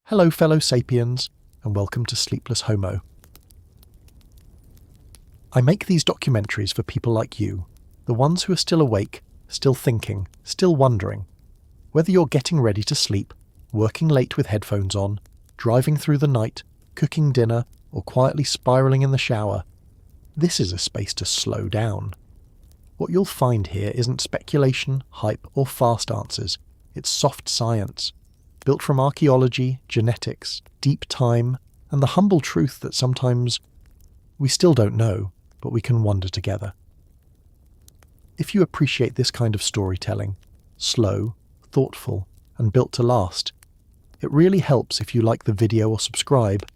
Hello fellow Sapiens, and welcome to Sleepless Homo. I make these documentaries for people like you, the ones who are still awake, still thinking, still wondering. Whether you're getting ready to sleep, working late with headphones on, driving through the night, cooking dinner, or quietly spiralling in the shower, this is a space to slow down. What you'll find here isn't speculation, hype, or fast answers. It's soft science, built from archaeology, genetics, deep time, and the humble truth that sometimes we still don't know, but we can wonder together. If you appreciate this kind of storytelling, slow, thoughtful, and built to last, it really helps if you like the video or subscribe.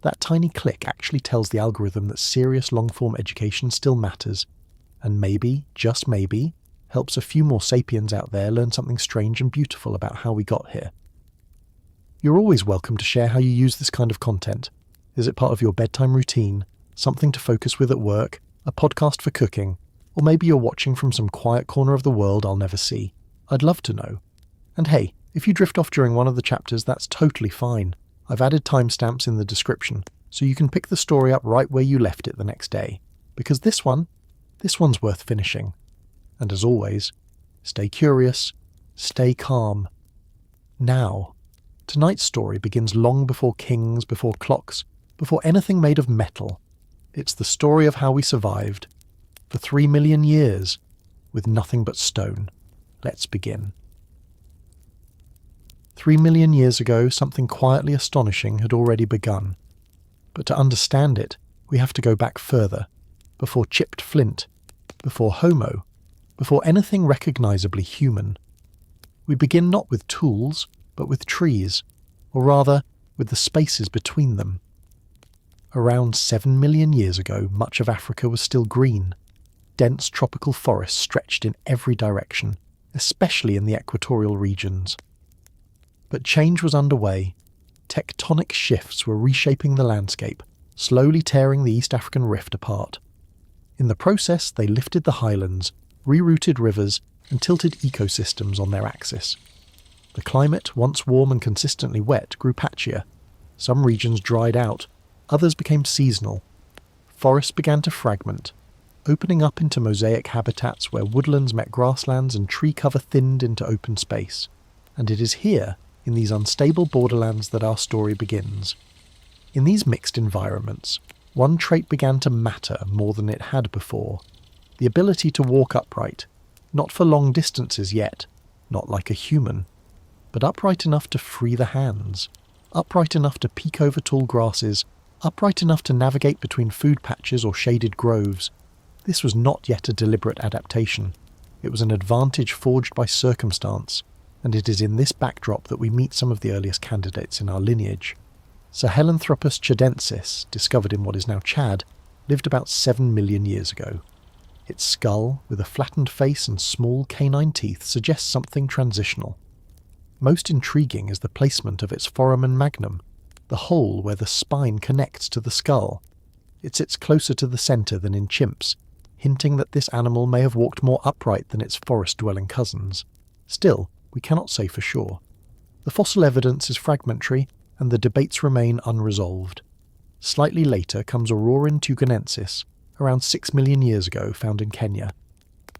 That tiny click actually tells the algorithm that serious long-form education still matters, and maybe, just maybe, helps a few more sapiens out there learn something strange and beautiful about how we got here. You're always welcome to share how you use this kind of content. Is it part of your bedtime routine, something to focus with at work, a podcast for cooking, or maybe you're watching from some quiet corner of the world I'll never see? I'd love to know. And hey, if you drift off during one of the chapters, that's totally fine. I've added timestamps in the description, so you can pick the story up right where you left it the next day. Because this one's worth finishing. And as always, stay curious, stay calm. Now. Tonight's story begins long before kings, before clocks, before anything made of metal. It's the story of how we survived, for 3 million years, with nothing but stone. Let's begin. 3 million years ago, something quietly astonishing had already begun. But to understand it, we have to go back further, before chipped flint, before Homo, before anything recognizably human. We begin not with tools, but with trees, or rather, with the spaces between them. Around 7 million years ago, much of Africa was still green. Dense tropical forests stretched in every direction, especially in the equatorial regions. But change was underway. Tectonic shifts were reshaping the landscape, slowly tearing the East African rift apart. In the process, they lifted the highlands, rerouted rivers, and tilted ecosystems on their axis. The climate, once warm and consistently wet, grew patchier. Some regions dried out, others became seasonal. Forests began to fragment, opening up into mosaic habitats where woodlands met grasslands and tree cover thinned into open space. And it is here, in these unstable borderlands, that our story begins. In these mixed environments, one trait began to matter more than it had before. The ability to walk upright, not for long distances yet, not like a human, but upright enough to free the hands, upright enough to peek over tall grasses, upright enough to navigate between food patches or shaded groves. This was not yet a deliberate adaptation. It was an advantage forged by circumstance, and it is in this backdrop that we meet some of the earliest candidates in our lineage. Sahelanthropus chadensis, discovered in what is now Chad, lived about 7 million years ago. Its skull, with a flattened face and small canine teeth, suggests something transitional. Most intriguing is the placement of its foramen magnum, the hole where the spine connects to the skull. It sits closer to the centre than in chimps, hinting that this animal may have walked more upright than its forest-dwelling cousins. Still, we cannot say for sure. The fossil evidence is fragmentary, and the debates remain unresolved. Slightly later comes Aurorin tuganensis, around 6 million years ago, found in Kenya.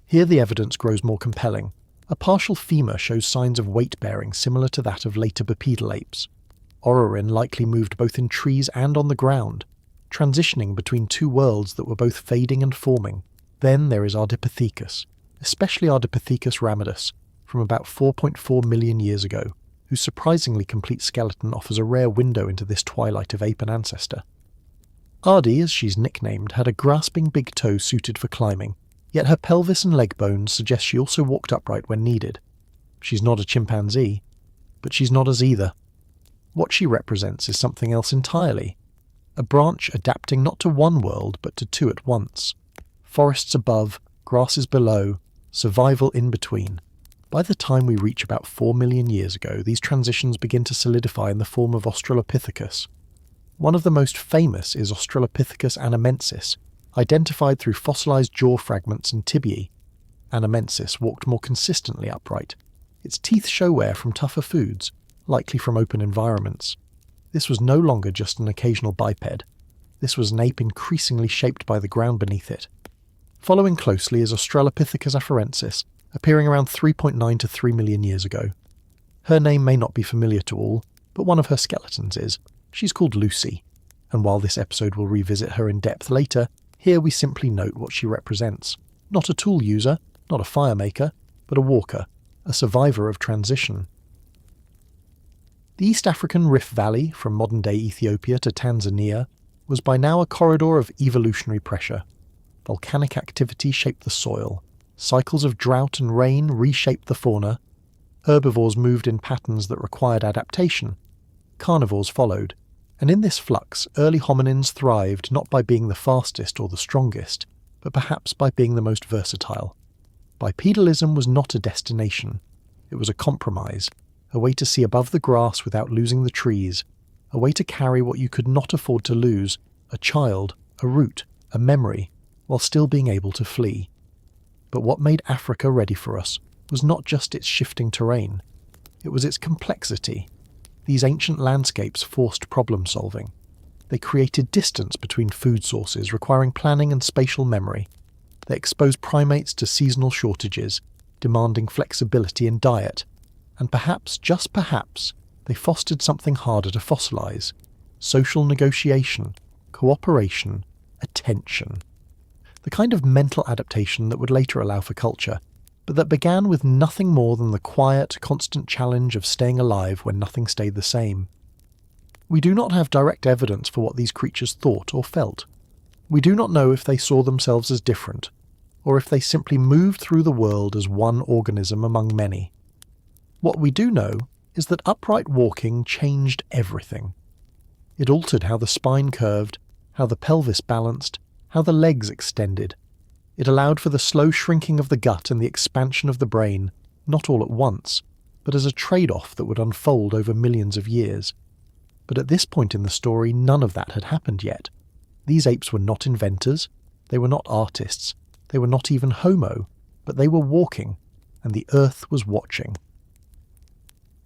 Here the evidence grows more compelling. A partial femur shows signs of weight-bearing similar to that of later bipedal apes. Aurorin likely moved both in trees and on the ground, transitioning between two worlds that were both fading and forming. Then there is Ardipithecus, especially Ardipithecus ramidus, from about 4.4 million years ago, whose surprisingly complete skeleton offers a rare window into this twilight of ape and ancestor. Ardi, as she's nicknamed, had a grasping big toe suited for climbing, yet her pelvis and leg bones suggest she also walked upright when needed. She's not a chimpanzee, but she's not us either. What she represents is something else entirely. A branch adapting not to one world, but to two at once. Forests above, grasses below, survival in between. By the time we reach about 4 million years ago, these transitions begin to solidify in the form of Australopithecus. One of the most famous is Australopithecus anamensis, identified through fossilized jaw fragments and tibiae. Anamensis walked more consistently upright. Its teeth show wear from tougher foods, likely from open environments. This was no longer just an occasional biped. This was an ape increasingly shaped by the ground beneath it. Following closely is Australopithecus afarensis, appearing around 3.9 to 3 million years ago. Her name may not be familiar to all, but one of her skeletons is. She's called Lucy, and while this episode will revisit her in depth later, here we simply note what she represents. Not a tool user, not a fire maker, but a walker, a survivor of transition. The East African Rift Valley, from modern-day Ethiopia to Tanzania, was by now a corridor of evolutionary pressure. Volcanic activity shaped the soil, cycles of drought and rain reshaped the fauna, herbivores moved in patterns that required adaptation, carnivores followed, and in this flux early hominins thrived not by being the fastest or the strongest, but perhaps by being the most versatile. Bipedalism was not a destination, it was a compromise, a way to see above the grass without losing the trees, a way to carry what you could not afford to lose, a child, a root, a memory, while still being able to flee. But what made Africa ready for us was not just its shifting terrain, it was its complexity. These ancient landscapes forced problem-solving. They created distance between food sources, requiring planning and spatial memory. They exposed primates to seasonal shortages, demanding flexibility in diet. And perhaps, just perhaps, they fostered something harder to fossilize: social negotiation, cooperation, attention. The kind of mental adaptation that would later allow for culture, but that began with nothing more than the quiet, constant challenge of staying alive when nothing stayed the same. We do not have direct evidence for what these creatures thought or felt. We do not know if they saw themselves as different, or if they simply moved through the world as one organism among many. What we do know is that upright walking changed everything. It altered how the spine curved, how the pelvis balanced, how the legs extended. It allowed for the slow shrinking of the gut and the expansion of the brain, not all at once, but as a trade-off that would unfold over millions of years. But at this point in the story, none of that had happened yet. These apes were not inventors, they were not artists, they were not even Homo, but they were walking, and the earth was watching.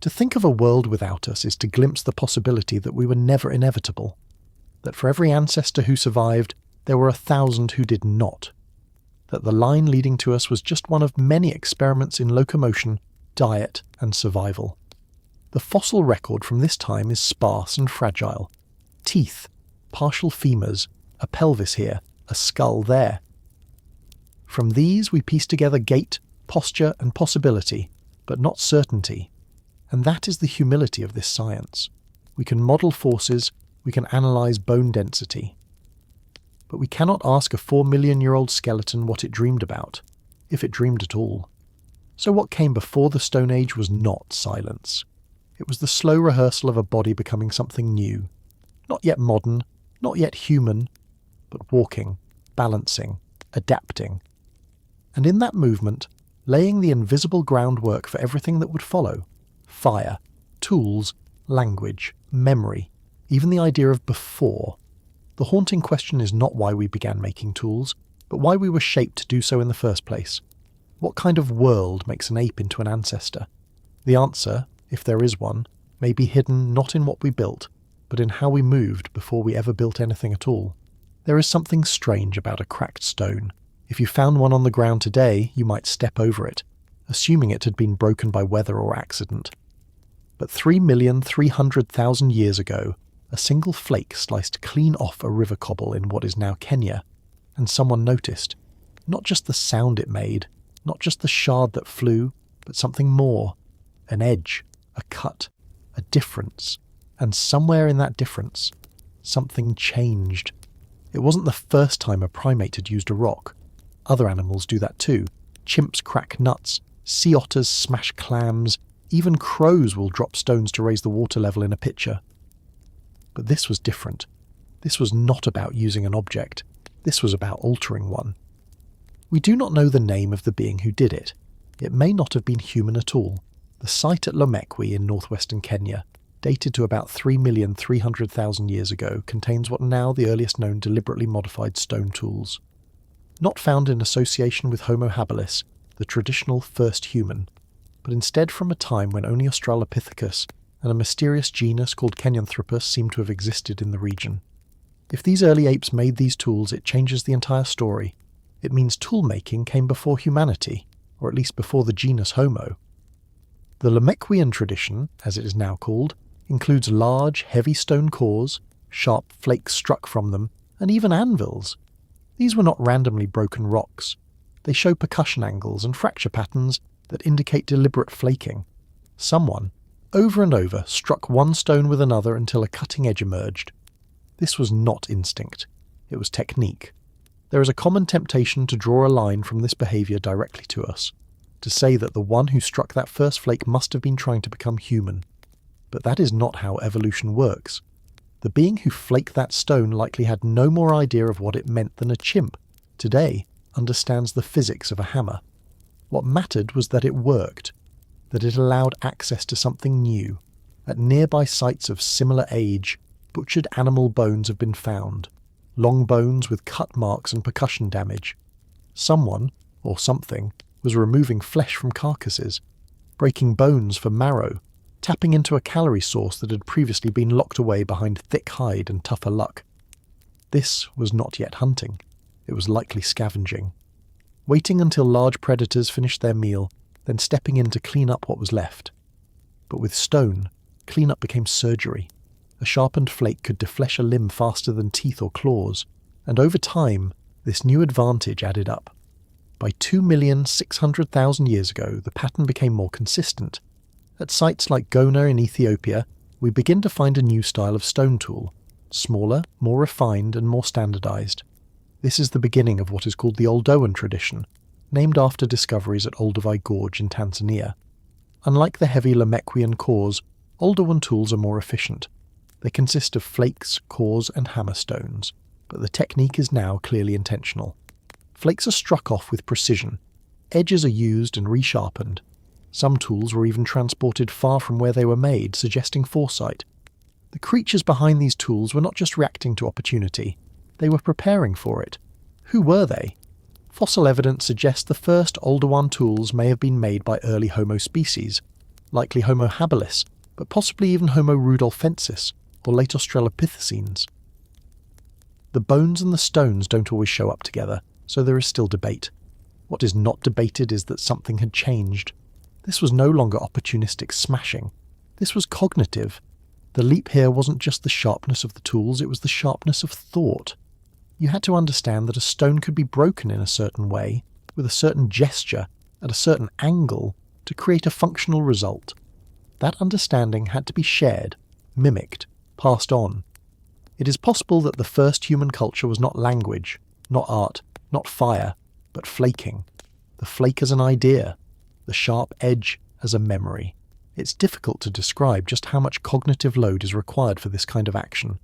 To think of a world without us is to glimpse the possibility that we were never inevitable, that for every ancestor who survived, there were 1,000 who did not, that the line leading to us was just one of many experiments in locomotion, diet, and survival. The fossil record from this time is sparse and fragile. Teeth, partial femurs, a pelvis here, a skull there. From these we piece together gait, posture, and possibility, but not certainty. And that is the humility of this science. We can model forces, we can analyse bone density. But we cannot ask a 4-million-year-old skeleton what it dreamed about, if it dreamed at all. So what came before the Stone Age was not silence. It was the slow rehearsal of a body becoming something new. Not yet modern, not yet human, but walking, balancing, adapting. And in that movement, laying the invisible groundwork for everything that would follow. Fire, tools, language, memory, even the idea of before. The haunting question is not why we began making tools, but why we were shaped to do so in the first place. What kind of world makes an ape into an ancestor? The answer, if there is one, may be hidden not in what we built, but in how we moved before we ever built anything at all. There is something strange about a cracked stone. If you found one on the ground today, you might step over it, assuming it had been broken by weather or accident. But 3,300,000 years ago, a single flake sliced clean off a river cobble in what is now Kenya, and someone noticed. Not just the sound it made, not just the shard that flew, but something more. An edge, a cut, a difference. And somewhere in that difference, something changed. It wasn't the first time a primate had used a rock. Other animals do that too. Chimps crack nuts, sea otters smash clams, even crows will drop stones to raise the water level in a pitcher. But this was different. This was not about using an object. This was about altering one. We do not know the name of the being who did it. It may not have been human at all. The site at 𝐓𝐈𝐌𝐿𝐄𝐒 in northwestern Kenya, dated to about 3,300,000 years ago, contains what are now the earliest known deliberately modified stone tools. Not found in association with Homo habilis, the traditional first human, but instead from a time when only Australopithecus and a mysterious genus called 𝐓𝐾𝐌𝐏𝐿 seemed to have existed in the region. If these early apes made these tools, it changes the entire story. It means tool-making came before humanity, or at least before the genus Homo. The 𝐓𝐿𝐼𝐌𝐄𝐒𝐒 tradition, as it is now called, includes large, heavy stone cores, sharp flakes struck from them, and even anvils. These were not randomly broken rocks. They show percussion angles and fracture patterns that indicate deliberate flaking. Someone, over and over, struck one stone with another until a cutting edge emerged. This was not instinct. It was technique. There is a common temptation to draw a line from this behaviour directly to us, to say that the one who struck that first flake must have been trying to become human. But that is not how evolution works. The being who flaked that stone likely had no more idea of what it meant than a chimp, today, understands the physics of a hammer. What mattered was that it worked, that it allowed access to something new. At nearby sites of similar age, butchered animal bones have been found, long bones with cut marks and percussion damage. Someone, or something, was removing flesh from carcasses, breaking bones for marrow, tapping into a calorie source that had previously been locked away behind thick hide and tougher luck. This was not yet hunting. It was likely scavenging. Waiting until large predators finished their meal, then stepping in to clean up what was left. But with stone, cleanup became surgery. A sharpened flake could deflesh a limb faster than teeth or claws, and over time, this new advantage added up. By 2,600,000 years ago, the pattern became more consistent. At sites like Gona in Ethiopia, we begin to find a new style of stone tool, smaller, more refined, and more standardized. This is the beginning of what is called the Oldowan tradition, named after discoveries at Olduvai Gorge in Tanzania. Unlike the heavy 𝐓𝐿𝐼𝐌𝐄𝐒𝐒, Oldowan tools are more efficient. They consist of flakes, cores, and hammer stones, but the technique is now clearly intentional. Flakes are struck off with precision. Edges are used and resharpened. Some tools were even transported far from where they were made, suggesting foresight. The creatures behind these tools were not just reacting to opportunity, they were preparing for it. Who were they? Fossil evidence suggests the first Oldowan tools may have been made by early Homo species, likely Homo habilis, but possibly even Homo rudolfensis, or late Australopithecines. The bones and the stones don't always show up together, so there is still debate. What is not debated is that something had changed. This was no longer opportunistic smashing. This was cognitive. The leap here wasn't just the sharpness of the tools, it was the sharpness of thought. You had to understand that a stone could be broken in a certain way, with a certain gesture, at a certain angle, to create a functional result. That understanding had to be shared, mimicked, passed on. It is possible that the first human culture was not language, not art, not fire, but flaking. The flake as an idea, the sharp edge as a memory. It's difficult to describe just how much cognitive load is required for this kind of action.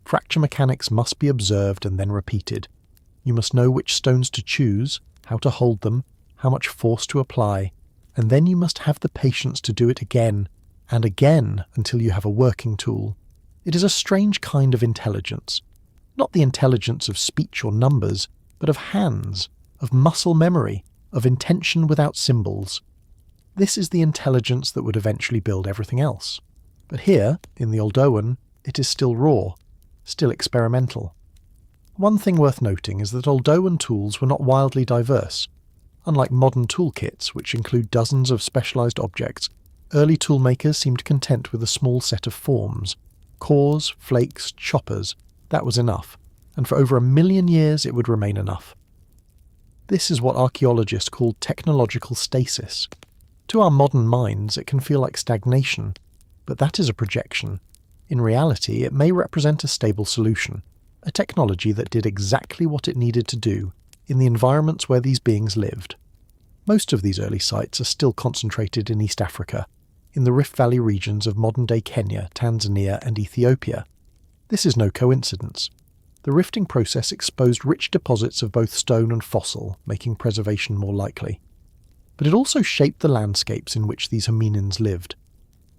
Fracture mechanics must be observed and then repeated. You must know which stones to choose, how to hold them, how much force to apply, and then you must have the patience to do it again and again until you have a working tool. It is a strange kind of intelligence. Not the intelligence of speech or numbers, but of hands, of muscle memory, of intention without symbols. This is the intelligence that would eventually build everything else. But here, in the Oldowan, it is still raw, still experimental. One thing worth noting is that Oldowan tools were not wildly diverse. Unlike modern toolkits, which include dozens of specialized objects, early toolmakers seemed content with a small set of forms. Cores, flakes, choppers, that was enough, and for over 1 million years it would remain enough. This is what archaeologists call technological stasis. To our modern minds it can feel like stagnation, but that is a projection. In reality, it may represent a stable solution, a technology that did exactly what it needed to do in the environments where these beings lived. Most of these early sites are still concentrated in East Africa, in the Rift Valley regions of modern-day Kenya, Tanzania and Ethiopia. This is no coincidence. The rifting process exposed rich deposits of both stone and fossil, making preservation more likely. But it also shaped the landscapes in which these hominins lived.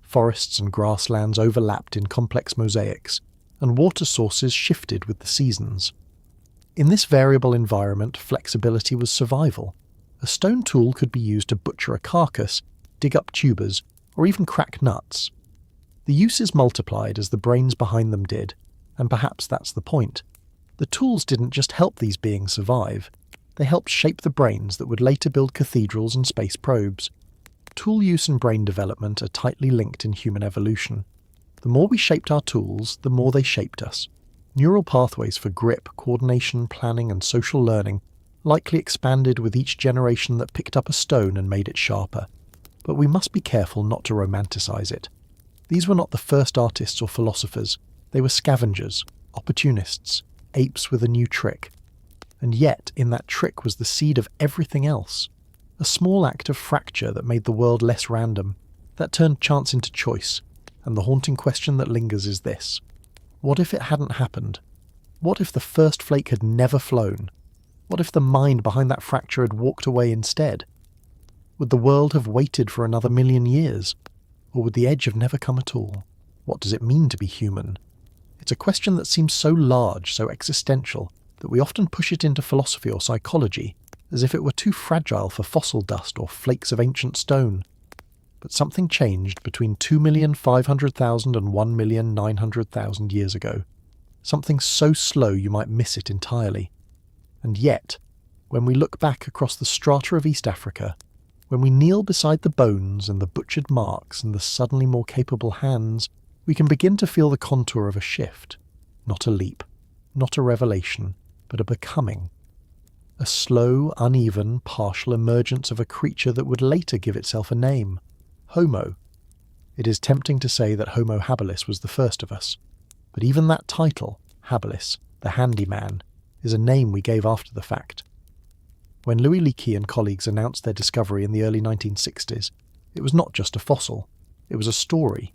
Forests and grasslands overlapped in complex mosaics, and water sources shifted with the seasons. In this variable environment, flexibility was survival. A stone tool could be used to butcher a carcass, dig up tubers, or even crack nuts. The uses multiplied as the brains behind them did, and perhaps that's the point. The tools didn't just help these beings survive, they helped shape the brains that would later build cathedrals and space probes. Tool use and brain development are tightly linked in human evolution. The more we shaped our tools, the more they shaped us. Neural pathways for grip, coordination, planning, and social learning likely expanded with each generation that picked up a stone and made it sharper. But we must be careful not to romanticize it. These were not the first artists or philosophers. They were scavengers, opportunists, apes with a new trick. And yet, in that trick was the seed of everything else. A small act of fracture that made the world less random, that turned chance into choice. And the haunting question that lingers is this: what if it hadn't happened? What if the first flake had never flown? What if the mind behind that fracture had walked away instead? Would the world have waited for another 1,000,000 years? Or would the edge have never come at all? What does it mean to be human? It's a question that seems so large, so existential, that we often push it into philosophy or psychology, as if it were too fragile for fossil dust or flakes of ancient stone. But something changed between 2,500,000 and 1,900,000 years ago. Something so slow you might miss it entirely. And yet, when we look back across the strata of East Africa, when we kneel beside the bones and the butchered marks and the suddenly more capable hands, we can begin to feel the contour of a shift. Not a leap, not a revelation, but a becoming. A slow, uneven, partial emergence of a creature that would later give itself a name. Homo. It is tempting to say that Homo habilis was the first of us. But even that title, habilis, the handyman, is a name we gave after the fact. When Louis Leakey and colleagues announced their discovery in the early 1960s, it was not just a fossil, it was a story.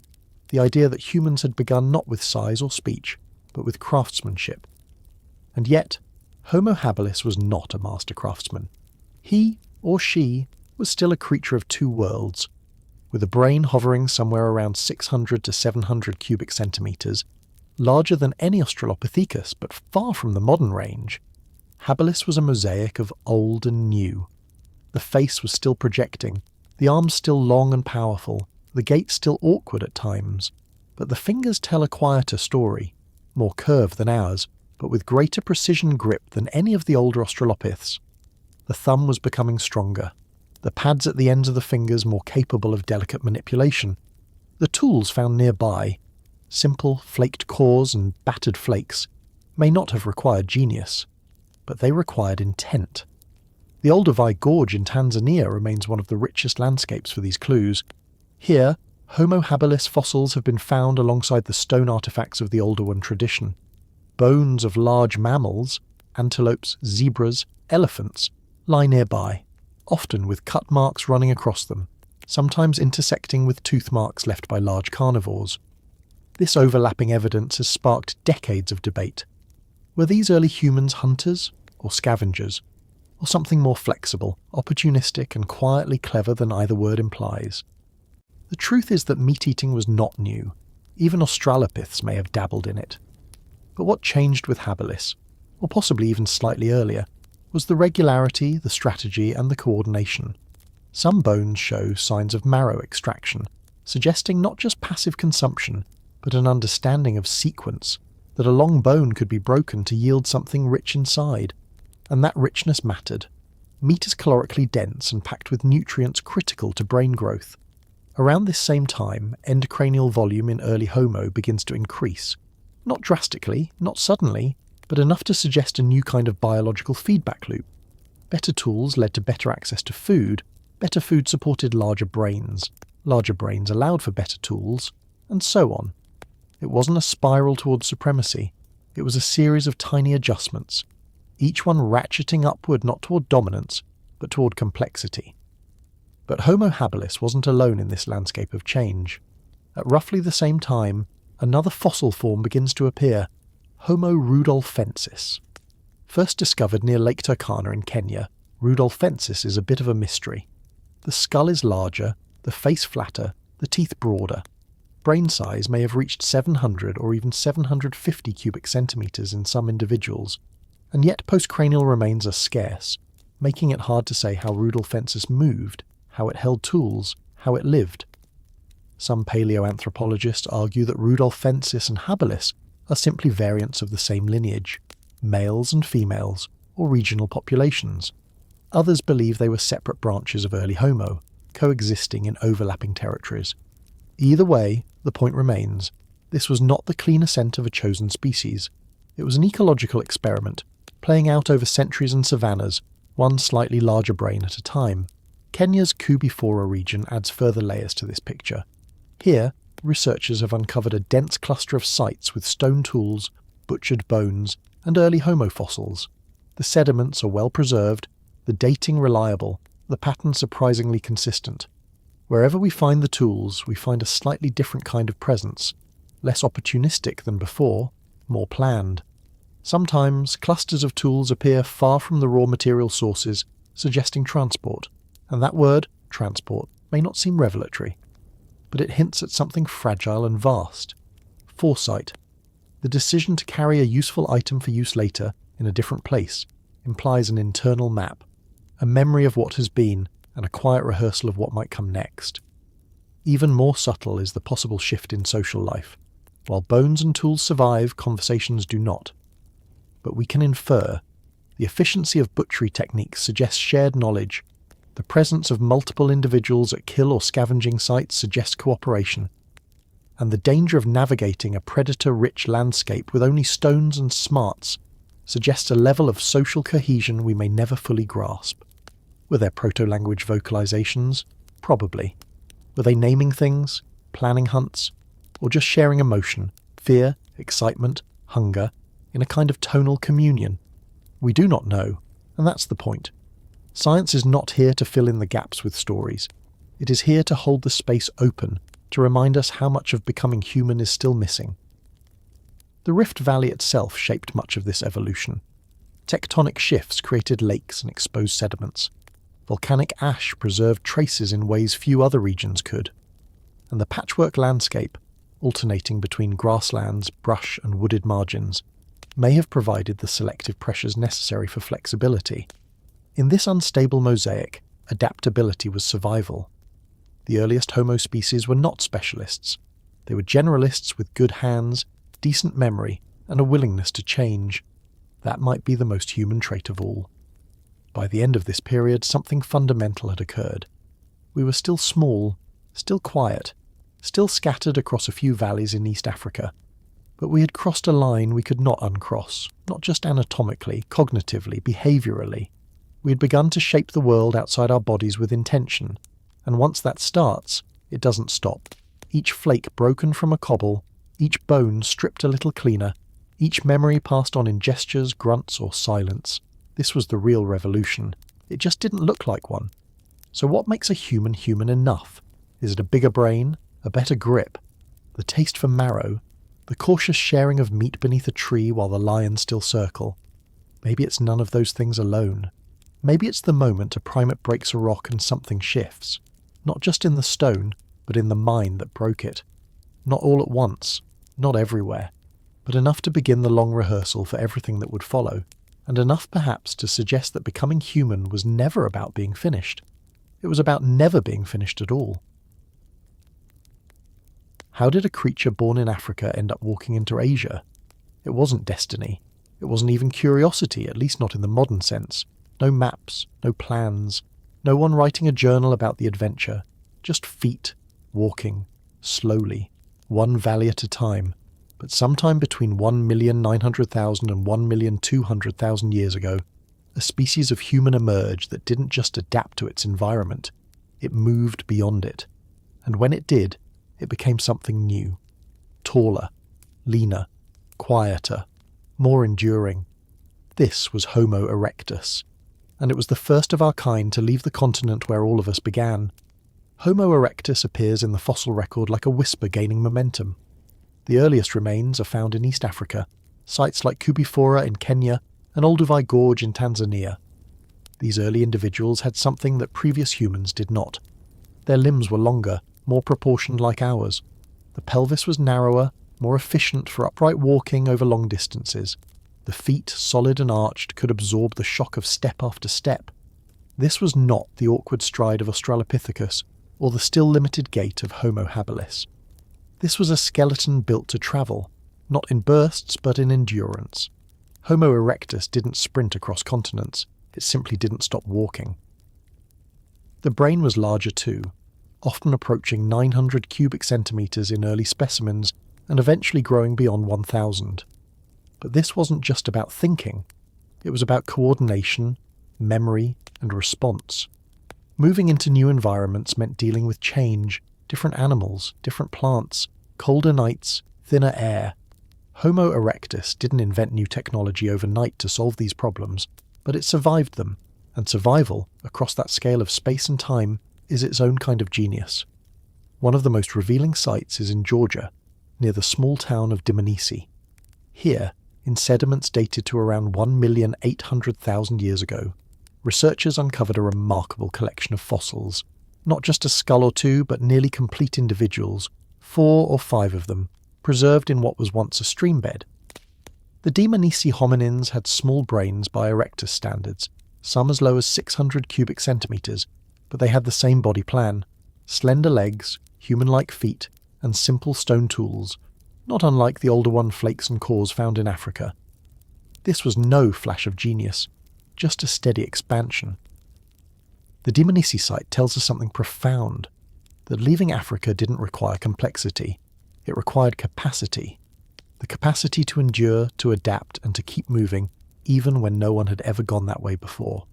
The idea that humans had begun not with size or speech, but with craftsmanship. And yet, Homo habilis was not a master craftsman. He, or she, was still a creature of two worlds. With a brain hovering somewhere around 600 to 700 cubic centimetres, larger than any Australopithecus but far from the modern range, habilis was a mosaic of old and new. The face was still projecting, the arms still long and powerful, the gait still awkward at times, but the fingers tell a quieter story, more curved than ours, but with greater precision grip than any of the older Australopiths. The thumb was becoming stronger, the pads at the ends of the fingers more capable of delicate manipulation. The tools found nearby, simple flaked cores and battered flakes, may not have required genius, but they required intent. The Olduvai Gorge in Tanzania remains one of the richest landscapes for these clues. Here, Homo habilis fossils have been found alongside the stone artefacts of the older one tradition. Bones of large mammals, antelopes, zebras, elephants, lie nearby, often with cut marks running across them, sometimes intersecting with tooth marks left by large carnivores. This overlapping evidence has sparked decades of debate. Were these early humans hunters or scavengers, or something more flexible, opportunistic and quietly clever than either word implies? The truth is that meat-eating was not new. Even Australopiths may have dabbled in it. But what changed with habilis, or possibly even slightly earlier, was the regularity, the strategy and the coordination. Some bones show signs of marrow extraction, suggesting not just passive consumption, but an understanding of sequence, that a long bone could be broken to yield something rich inside. And that richness mattered. Meat is calorically dense and packed with nutrients critical to brain growth. Around this same time, endocranial volume in early Homo begins to increase. Not drastically, not suddenly, but enough to suggest a new kind of biological feedback loop. Better tools led to better access to food, better food supported larger brains allowed for better tools, and so on. It wasn't a spiral towards supremacy, it was a series of tiny adjustments, each one ratcheting upward not toward dominance, but toward complexity. But Homo habilis wasn't alone in this landscape of change. At roughly the same time, another fossil form begins to appear, Homo rudolfensis. First discovered near Lake Turkana in Kenya, rudolfensis is a bit of a mystery. The skull is larger, the face flatter, the teeth broader. Brain size may have reached 700 or even 750 cubic centimetres in some individuals, and yet postcranial remains are scarce, making it hard to say how rudolfensis moved, how it held tools, how it lived. Some paleoanthropologists argue that Rudolfensis and habilis are simply variants of the same lineage, males and females, or regional populations. Others believe they were separate branches of early Homo, coexisting in overlapping territories. Either way, the point remains, this was not the clean ascent of a chosen species. It was an ecological experiment, playing out over centuries and savannas, one slightly larger brain at a time. Kenya's 𝐓𝐈𝐌𝐿 region adds further layers to this picture. Here, researchers have uncovered a dense cluster of sites with stone tools, butchered bones, and early Homo fossils. The sediments are well preserved, the dating reliable, the pattern surprisingly consistent. Wherever we find the tools, we find a slightly different kind of presence, less opportunistic than before, more planned. Sometimes clusters of tools appear far from the raw material sources, suggesting transport, and that word, transport, may not seem revelatory, but it hints at something fragile and vast. Foresight. The decision to carry a useful item for use later, in a different place, implies an internal map, a memory of what has been, and a quiet rehearsal of what might come next. Even more subtle is the possible shift in social life. While bones and tools survive, conversations do not. But we can infer. The efficiency of butchery techniques suggests shared knowledge. The presence of multiple individuals at kill or scavenging sites suggests cooperation. And the danger of navigating a predator-rich landscape with only stones and smarts suggests a level of social cohesion we may never fully grasp. Were there proto-language vocalizations? Probably. Were they naming things, planning hunts, or just sharing emotion, fear, excitement, hunger, in a kind of tonal communion? We do not know, and that's the point. Science is not here to fill in the gaps with stories. It is here to hold the space open, to remind us how much of becoming human is still missing. The Rift Valley itself shaped much of this evolution. Tectonic shifts created lakes and exposed sediments. Volcanic ash preserved traces in ways few other regions could. And the patchwork landscape, alternating between grasslands, brush and wooded margins, may have provided the selective pressures necessary for flexibility. In this unstable mosaic, adaptability was survival. The earliest Homo species were not specialists. They were generalists with good hands, decent memory, and a willingness to change. That might be the most human trait of all. By the end of this period, something fundamental had occurred. We were still small, still quiet, still scattered across a few valleys in East Africa. But we had crossed a line we could not uncross, not just anatomically, cognitively, behaviourally. We had begun to shape the world outside our bodies with intention, and once that starts, it doesn't stop. Each flake broken from a cobble, each bone stripped a little cleaner, each memory passed on in gestures, grunts, or silence. This was the real revolution. It just didn't look like one. So what makes a human human enough? Is it a bigger brain, a better grip, the taste for marrow, the cautious sharing of meat beneath a tree while the lions still circle? Maybe it's none of those things alone. Maybe it's the moment a primate breaks a rock and something shifts. Not just in the stone, but in the mind that broke it. Not all at once, not everywhere, but enough to begin the long rehearsal for everything that would follow, and enough perhaps to suggest that becoming human was never about being finished. It was about never being finished at all. How did a creature born in Africa end up walking into Asia? It wasn't destiny. It wasn't even curiosity, at least not in the modern sense. No maps, no plans, no one writing a journal about the adventure. Just feet, walking, slowly, one valley at a time. But sometime between 1,900,000 and 1,200,000 years ago, a species of human emerged that didn't just adapt to its environment, it moved beyond it. And when it did, it became something new. Taller, leaner, quieter, more enduring. This was Homo erectus, and it was the first of our kind to leave the continent where all of us began. Homo erectus appears in the fossil record like a whisper gaining momentum. The earliest remains are found in East Africa, sites like 𝐓𝐈𝐌𝐿𝐿 in Kenya and 𝐓𝐈𝐌𝐿𝐿𝐿 Gorge in Tanzania. These early individuals had something that previous humans did not. Their limbs were longer, more proportioned like ours. The pelvis was narrower, more efficient for upright walking over long distances. The feet, solid and arched, could absorb the shock of step after step. This was not the awkward stride of Australopithecus, or the still limited gait of Homo habilis. This was a skeleton built to travel, not in bursts but in endurance. Homo erectus didn't sprint across continents, it simply didn't stop walking. The brain was larger too, often approaching 900 cubic centimetres in early specimens and eventually growing beyond 1,000. But this wasn't just about thinking, it was about coordination, memory, and response. Moving into new environments meant dealing with change, different animals, different plants, colder nights, thinner air. Homo erectus didn't invent new technology overnight to solve these problems, but it survived them, and survival, across that scale of space and time, is its own kind of genius. One of the most revealing sites is in Georgia, near the small town of Domestication. Here, in sediments dated to around 1,800,000 years ago, researchers uncovered a remarkable collection of fossils, not just a skull or two, but nearly complete individuals, 4 or 5 of them, preserved in what was once a stream bed. The Domestication hominins had small brains by Erectus standards, some as low as 600 cubic centimetres, but they had the same body plan: slender legs, human-like feet, and simple stone tools, not unlike the older one flakes and cores found in Africa. This was no flash of genius, just a steady expansion. The Domestication site tells us something profound, that leaving Africa didn't require complexity, it required capacity. The capacity to endure, to adapt, and to keep moving, even when no one had ever gone that way before.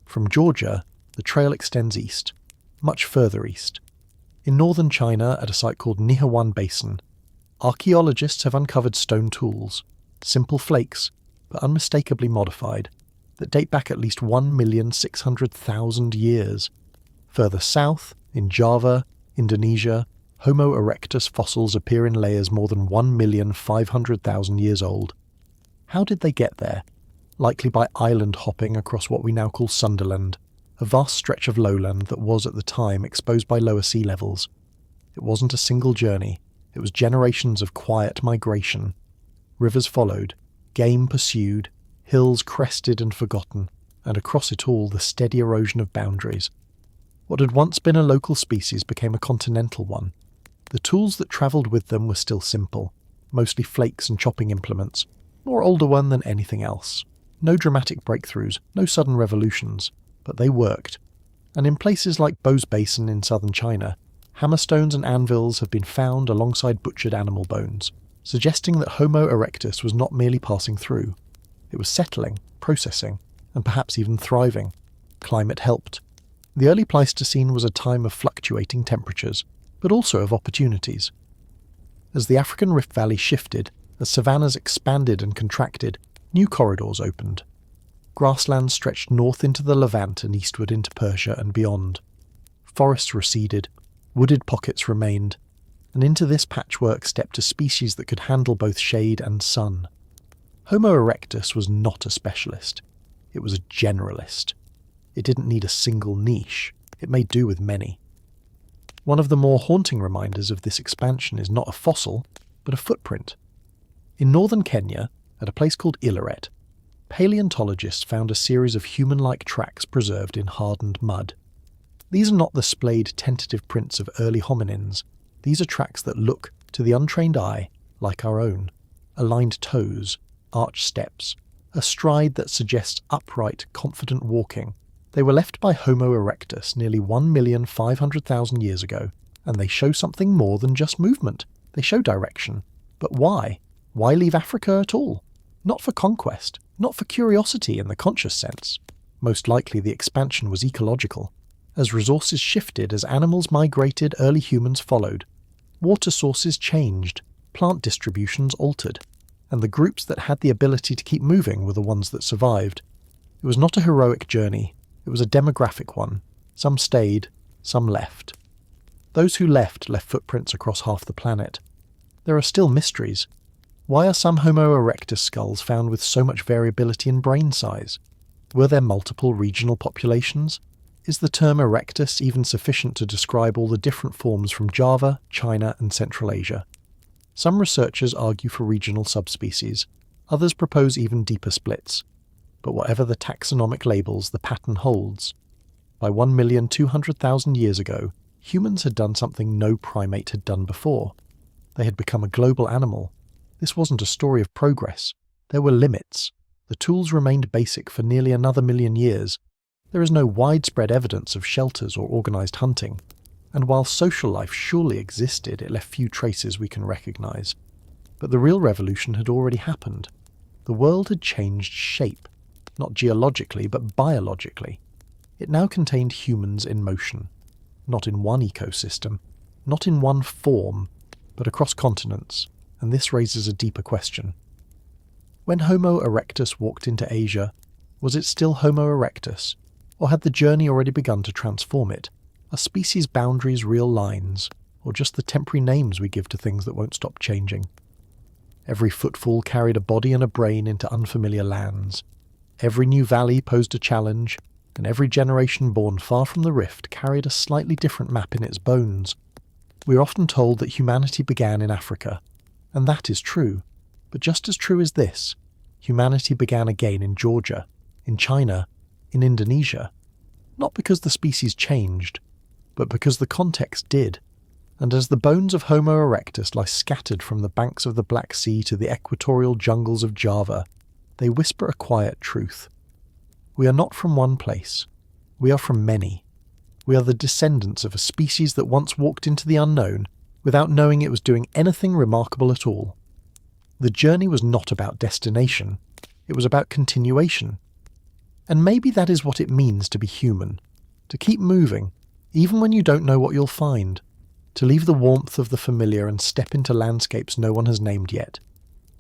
From Georgia, the trail extends east, much further east. In northern China, at a site called Nihewan Basin, archaeologists have uncovered stone tools, simple flakes, but unmistakably modified, that date back at least 1,600,000 years. Further south, in Java, Indonesia, Homo erectus fossils appear in layers more than 1,500,000 years old. How did they get there? Likely by island hopping across what we now call Sunderland, a vast stretch of lowland that was at the time exposed by lower sea levels. It wasn't a single journey, it was generations of quiet migration. Rivers followed, game pursued, hills crested and forgotten, and across it all the steady erosion of boundaries. What had once been a local species became a continental one. The tools that travelled with them were still simple, mostly flakes and chopping implements, more older one than anything else. No dramatic breakthroughs, no sudden revolutions, but they worked. And in places like Bose Basin in southern China, hammerstones and anvils have been found alongside butchered animal bones, suggesting that Homo erectus was not merely passing through. It was settling, processing, and perhaps even thriving. Climate helped. The early Pleistocene was a time of fluctuating temperatures, but also of opportunities. As the African Rift Valley shifted, as savannas expanded and contracted, new corridors opened. Grasslands stretched north into the Levant and eastward into Persia and beyond. Forests receded, wooded pockets remained, and into this patchwork stepped a species that could handle both shade and sun. Homo erectus was not a specialist. It was a generalist. It didn't need a single niche. It made do with many. One of the more haunting reminders of this expansion is not a fossil, but a footprint. In northern Kenya, at a place called Ileret, paleontologists found a series of human-like tracks preserved in hardened mud. These are not the splayed tentative prints of early hominins. These are tracks that look, to the untrained eye, like our own. Aligned toes, arched steps, a stride that suggests upright, confident walking. They were left by Homo erectus nearly 1,500,000 years ago, and they show something more than just movement. They show direction. But why? Why leave Africa at all? Not for conquest, not for curiosity in the conscious sense. Most likely the expansion was ecological. As resources shifted, as animals migrated, early humans followed. Water sources changed, plant distributions altered, and the groups that had the ability to keep moving were the ones that survived. It was not a heroic journey. It was a demographic one. Some stayed, some left. Those who left footprints across half the planet. There are still mysteries. Why are some Homo erectus skulls found with so much variability in brain size? Were there multiple regional populations? Is the term Erectus even sufficient to describe all the different forms from Java, China, and Central Asia? Some researchers argue for regional subspecies. Others propose even deeper splits. But whatever the taxonomic labels, the pattern holds. By 1,200,000 years ago, humans had done something no primate had done before. They had become a global animal. This wasn't a story of progress. There were limits. The tools remained basic for nearly another million years. There is no widespread evidence of shelters or organised hunting. And while social life surely existed, it left few traces we can recognise. But the real revolution had already happened. The world had changed shape, not geologically but biologically. It now contained humans in motion, not in one ecosystem, not in one form, but across continents, and this raises a deeper question. When Homo erectus walked into Asia, was it still Homo erectus, or had the journey already begun to transform it? Are species boundaries real lines, or just the temporary names we give to things that won't stop changing? Every footfall carried a body and a brain into unfamiliar lands. Every new valley posed a challenge, and every generation born far from the rift carried a slightly different map in its bones. We are often told that humanity began in Africa, and that is true, but just as true is this: humanity began again in Georgia, in China, in Indonesia, not because the species changed, but because the context did. And as the bones of Homo erectus lie scattered from the banks of the Black Sea to the equatorial jungles of Java, they whisper a quiet truth. We are not from one place. We are from many. We are the descendants of a species that once walked into the unknown without knowing it was doing anything remarkable at all. The journey was not about destination. It was about continuation. And maybe that is what it means to be human. To keep moving, even when you don't know what you'll find. To leave the warmth of the familiar and step into landscapes no one has named yet.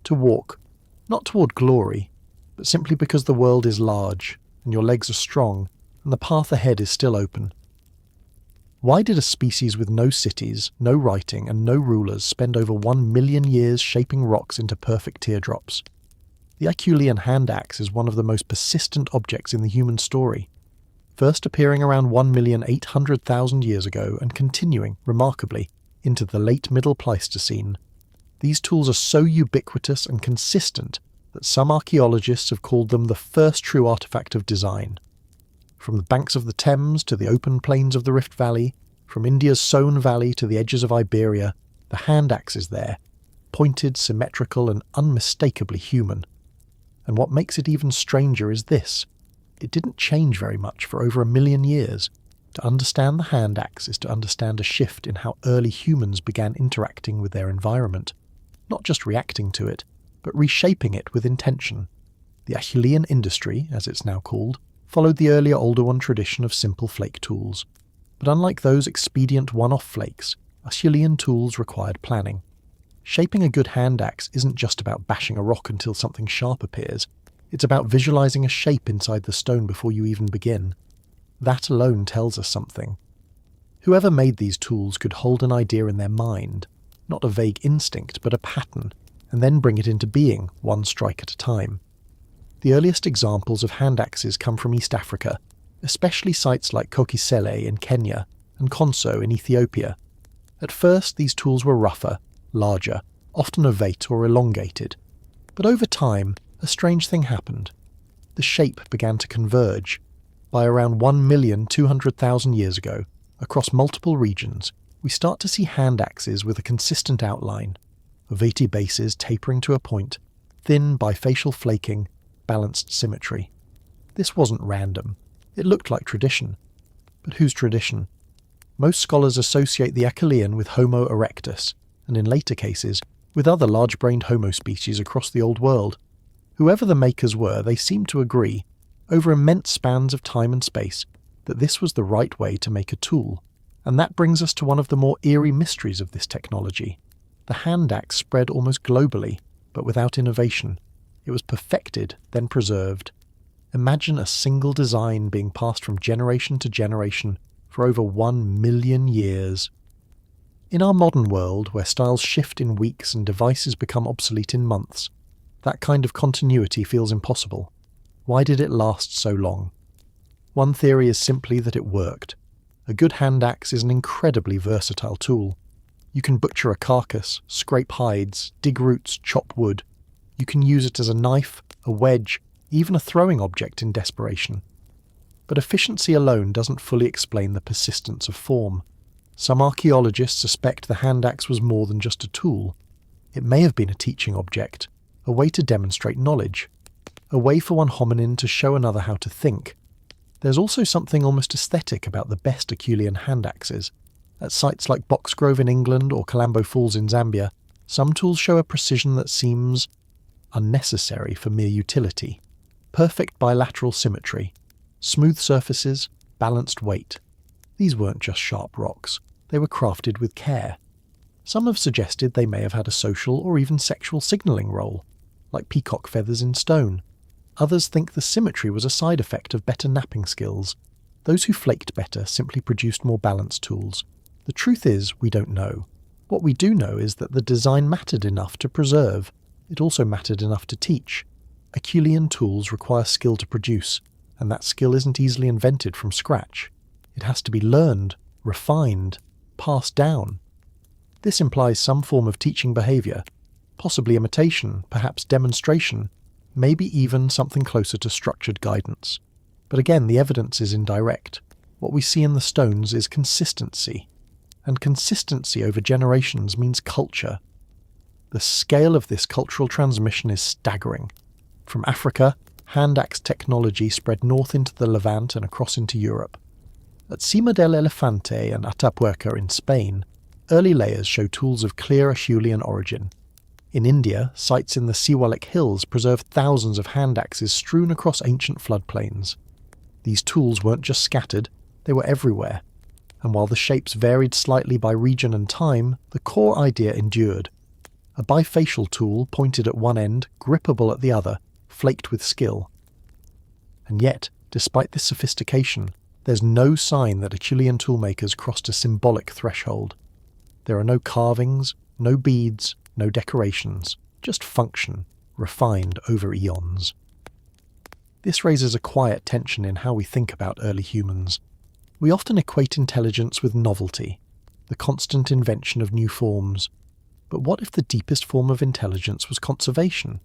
To walk, not toward glory, but simply because the world is large, and your legs are strong, and the path ahead is still open. Why did a species with no cities, no writing, and no rulers spend over 1 million years shaping rocks into perfect teardrops? The 𝐓𝐿 hand axe is one of the most persistent objects in the human story, first appearing around 1,800,000 years ago and continuing, remarkably, into the late Middle Pleistocene. These tools are so ubiquitous and consistent that some archaeologists have called them the first true artefact of design. From the banks of the Thames to the open plains of the Rift Valley, from India's Soane Valley to the edges of Iberia, the hand axe is there, pointed, symmetrical, and unmistakably human. And what makes it even stranger is this: it didn't change very much for over 1 million years. To understand the hand axe is to understand a shift in how early humans began interacting with their environment, not just reacting to it, but reshaping it with intention. The 𝐓𝐿 industry, as it's now called, followed the earlier older one tradition of simple flake tools. But unlike those expedient one-off flakes, 𝐓𝐿 tools required planning. Shaping a good hand axe isn't just about bashing a rock until something sharp appears. It's about visualizing a shape inside the stone before you even begin. That alone tells us something. Whoever made these tools could hold an idea in their mind, not a vague instinct, but a pattern, and then bring it into being, one strike at a time. The earliest examples of hand axes come from East Africa, especially sites like 𝐓𝐿𝐄𝐒 in Kenya and Konso in Ethiopia. At first, these tools were rougher, larger, often ovate or elongated. But over time, a strange thing happened. The shape began to converge. By around 1,200,000 years ago, across multiple regions, we start to see hand axes with a consistent outline, ovate bases tapering to a point, thin bifacial flaking, balanced symmetry. This wasn't random. It looked like tradition. But whose tradition? Most scholars associate the 𝐓𝐿 with Homo erectus, and in later cases, with other large-brained Homo species across the Old World. Whoever the makers were, they seemed to agree, over immense spans of time and space, that this was the right way to make a tool. And that brings us to one of the more eerie mysteries of this technology. The hand axe spread almost globally, but without innovation. It was perfected, then preserved. Imagine a single design being passed from generation to generation for over 1 million years. In our modern world, where styles shift in weeks and devices become obsolete in months, that kind of continuity feels impossible. Why did it last so long? One theory is simply that it worked. A good hand axe is an incredibly versatile tool. You can butcher a carcass, scrape hides, dig roots, chop wood. You can use it as a knife, a wedge, even a throwing object in desperation. But efficiency alone doesn't fully explain the persistence of form. Some archaeologists suspect the hand axe was more than just a tool. It may have been a teaching object, a way to demonstrate knowledge, a way for one hominin to show another how to think. There's also something almost aesthetic about the best Acheulean hand axes. At sites like Boxgrove in England or Kalambo Falls in Zambia, some tools show a precision that seems unnecessary for mere utility. Perfect bilateral symmetry, smooth surfaces, balanced weight. These weren't just sharp rocks, they were crafted with care. Some have suggested they may have had a social or even sexual signalling role, like peacock feathers in stone. Others think the symmetry was a side effect of better knapping skills. Those who flaked better simply produced more balanced tools. The truth is, we don't know. What we do know is that the design mattered enough to preserve. It also mattered enough to teach. Acheulean tools require skill to produce, and that skill isn't easily invented from scratch. It has to be learned, refined, passed down. This implies some form of teaching behaviour, possibly imitation, perhaps demonstration, maybe even something closer to structured guidance. But again, the evidence is indirect. What we see in the stones is consistency. And consistency over generations means culture. The scale of this cultural transmission is staggering. From Africa, hand axe technology spread north into the Levant and across into Europe. At Cima del Elefante and Atapuerca in Spain, early layers show tools of clear Acheulean origin. In India, sites in the Symbolic hills preserve thousands of hand axes strewn across ancient floodplains. These tools weren't just scattered, they were everywhere. And while the shapes varied slightly by region and time, the core idea endured. A bifacial tool pointed at one end, grippable at the other, flaked with skill. And yet, despite this sophistication, there's no sign that Acheulean toolmakers crossed a symbolic threshold. There are no carvings, no beads, no decorations, just function, refined over eons. This raises a quiet tension in how we think about early humans. We often equate intelligence with novelty, the constant invention of new forms. But what if the deepest form of intelligence was conservation?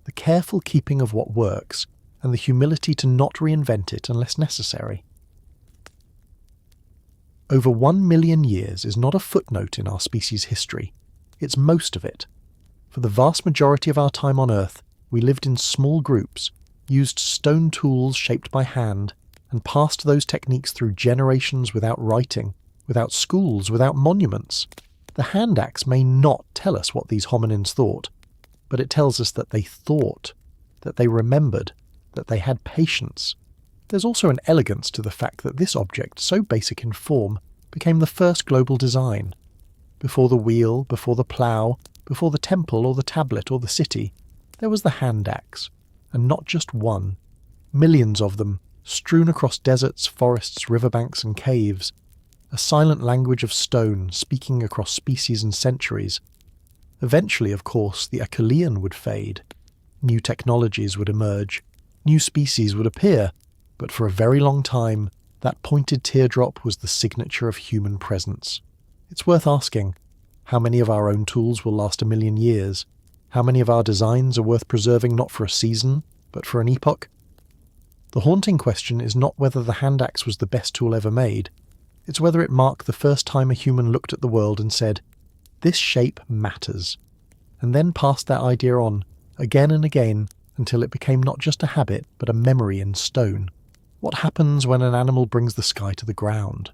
The careful keeping of what works, and the humility to not reinvent it unless necessary. Over 1 million years is not a footnote in our species' history. It's most of it. For the vast majority of our time on Earth, we lived in small groups, used stone tools shaped by hand, and passed those techniques through generations without writing, without schools, without monuments. The hand axe may not tell us what these hominins thought, but it tells us that they thought, that they remembered, that they had patience. There's also an elegance to the fact that this object, so basic in form, became the first global design. Before the wheel, before the plough, before the temple or the tablet or the city, there was the hand axe, and not just one. Millions of them, strewn across deserts, forests, riverbanks and caves. A silent language of stone speaking across species and centuries. Eventually, of course, the 𝐓𝐿 would fade. New technologies would emerge. New species would appear. But for a very long time, that pointed teardrop was the signature of human presence. It's worth asking, how many of our own tools will last 1 million years? How many of our designs are worth preserving not for a season, but for an epoch? The haunting question is not whether the hand axe was the best tool ever made. It's whether it marked the first time a human looked at the world and said, "This shape matters," and then passed that idea on, again and again, until it became not just a habit, but a memory in stone. What happens when an animal brings the sky to the ground?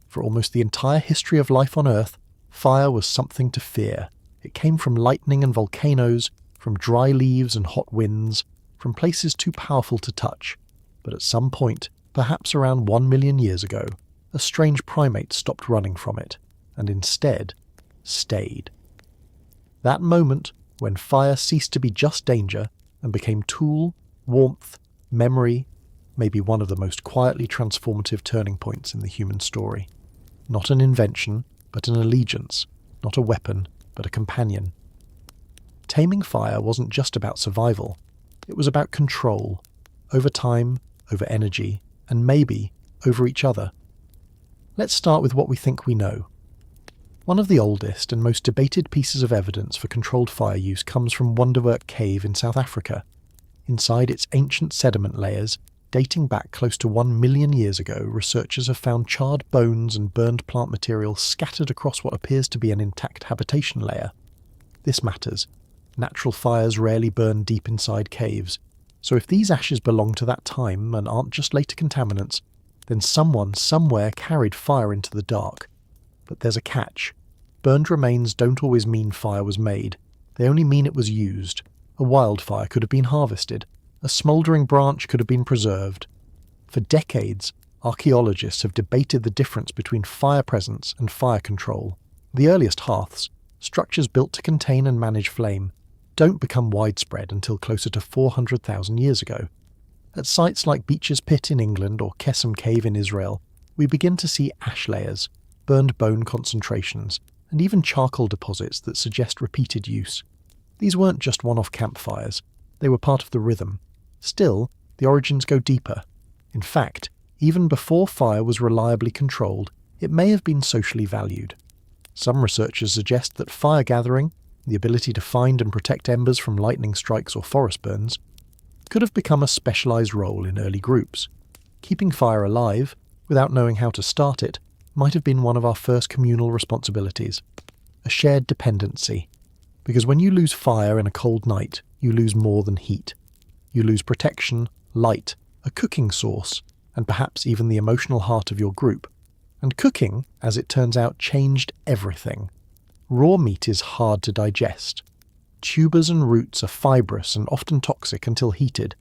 For almost the entire history of life on Earth, fire was something to fear. It came from lightning and volcanoes, from dry leaves and hot winds, from places too powerful to touch. But at some point, perhaps around 1 million years ago, a strange primate stopped running from it, and instead stayed. That moment, when fire ceased to be just danger and became tool, warmth, memory, may be one of the most quietly transformative turning points in the human story. Not an invention, but an allegiance, not a weapon, but a companion. Taming fire wasn't just about survival, it was about control, over time, over energy, and maybe over each other. Let's start with what we think we know. One of the oldest and most debated pieces of evidence for controlled fire use comes from Wonderwerk Cave in South Africa. Inside its ancient sediment layers, Dating back close to 1 million years ago, researchers have found charred bones and burned plant material scattered across what appears to be an intact habitation layer. This matters. Natural fires rarely burn deep inside caves, so if these ashes belong to that time and aren't just later contaminants, then someone somewhere carried fire into the dark. But there's a catch. Burned remains don't always mean fire was made. They only mean it was used. A wildfire could have been harvested. A smouldering branch could have been preserved. For decades, archaeologists have debated the difference between fire presence and fire control. The earliest hearths, structures built to contain and manage flame, don't become widespread until closer to 400,000 years ago. At sites like Beecher's Pit in England or 𝐓𝐻𝐒𝐿 Cave in Israel, we begin to see ash layers, burned bone concentrations, and even charcoal deposits that suggest repeated use. These weren't just one-off campfires, they were part of the rhythm. Still, the origins go deeper. In fact, even before fire was reliably controlled, it may have been socially valued. Some researchers suggest that fire gathering, the ability to find and protect embers from lightning strikes or forest burns, could have become a specialised role in early groups. Keeping fire alive, without knowing how to start it, might have been one of our first communal responsibilities. A shared dependency. Because when you lose fire in a cold night, you lose more than heat. You lose protection, light, a cooking source, and perhaps even the emotional heart of your group. And cooking, as it turns out, changed everything. Raw meat is hard to digest. Tubers and roots are fibrous and often toxic until heated.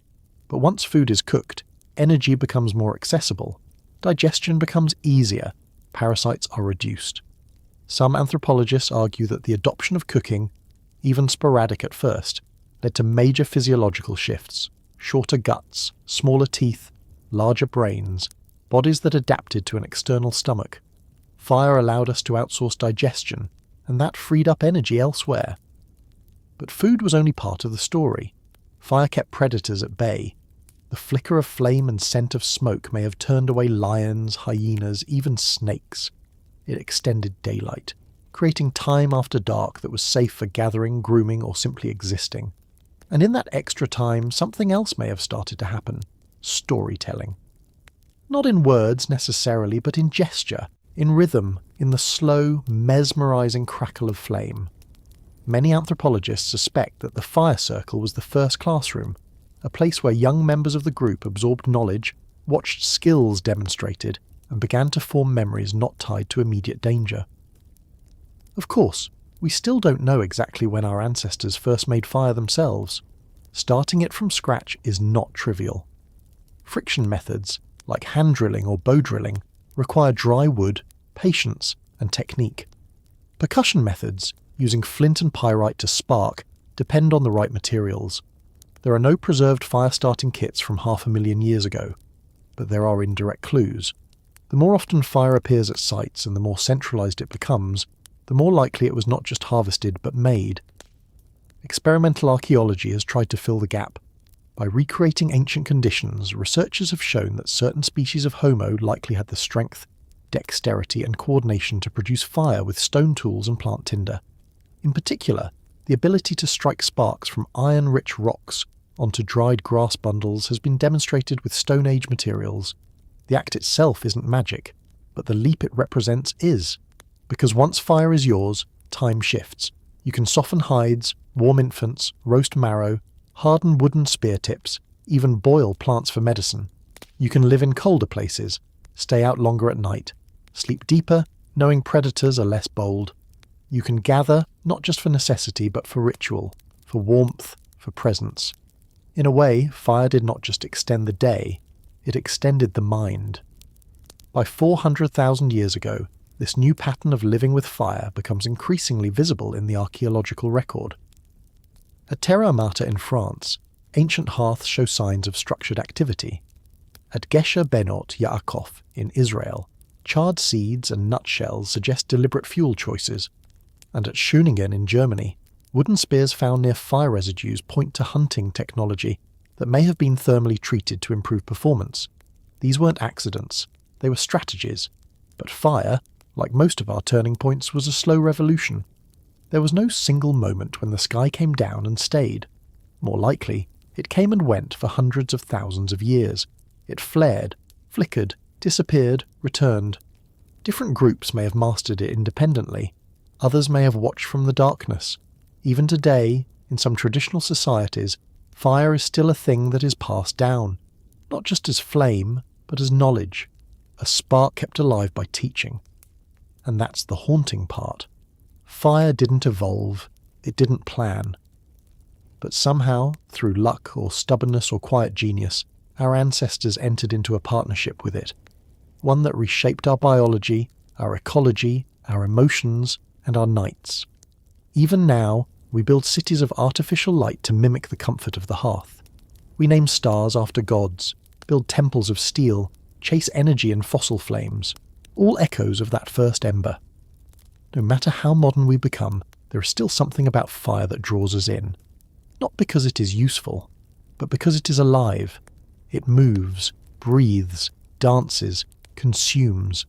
But once food is cooked, energy becomes more accessible. Digestion becomes easier. Parasites are reduced. Some anthropologists argue that the adoption of cooking, even sporadic at first, led to major physiological shifts: shorter guts, smaller teeth, larger brains, bodies that adapted to an external stomach. Fire allowed us to outsource digestion, and that freed up energy elsewhere. But food was only part of the story. Fire kept predators at bay. The flicker of flame and scent of smoke may have turned away lions, hyenas, even snakes. It extended daylight, creating time after dark that was safe for gathering, grooming, or simply existing. And in that extra time, something else may have started to happen: storytelling. Not in words necessarily, but in gesture, in rhythm, in the slow, mesmerising crackle of flame. Many anthropologists suspect that the fire circle was the first classroom, a place where young members of the group absorbed knowledge, watched skills demonstrated, and began to form memories not tied to immediate danger. Of course, we still don't know exactly when our ancestors first made fire themselves. Starting it from scratch is not trivial. Friction methods, like hand drilling or bow drilling, require dry wood, patience, and technique. Percussion methods, using flint and pyrite to spark, depend on the right materials. There are no preserved fire-starting kits from 500,000 years ago, but there are indirect clues. The more often fire appears at sites and the more centralised it becomes, the more likely it was not just harvested but made. Experimental archaeology has tried to fill the gap. By recreating ancient conditions, researchers have shown that certain species of Homo likely had the strength, dexterity and coordination to produce fire with stone tools and plant tinder. In particular, the ability to strike sparks from iron-rich rocks onto dried grass bundles has been demonstrated with Stone Age materials. The act itself isn't magic, but the leap it represents is. Because once fire is yours, time shifts. You can soften hides, warm infants, roast marrow, harden wooden spear tips, even boil plants for medicine. You can live in colder places, stay out longer at night, sleep deeper, knowing predators are less bold. You can gather, not just for necessity, but for ritual, for warmth, for presence. In a way, fire did not just extend the day, it extended the mind. By 400,000 years ago, this new pattern of living with fire becomes increasingly visible in the archaeological record. At Terre Amata in France, ancient hearths show signs of structured activity. At 𝐓𝐈𝐌𝐿𝐄𝐒𝐓𝐀𝐌𝐿𝐄𝐒 in Israel, charred seeds and nutshells suggest deliberate fuel choices. And at Schöningen in Germany, wooden spears found near fire residues point to hunting technology that may have been thermally treated to improve performance. These weren't accidents, they were strategies. But fire, like most of our turning points, was a slow revolution. There was no single moment when the sky came down and stayed. More likely, it came and went for hundreds of thousands of years. It flared, flickered, disappeared, returned. Different groups may have mastered it independently. Others may have watched from the darkness. Even today, in some traditional societies, fire is still a thing that is passed down, not just as flame, but as knowledge, a spark kept alive by teaching. And that's the haunting part. Fire didn't evolve, it didn't plan. But somehow, through luck or stubbornness or quiet genius, our ancestors entered into a partnership with it, one that reshaped our biology, our ecology, our emotions, and our nights. Even now, we build cities of artificial light to mimic the comfort of the hearth. We name stars after gods, build temples of steel, chase energy in fossil flames, all echoes of that first ember. No matter how modern we become, there is still something about fire that draws us in. Not because it is useful, but because it is alive. It moves, breathes, dances, consumes.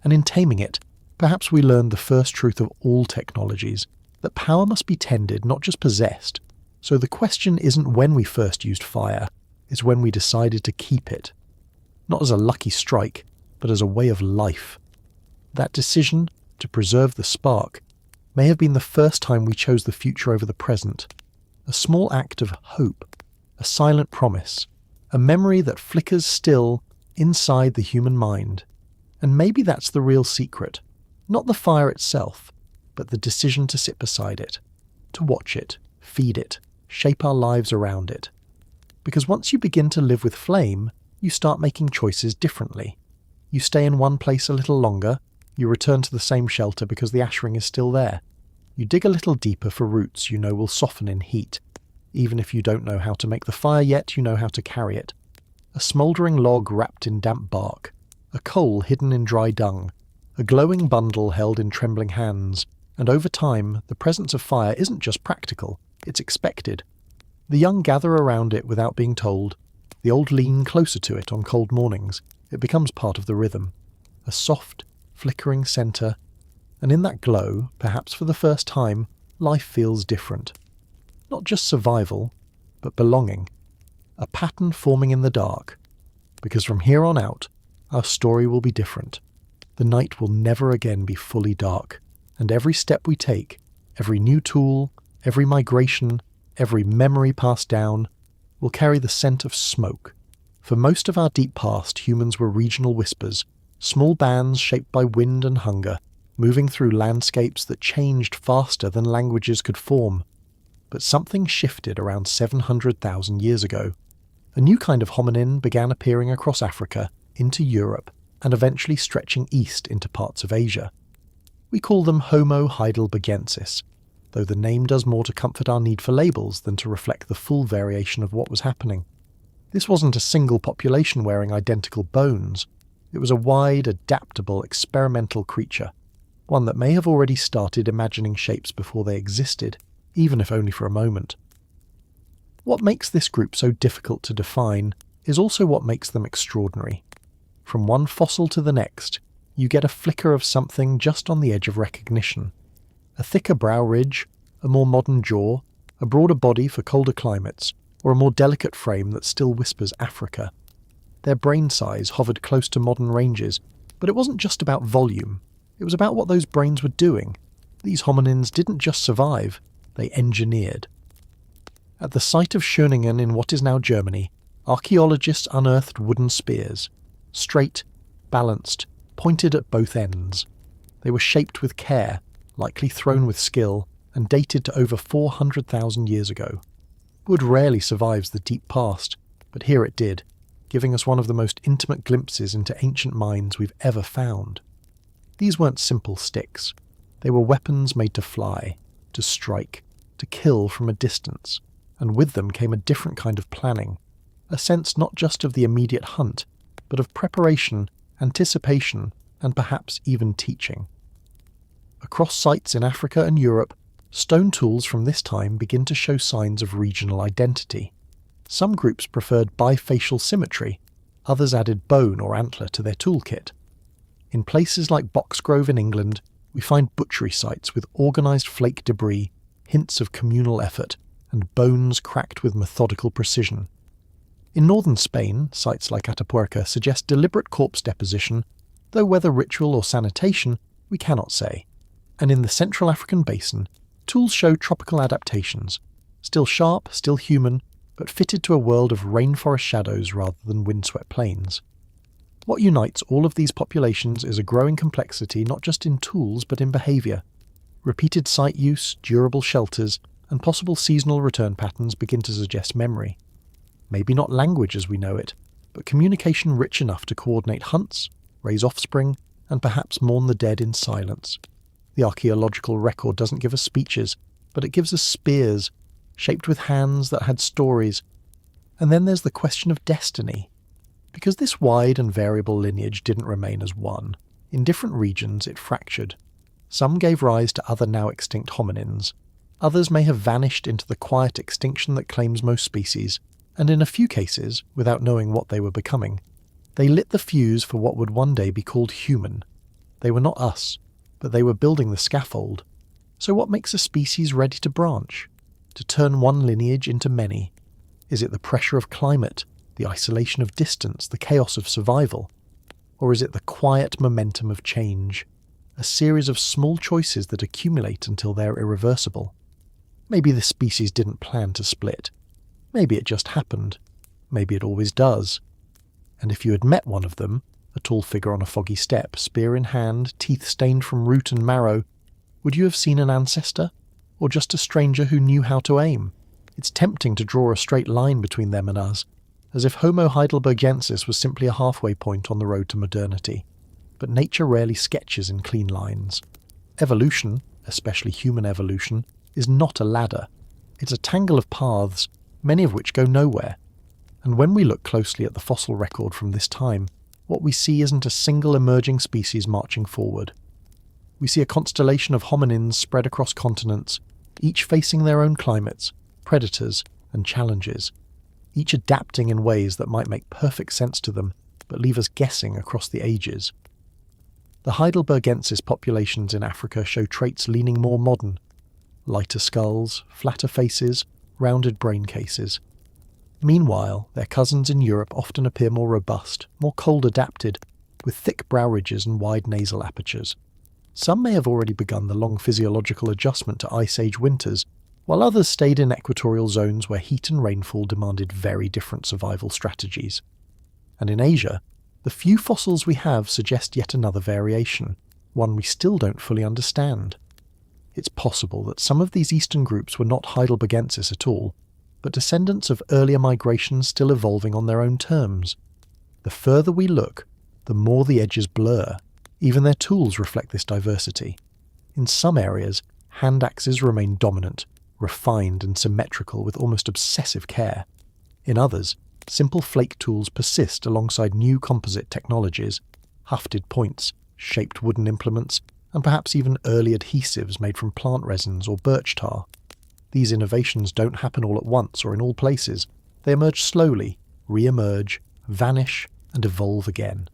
And in taming it, perhaps we learned the first truth of all technologies, that power must be tended, not just possessed. So the question isn't when we first used fire, it's when we decided to keep it. Not as a lucky strike, but as a way of life. That decision, to preserve the spark, may have been the first time we chose the future over the present. A small act of hope, a silent promise, a memory that flickers still inside the human mind. And maybe that's the real secret. Not the fire itself, but the decision to sit beside it, to watch it, feed it, shape our lives around it. Because once you begin to live with flame, you start making choices differently. You stay in one place a little longer, you return to the same shelter because the ash ring is still there. You dig a little deeper for roots you know will soften in heat. Even if you don't know how to make the fire yet, you know how to carry it. A smouldering log wrapped in damp bark, a coal hidden in dry dung, a glowing bundle held in trembling hands, and over time, the presence of fire isn't just practical, it's expected. The young gather around it without being told. The old lean closer to it on cold mornings. It becomes part of the rhythm. A soft, flickering centre, and in that glow, perhaps for the first time, life feels different. Not just survival, but belonging. A pattern forming in the dark. Because from here on out, our story will be different. The night will never again be fully dark. And every step we take, every new tool, every migration, every memory passed down, will carry the scent of smoke. For most of our deep past, humans were regional whispers, small bands shaped by wind and hunger, moving through landscapes that changed faster than languages could form. But something shifted around 700,000 years ago. A new kind of hominin began appearing across Africa, into Europe, and eventually stretching east into parts of Asia. We call them Homo Heidelbergensis, though the name does more to comfort our need for labels than to reflect the full variation of what was happening. This wasn't a single population wearing identical bones. It was a wide, adaptable, experimental creature, one that may have already started imagining shapes before they existed, even if only for a moment. What makes this group so difficult to define is also what makes them extraordinary. From one fossil to the next, you get a flicker of something just on the edge of recognition. A thicker brow ridge, a more modern jaw, a broader body for colder climates, or a more delicate frame that still whispers Africa. Their brain size hovered close to modern ranges, but it wasn't just about volume. It was about what those brains were doing. These hominins didn't just survive, they engineered. At the site of Schöningen in what is now Germany, archaeologists unearthed wooden spears. Straight, balanced, pointed at both ends. They were shaped with care, likely thrown with skill, and dated to over 400,000 years ago. Wood rarely survives the deep past, but here it did, giving us one of the most intimate glimpses into ancient minds we've ever found. These weren't simple sticks. They were weapons made to fly, to strike, to kill from a distance, and with them came a different kind of planning, a sense not just of the immediate hunt, but of preparation, anticipation, and perhaps even teaching. Across sites in Africa and Europe, stone tools from this time begin to show signs of regional identity. Some groups preferred bifacial symmetry, others added bone or antler to their toolkit. In places like Boxgrove in England, we find butchery sites with organised flake debris, hints of communal effort, and bones cracked with methodical precision. In northern Spain, sites like Atapuerca suggest deliberate corpse deposition, though whether ritual or sanitation, we cannot say. And in the Central African basin, tools show tropical adaptations, still sharp, still human, but fitted to a world of rainforest shadows rather than windswept plains. What unites all of these populations is a growing complexity not just in tools but in behaviour. Repeated site use, durable shelters, and possible seasonal return patterns begin to suggest memory. Maybe not language as we know it, but communication rich enough to coordinate hunts, raise offspring, and perhaps mourn the dead in silence. The archaeological record doesn't give us speeches, but it gives us spears, shaped with hands that had stories. And then there's the question of destiny. Because this wide and variable lineage didn't remain as one, in different regions it fractured. Some gave rise to other now extinct hominins. Others may have vanished into the quiet extinction that claims most species, and in a few cases, without knowing what they were becoming, they lit the fuse for what would one day be called human. They were not us, but they were building the scaffold. So what makes a species ready to branch? To turn one lineage into many? Is it the pressure of climate, the isolation of distance, the chaos of survival? Or is it the quiet momentum of change? A series of small choices that accumulate until they're irreversible. Maybe the species didn't plan to split. Maybe it just happened. Maybe it always does. And if you had met one of them, a tall figure on a foggy steppe, spear in hand, teeth stained from root and marrow, would you have seen an ancestor? Or just a stranger who knew how to aim? It's tempting to draw a straight line between them and us, as if Homo Heidelbergensis was simply a halfway point on the road to modernity. But nature rarely sketches in clean lines. Evolution, especially human evolution, is not a ladder. It's a tangle of paths, many of which go nowhere. And when we look closely at the fossil record from this time, what we see isn't a single emerging species marching forward. We see a constellation of hominins spread across continents, each facing their own climates, predators, and challenges, each adapting in ways that might make perfect sense to them, but leave us guessing across the ages. The Heidelbergensis populations in Africa show traits leaning more modern: lighter skulls, flatter faces, rounded brain cases. Meanwhile, their cousins in Europe often appear more robust, more cold-adapted, with thick brow ridges and wide nasal apertures. Some may have already begun the long physiological adjustment to Ice Age winters, while others stayed in equatorial zones where heat and rainfall demanded very different survival strategies. And in Asia, the few fossils we have suggest yet another variation, one we still don't fully understand. It's possible that some of these eastern groups were not Heidelbergensis at all, but descendants of earlier migrations still evolving on their own terms. The further we look, the more the edges blur. Even their tools reflect this diversity. In some areas, hand axes remain dominant, refined and symmetrical with almost obsessive care. In others, simple flake tools persist alongside new composite technologies, hafted points, shaped wooden implements, and perhaps even early adhesives made from plant resins or birch tar. These innovations don't happen all at once or in all places. They emerge slowly, re-emerge, vanish, and evolve again.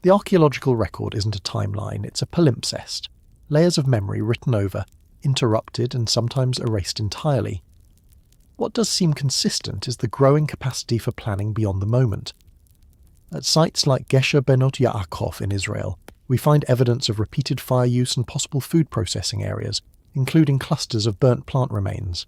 The archaeological record isn't a timeline, it's a palimpsest. Layers of memory written over, interrupted and sometimes erased entirely. What does seem consistent is the growing capacity for planning beyond the moment. At sites like 𝐓𝐈𝐌𝐿𝐄𝐒𝐒 in Israel, we find evidence of repeated fire use and possible food processing areas, including clusters of burnt plant remains.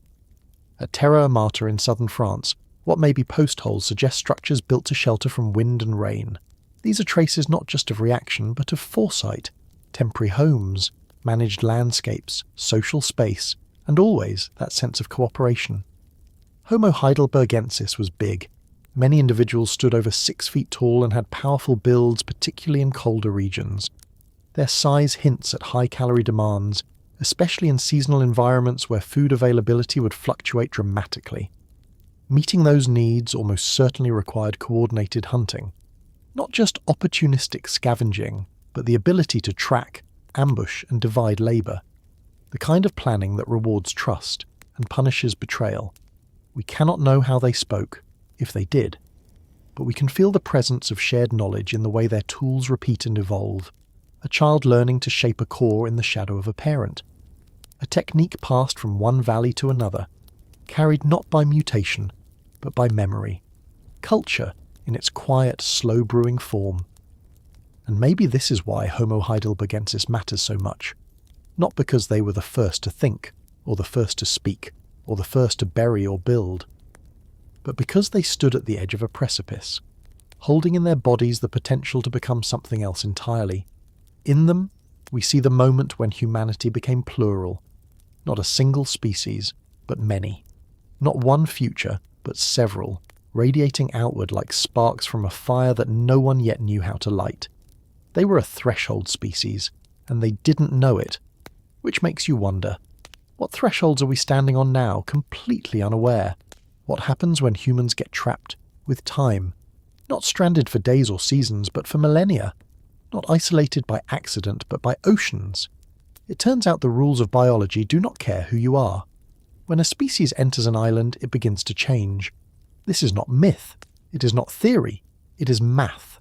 At Terre Martyr in southern France, what may be post holes suggest structures built to shelter from wind and rain. These are traces not just of reaction, but of foresight, temporary homes, managed landscapes, social space, and always that sense of cooperation. Homo heidelbergensis was big. Many individuals stood over 6 feet tall and had powerful builds, particularly in colder regions. Their size hints at high-calorie demands, especially in seasonal environments where food availability would fluctuate dramatically. Meeting those needs almost certainly required coordinated hunting. Not just opportunistic scavenging, but the ability to track, ambush, and divide labour. The kind of planning that rewards trust and punishes betrayal. We cannot know how they spoke, if they did, but we can feel the presence of shared knowledge in the way their tools repeat and evolve. A child learning to shape a core in the shadow of a parent. A technique passed from one valley to another, carried not by mutation, but by memory. culture in its quiet, slow-brewing form. And maybe this is why Homo heidelbergensis matters so much. Not because they were the first to think, or the first to speak, or the first to bury or build, but because they stood at the edge of a precipice, holding in their bodies the potential to become something else entirely. In them, we see the moment when humanity became plural, not a single species, but many. Not one future, but several, radiating outward like sparks from a fire that no one yet knew how to light. They were a threshold species, and they didn't know it, which makes you wonder, what thresholds are we standing on now, completely unaware? What happens when humans get trapped with time? Not stranded for days or seasons, but for millennia. Not isolated by accident, but by oceans. It turns out the rules of biology do not care who you are. When a species enters an island, it begins to change. This is not myth. It is not theory. It is math.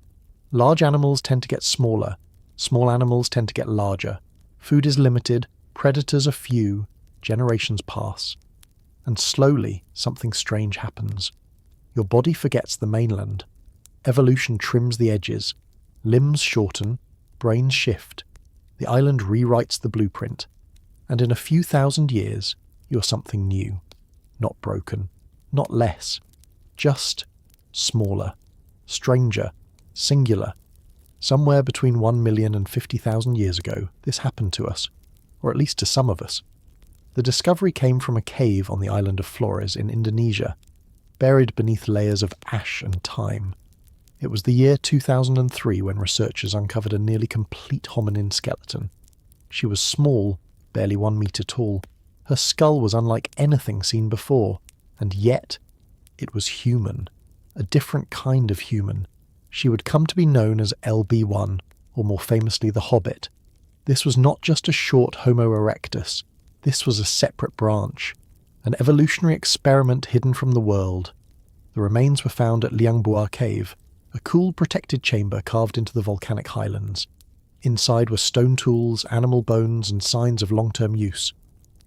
Large animals tend to get smaller. Small animals tend to get larger. Food is limited. Predators are few. Generations pass. And slowly, something strange happens. Your body forgets the mainland. Evolution trims the edges. Limbs shorten. Brains shift. The island rewrites the blueprint. And in a few thousand years, you're something new. Not broken. Not less. Just smaller. Stranger. Singular. Somewhere between 1 million and 50,000 years ago, this happened to us. Or at least to some of us. The discovery came from a cave on the island of Flores in Indonesia, buried beneath layers of ash and time. It was the year 2003 when researchers uncovered a nearly complete hominin skeleton. She was small, barely 1 meter tall. Her skull was unlike anything seen before, and yet it was human, a different kind of human. She would come to be known as LB1, or more famously the Hobbit. This was not just a short Homo erectus. This was a separate branch, an evolutionary experiment hidden from the world. The remains were found at Liangbua Cave, a cool, protected chamber carved into the volcanic highlands. Inside were stone tools, animal bones, and signs of long-term use.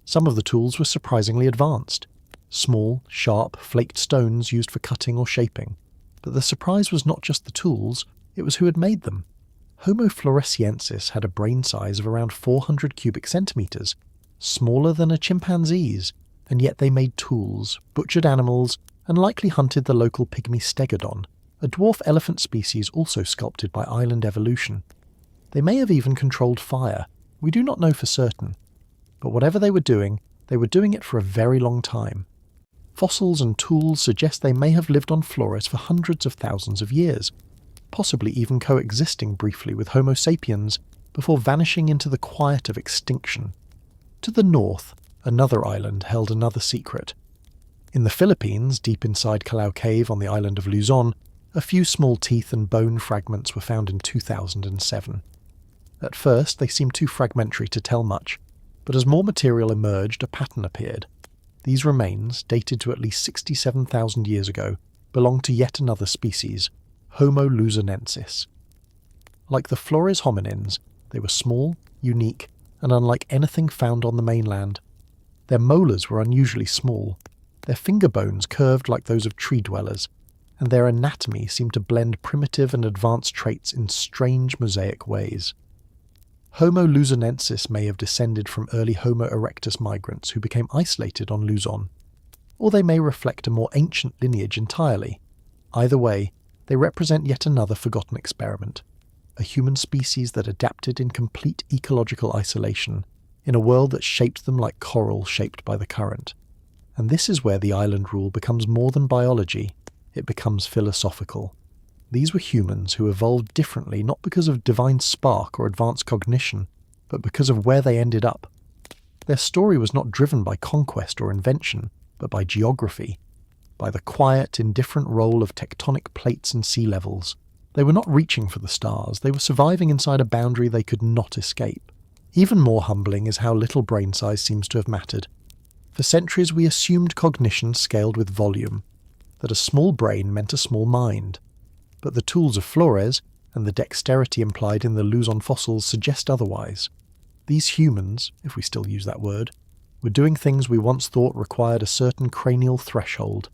Some of the tools were surprisingly advanced. Small, sharp, flaked stones used for cutting or shaping. But the surprise was not just the tools, it was who had made them. Homo floresiensis had a brain size of around 400 cubic centimeters, smaller than a chimpanzee's, and yet they made tools, butchered animals, and likely hunted the local pygmy stegodon, a dwarf elephant species also sculpted by island evolution. They may have even controlled fire, we do not know for certain. But whatever they were doing it for a very long time. Fossils and tools suggest they may have lived on Flores for hundreds of thousands of years, possibly even coexisting briefly with Homo sapiens before vanishing into the quiet of extinction. To the north, another island held another secret. In the Philippines, deep inside Callao Cave on the island of Luzon, a few small teeth and bone fragments were found in 2007. At first, they seemed too fragmentary to tell much, but as more material emerged, a pattern appeared. These remains, dated to at least 67,000 years ago, belonged to yet another species, Homo luzonensis. Like the Flores hominins, they were small, unique, and unlike anything found on the mainland. Their molars were unusually small, their finger bones curved like those of tree dwellers, and their anatomy seemed to blend primitive and advanced traits in strange mosaic ways. Homo luzonensis may have descended from early Homo erectus migrants who became isolated on Luzon, or they may reflect a more ancient lineage entirely. Either way, they represent yet another forgotten experiment, a human species that adapted in complete ecological isolation, in a world that shaped them like coral shaped by the current. And this is where the island rule becomes more than biology, it becomes philosophical. These were humans who evolved differently not because of divine spark or advanced cognition, but because of where they ended up. Their story was not driven by conquest or invention, but by geography, by the quiet, indifferent role of tectonic plates and sea levels. They were not reaching for the stars, they were surviving inside a boundary they could not escape. Even more humbling is how little brain size seems to have mattered. For centuries we assumed cognition scaled with volume, that a small brain meant a small mind. But the tools of Flores, and the dexterity implied in the Luzon fossils suggest otherwise. These humans, if we still use that word, were doing things we once thought required a certain cranial threshold.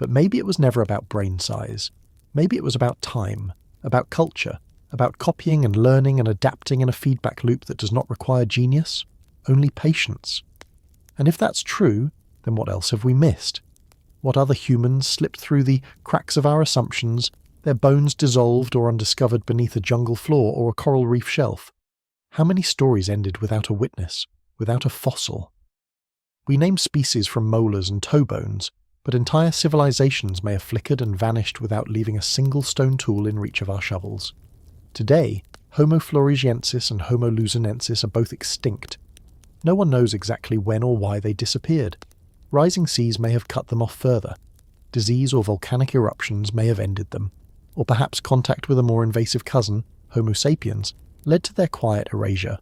But maybe it was never about brain size. Maybe it was about time, about culture, about copying and learning and adapting in a feedback loop that does not require genius, only patience. And if that's true, then what else have we missed? What other humans slipped through the cracks of our assumptions, their bones dissolved or undiscovered beneath a jungle floor or a coral reef shelf? How many stories ended without a witness, without a fossil? We name species from molars and toe bones, but entire civilizations may have flickered and vanished without leaving a single stone tool in reach of our shovels. Today, Homo floresiensis and Homo luzonensis are both extinct. No one knows exactly when or why they disappeared. Rising seas may have cut them off further. Disease or volcanic eruptions may have ended them. Or perhaps contact with a more invasive cousin, Homo sapiens, led to their quiet erasure.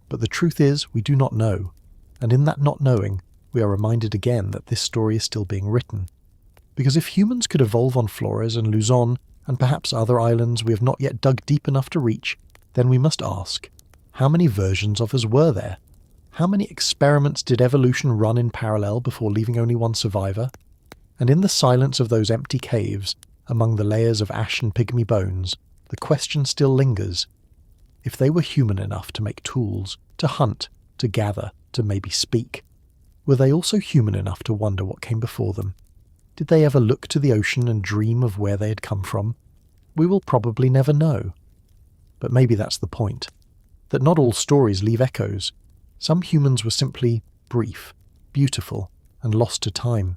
But the truth is, we do not know. And in that not knowing, we are reminded again that this story is still being written. Because if humans could evolve on Flores and Luzon, and perhaps other islands we have not yet dug deep enough to reach, then we must ask, how many versions of us were there? How many experiments did evolution run in parallel before leaving only one survivor? And in the silence of those empty caves, among the layers of ash and pygmy bones, the question still lingers. If they were human enough to make tools, to hunt, to gather, to maybe speak, were they also human enough to wonder what came before them? Did they ever look to the ocean and dream of where they had come from? We will probably never know. But maybe that's the point. That not all stories leave echoes. Some humans were simply brief, beautiful, and lost to time.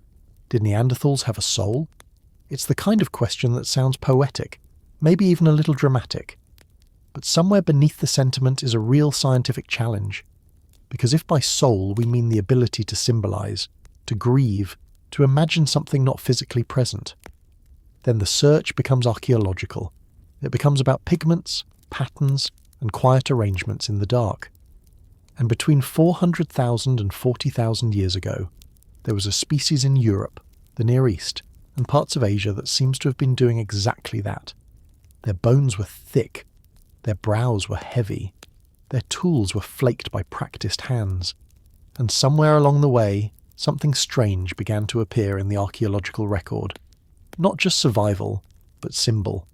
Did Neanderthals have a soul? It's the kind of question that sounds poetic, maybe even a little dramatic. But somewhere beneath the sentiment is a real scientific challenge. Because if by soul we mean the ability to symbolize, to grieve, to imagine something not physically present, then the search becomes archaeological. It becomes about pigments, patterns, and quiet arrangements in the dark. And between 400,000 and 40,000 years ago, there was a species in Europe, the Near East, and parts of Asia that seems to have been doing exactly that. Their bones were thick, their brows were heavy, their tools were flaked by practiced hands, and somewhere along the way, something strange began to appear in the archaeological record. Not just survival, but symbol.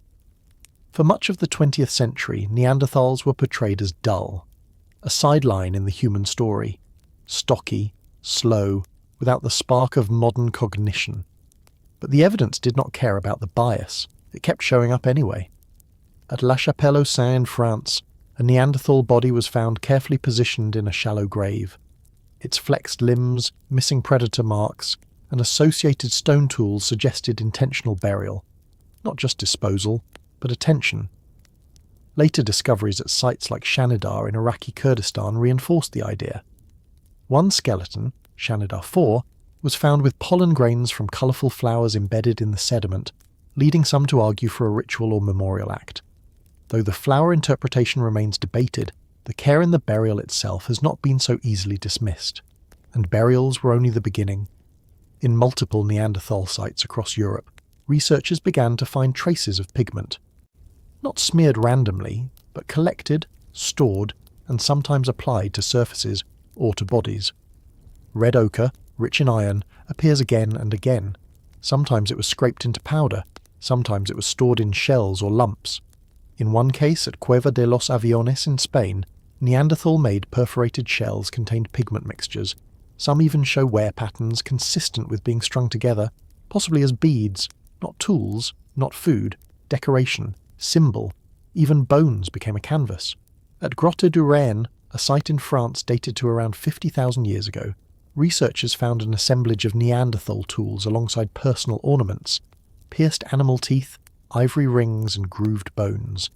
For much of the 20th century, Neanderthals were portrayed as dull, a sideline in the human story, stocky, slow, without the spark of modern cognition. But the evidence did not care about the bias. It kept showing up anyway. At La Chapelle-aux-Saints in France, a Neanderthal body was found carefully positioned in a shallow grave. Its flexed limbs, missing predator marks, and associated stone tools suggested intentional burial. Not just disposal, but attention. Later discoveries at sites like Shanidar in Iraqi Kurdistan reinforced the idea. One skeleton, Shanidar 4, was found with pollen grains from colourful flowers embedded in the sediment, leading some to argue for a ritual or memorial act. Though the flower interpretation remains debated, the care in the burial itself has not been so easily dismissed, and burials were only the beginning. In multiple Neanderthal sites across Europe, researchers began to find traces of pigment. Not smeared randomly, but collected, stored, and sometimes applied to surfaces or to bodies. Red ochre, rich in iron, appears again and again. Sometimes it was scraped into powder, sometimes it was stored in shells or lumps. In one case at Cueva de los Aviones in Spain, Neanderthal-made perforated shells contained pigment mixtures. Some even show wear patterns consistent with being strung together, possibly as beads, not tools, not food, decoration, symbol. Even bones became a canvas. At Grotte du Rhin, a site in France dated to around 50,000 years ago, researchers found an assemblage of Neanderthal tools alongside personal ornaments, pierced animal teeth, ivory rings and grooved bones.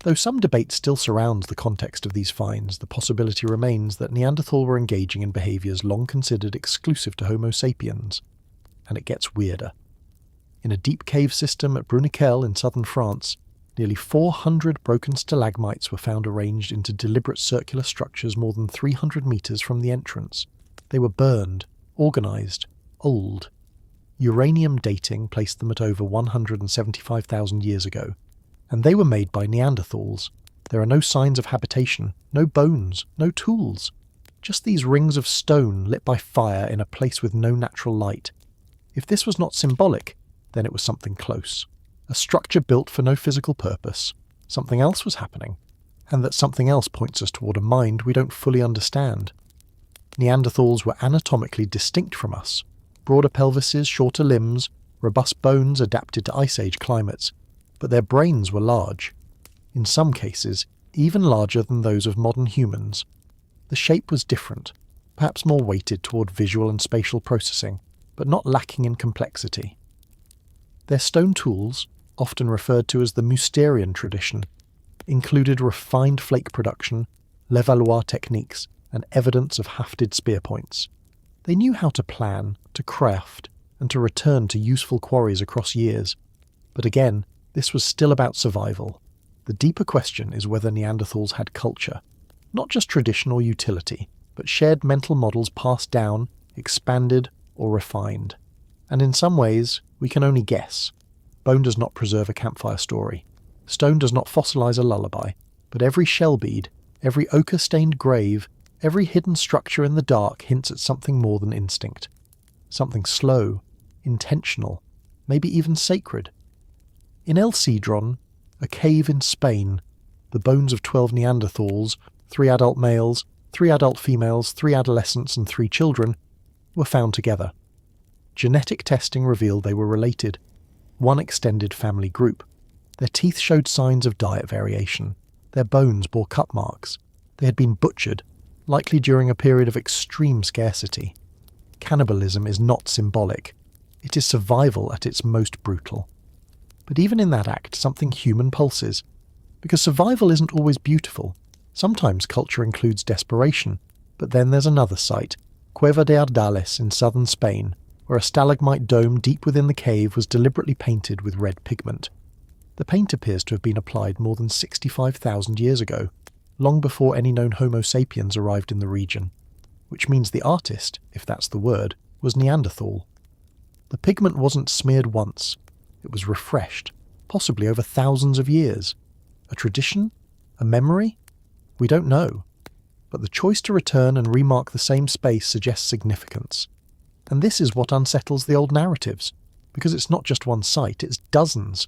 Though some debate still surrounds the context of these finds, the possibility remains that Neanderthal were engaging in behaviours long considered exclusive to Homo sapiens. And it gets weirder. In a deep cave system at Bruniquel in southern France, nearly 400 broken stalagmites were found arranged into deliberate circular structures more than 300 metres from the entrance. They were burned, organised, old. Uranium dating placed them at over 175,000 years ago, and they were made by Neanderthals. There are no signs of habitation, no bones, no tools, just these rings of stone lit by fire in a place with no natural light. If this was not symbolic, then it was something close. A structure built for no physical purpose. Something else was happening, and that something else points us toward a mind we don't fully understand. Neanderthals were anatomically distinct from us. Broader pelvises, shorter limbs, robust bones adapted to Ice Age climates, but their brains were large. In some cases, even larger than those of modern humans. The shape was different, perhaps more weighted toward visual and spatial processing, but not lacking in complexity. Their stone tools, often referred to as the Mousterian tradition, included refined flake production, 𝐓𝐈𝐌𝐿𝐼 techniques, and evidence of hafted spear points. They knew how to plan, to craft, and to return to useful quarries across years. But again, this was still about survival. The deeper question is whether Neanderthals had culture, not just tradition or utility, but shared mental models passed down, expanded, or refined. And in some ways, we can only guess. Bone does not preserve a campfire story. Stone does not fossilize a lullaby, but every shell bead, every ochre-stained grave, every hidden structure in the dark hints at something more than instinct. Something slow, intentional, maybe even sacred. In El Cedron, a cave in Spain, the bones of 12 Neanderthals, 3 adult males, 3 adult females, 3 adolescents and 3 children, were found together. Genetic testing revealed they were related, one extended family group. Their teeth showed signs of diet variation. Their bones bore cut marks. They had been butchered, likely during a period of extreme scarcity. Cannibalism is not symbolic. It is survival at its most brutal. But even in that act, something human pulses. Because survival isn't always beautiful. Sometimes culture includes desperation. But then there's another site, Cueva de Ardales in southern Spain, where a stalagmite dome deep within the cave was deliberately painted with red pigment. The paint appears to have been applied more than 65,000 years ago, long before any known Homo sapiens arrived in the region, which means the artist, if that's the word, was Neanderthal. The pigment wasn't smeared once, it was refreshed, possibly over thousands of years. A tradition? A memory? We don't know. But the choice to return and remark the same space suggests significance. And this is what unsettles the old narratives, because it's not just one site, it's dozens.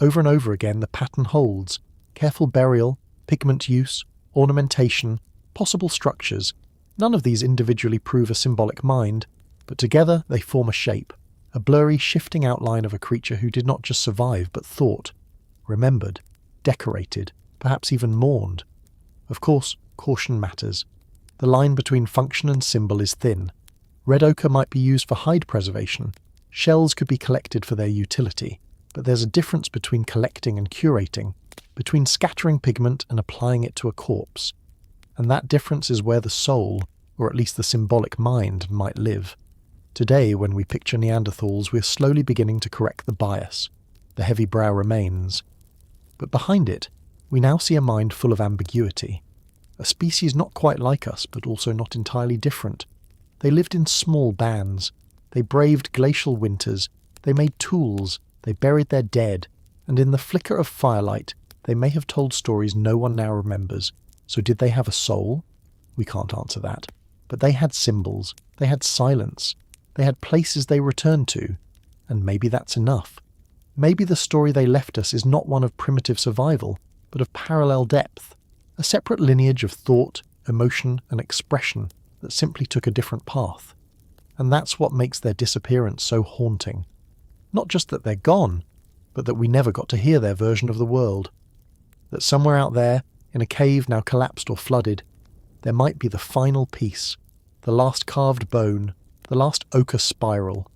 Over and over again the pattern holds. Careful burial, pigment use, ornamentation, possible structures. None of these individually prove a symbolic mind, but together they form a shape, a blurry, shifting outline of a creature who did not just survive but thought, remembered, decorated, perhaps even mourned. Of course, caution matters. The line between function and symbol is thin. Red ochre might be used for hide preservation. Shells could be collected for their utility. But there's a difference between collecting and curating, between scattering pigment and applying it to a corpse. And that difference is where the soul, or at least the symbolic mind, might live. Today, when we picture Neanderthals, we're slowly beginning to correct the bias. The heavy brow remains. But behind it, we now see a mind full of ambiguity. A species not quite like us, but also not entirely different. They lived in small bands. They braved glacial winters. They made tools. They buried their dead. And in the flicker of firelight, they may have told stories no one now remembers. So did they have a soul? We can't answer that. But they had symbols. They had silence. They had places they returned to. And maybe that's enough. Maybe the story they left us is not one of primitive survival, but of parallel depth. A separate lineage of thought, emotion, and expression that simply took a different path. And that's what makes their disappearance so haunting. Not just that they're gone, but that we never got to hear their version of the world. That somewhere out there, in a cave now collapsed or flooded, there might be the final piece, the last carved bone, the last ochre spiral,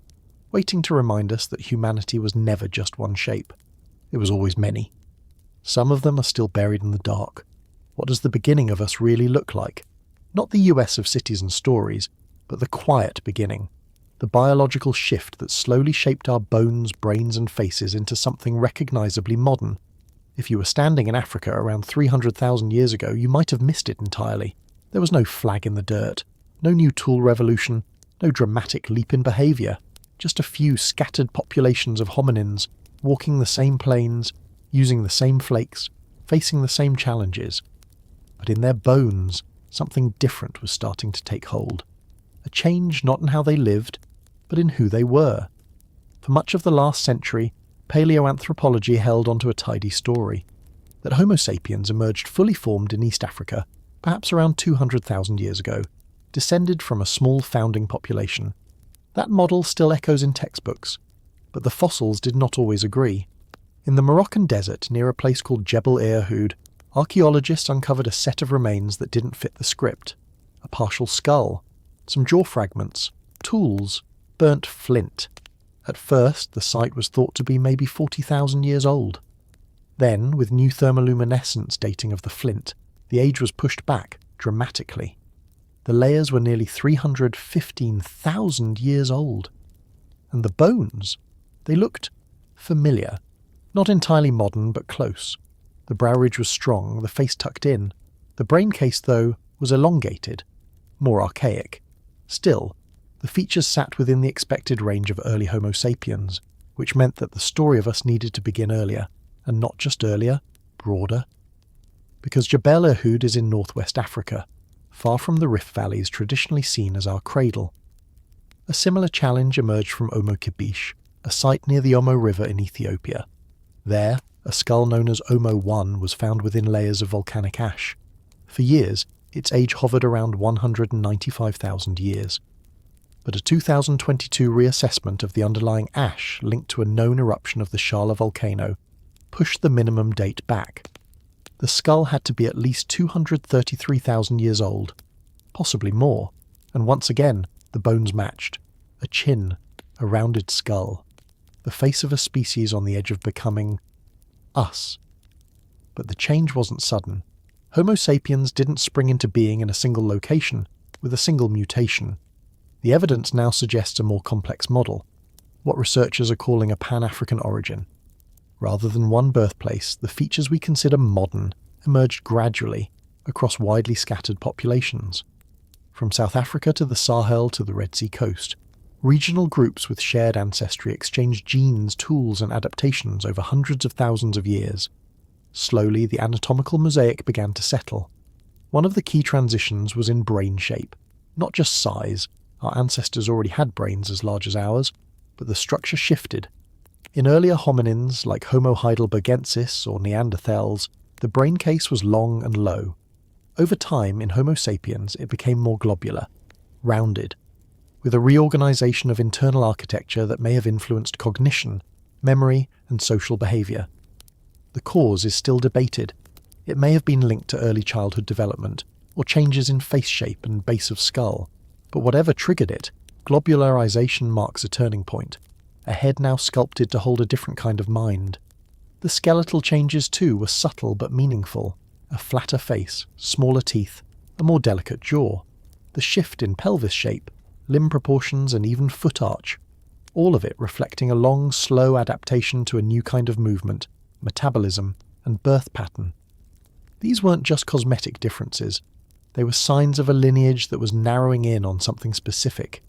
waiting to remind us that humanity was never just one shape. It was always many. Some of them are still buried in the dark. What does the beginning of us really look like? Not the US of cities and stories, but the quiet beginning. The biological shift that slowly shaped our bones, brains and faces into something recognisably modern. If you were standing in Africa around 300,000 years ago, you might have missed it entirely. There was no flag in the dirt, no new tool revolution, no dramatic leap in behaviour, just a few scattered populations of hominins, walking the same plains, using the same flakes, facing the same challenges. But in their bones, something different was starting to take hold. A change not in how they lived, but in who they were. For much of the last century, paleoanthropology held onto a tidy story, that Homo sapiens emerged fully formed in East Africa, perhaps around 200,000 years ago, descended from a small founding population. That model still echoes in textbooks, but the fossils did not always agree. In the Moroccan desert near a place called 𝐓𝐈𝐌𝐿𝐄𝐒𝐒, archaeologists uncovered a set of remains that didn't fit the script. A partial skull, some jaw fragments, tools, burnt flint. At first, the site was thought to be maybe 40,000 years old. Then, with new thermoluminescence dating of the flint, the age was pushed back dramatically. The layers were nearly 315,000 years old. And the bones, they looked familiar. Not entirely modern, but close. The brow ridge was strong, the face tucked in. The brain case, though, was elongated, more archaic. Still, the features sat within the expected range of early Homo sapiens, which meant that the story of us needed to begin earlier, and not just earlier, broader. Because 𝐓𝐈𝐿𝐄𝐒𝐒 is in northwest Africa, far from the rift valleys traditionally seen as our cradle. A similar challenge emerged from 𝐓𝐿𝐼𝐌𝐄𝐒𝐒, a site near the Omo River in Ethiopia. There, a skull known as Omo I was found within layers of volcanic ash. For years, its age hovered around 195,000 years. But a 2022 reassessment of the underlying ash linked to a known eruption of the Shala volcano pushed the minimum date back. The skull had to be at least 233,000 years old, possibly more, and once again the bones matched. A chin, a rounded skull, the face of a species on the edge of becoming us. But the change wasn't sudden. Homo sapiens didn't spring into being in a single location, with a single mutation. The evidence now suggests a more complex model, what researchers are calling a Pan-African origin. Rather than one birthplace, the features we consider modern emerged gradually across widely scattered populations. From South Africa to the Sahel to the Red Sea coast, regional groups with shared ancestry exchanged genes, tools and adaptations over hundreds of thousands of years. Slowly, the anatomical mosaic began to settle. One of the key transitions was in brain shape, not just size. Our ancestors already had brains as large as ours, but the structure shifted. In earlier hominins like Homo heidelbergensis or Neanderthals, the brain case was long and low. Over time, in Homo sapiens, it became more globular, rounded, with a reorganization of internal architecture that may have influenced cognition, memory, and social behavior. The cause is still debated. It may have been linked to early childhood development, or changes in face shape and base of skull. But whatever triggered it, globularization marks a turning point, a head now sculpted to hold a different kind of mind. The skeletal changes too were subtle but meaningful, a flatter face, smaller teeth, a more delicate jaw, the shift in pelvis shape, limb proportions and even foot arch, all of it reflecting a long, slow adaptation to a new kind of movement, metabolism, and birth pattern. These weren't just cosmetic differences. They were signs of a lineage that was narrowing in on something specific,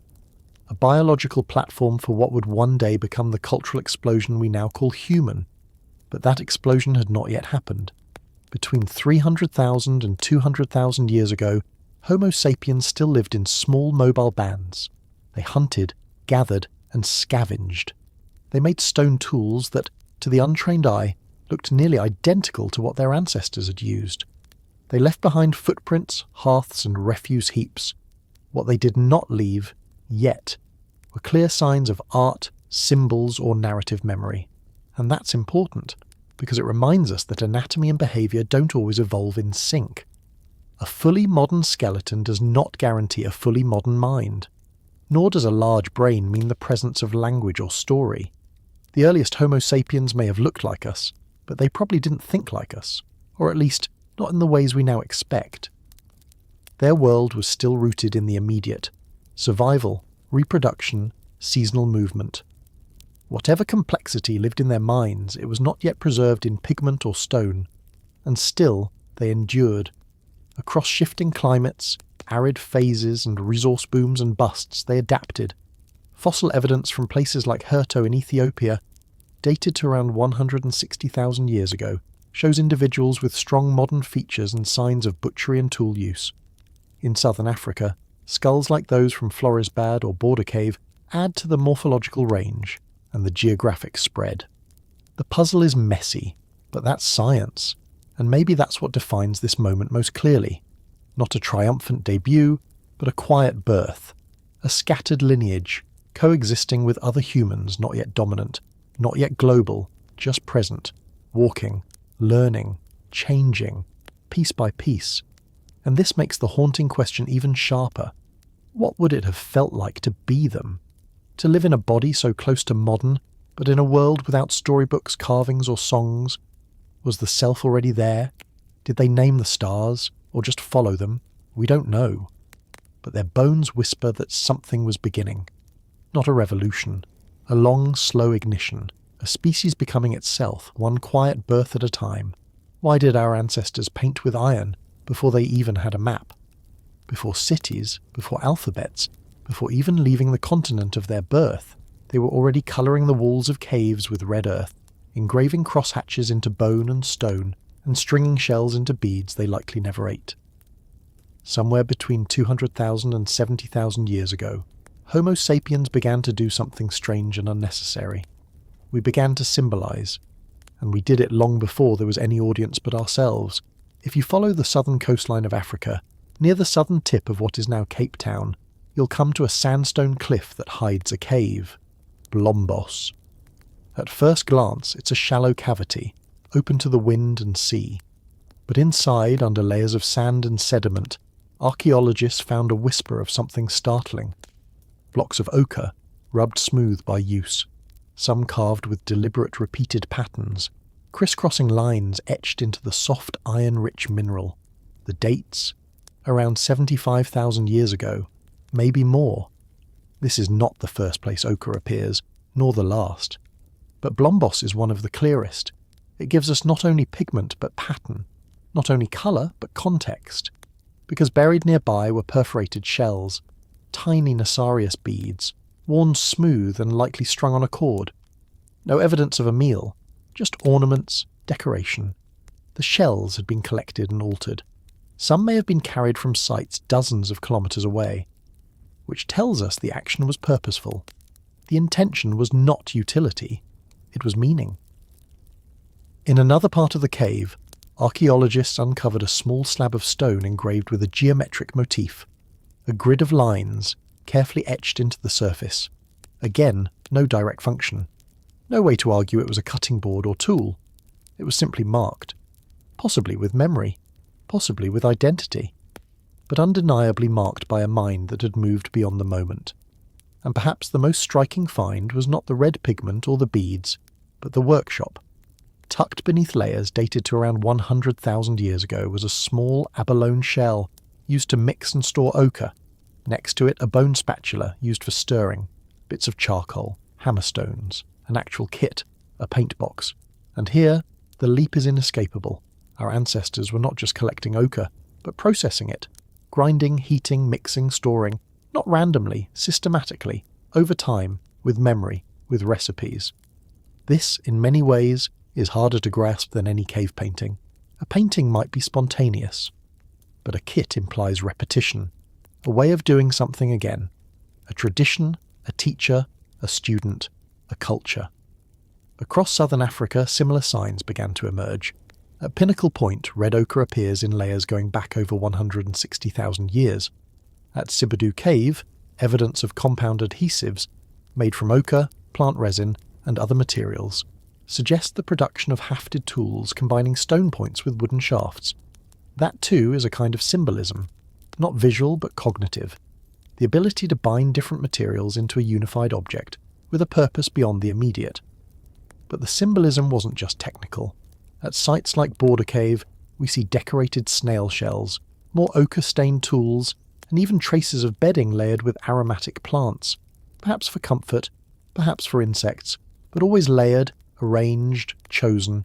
a biological platform for what would one day become the cultural explosion we now call human. But that explosion had not yet happened. Between 300,000 and 200,000 years ago, Homo sapiens still lived in small mobile bands. They hunted, gathered, and scavenged. They made stone tools that, to the untrained eye, looked nearly identical to what their ancestors had used. They left behind footprints, hearths, and refuse heaps. What they did not leave, yet, were clear signs of art, symbols, or narrative memory. And that's important, because it reminds us that anatomy and behavior don't always evolve in sync. A fully modern skeleton does not guarantee a fully modern mind. Nor does a large brain mean the presence of language or story. The earliest Homo sapiens may have looked like us, but they probably didn't think like us, or at least not in the ways we now expect. Their world was still rooted in the immediate: survival, reproduction, seasonal movement. Whatever complexity lived in their minds, it was not yet preserved in pigment or stone, and still they endured. Across shifting climates, arid phases, and resource booms and busts, they adapted. Fossil evidence from places like 𝐓𝐿𝐼𝐌𝐄𝐒𝐒 in Ethiopia, dated to around 160,000 years ago, shows individuals with strong modern features and signs of butchery and tool use. In southern Africa, skulls like those from Florisbad or Border Cave add to the morphological range. and the geographic spread. The puzzle is messy, but that's science, and maybe that's what defines this moment most clearly. Not a triumphant debut, but a quiet birth, a scattered lineage, coexisting with other humans not yet dominant, not yet global, just present, walking, learning, changing, piece by piece. And this makes the haunting question even sharper. What would it have felt like to be them? To live in a body so close to modern, but in a world without storybooks, carvings, or songs? Was the self already there? Did they name the stars, or just follow them? We don't know. But their bones whisper that something was beginning. Not a revolution, a long, slow ignition, a species becoming itself, one quiet birth at a time. Why did our ancestors paint with iron before they even had a map? Before cities, before alphabets, before even leaving the continent of their birth, they were already colouring the walls of caves with red earth, engraving crosshatches into bone and stone, and stringing shells into beads they likely never ate. Somewhere between 200,000 and 70,000 years ago, Homo sapiens began to do something strange and unnecessary. We began to symbolize, and we did it long before there was any audience but ourselves. If you follow the southern coastline of Africa, near the southern tip of what is now Cape Town, you'll come to a sandstone cliff that hides a cave. Blombos. At first glance, it's a shallow cavity, open to the wind and sea. But inside, under layers of sand and sediment, archaeologists found a whisper of something startling. Blocks of ochre, rubbed smooth by use, some carved with deliberate repeated patterns, crisscrossing lines etched into the soft iron-rich mineral. The dates? Around 75,000 years ago, maybe more. This is not the first place ochre appears, nor the last. But Blombos is one of the clearest. It gives us not only pigment but pattern, not only colour but context. Because buried nearby were perforated shells, tiny nacarious beads, worn smooth and likely strung on a cord. No evidence of a meal, just ornaments, decoration. The shells had been collected and altered. Some may have been carried from sites dozens of kilometres away, which tells us the action was purposeful. The intention was not utility, it was meaning. In another part of the cave, archaeologists uncovered a small slab of stone engraved with a geometric motif, a grid of lines carefully etched into the surface. Again, no direct function. No way to argue it was a cutting board or tool. It was simply marked, possibly with memory, possibly with identity, but undeniably marked by a mind that had moved beyond the moment. And perhaps the most striking find was not the red pigment or the beads, but the workshop. Tucked beneath layers dated to around 100,000 years ago was a small abalone shell used to mix and store ochre. Next to it, a bone spatula used for stirring, bits of charcoal, hammerstones, an actual kit, a paint box. And here, the leap is inescapable. Our ancestors were not just collecting ochre, but processing it, grinding, heating, mixing, storing, not randomly, systematically, over time, with memory, with recipes. This, in many ways, is harder to grasp than any cave painting. A painting might be spontaneous, but a kit implies repetition, a way of doing something again, a tradition, a teacher, a student, a culture. Across southern Africa, similar signs began to emerge. At Pinnacle Point, red ochre appears in layers going back over 160,000 years. At Sibidu Cave, evidence of compound adhesives, made from ochre, plant resin, and other materials, suggests the production of hafted tools combining stone points with wooden shafts. That too is a kind of symbolism, not visual but cognitive, the ability to bind different materials into a unified object, with a purpose beyond the immediate. But the symbolism wasn't just technical. At sites like Border Cave, we see decorated snail shells, more ochre-stained tools, and even traces of bedding layered with aromatic plants, perhaps for comfort, perhaps for insects, but always layered, arranged, chosen.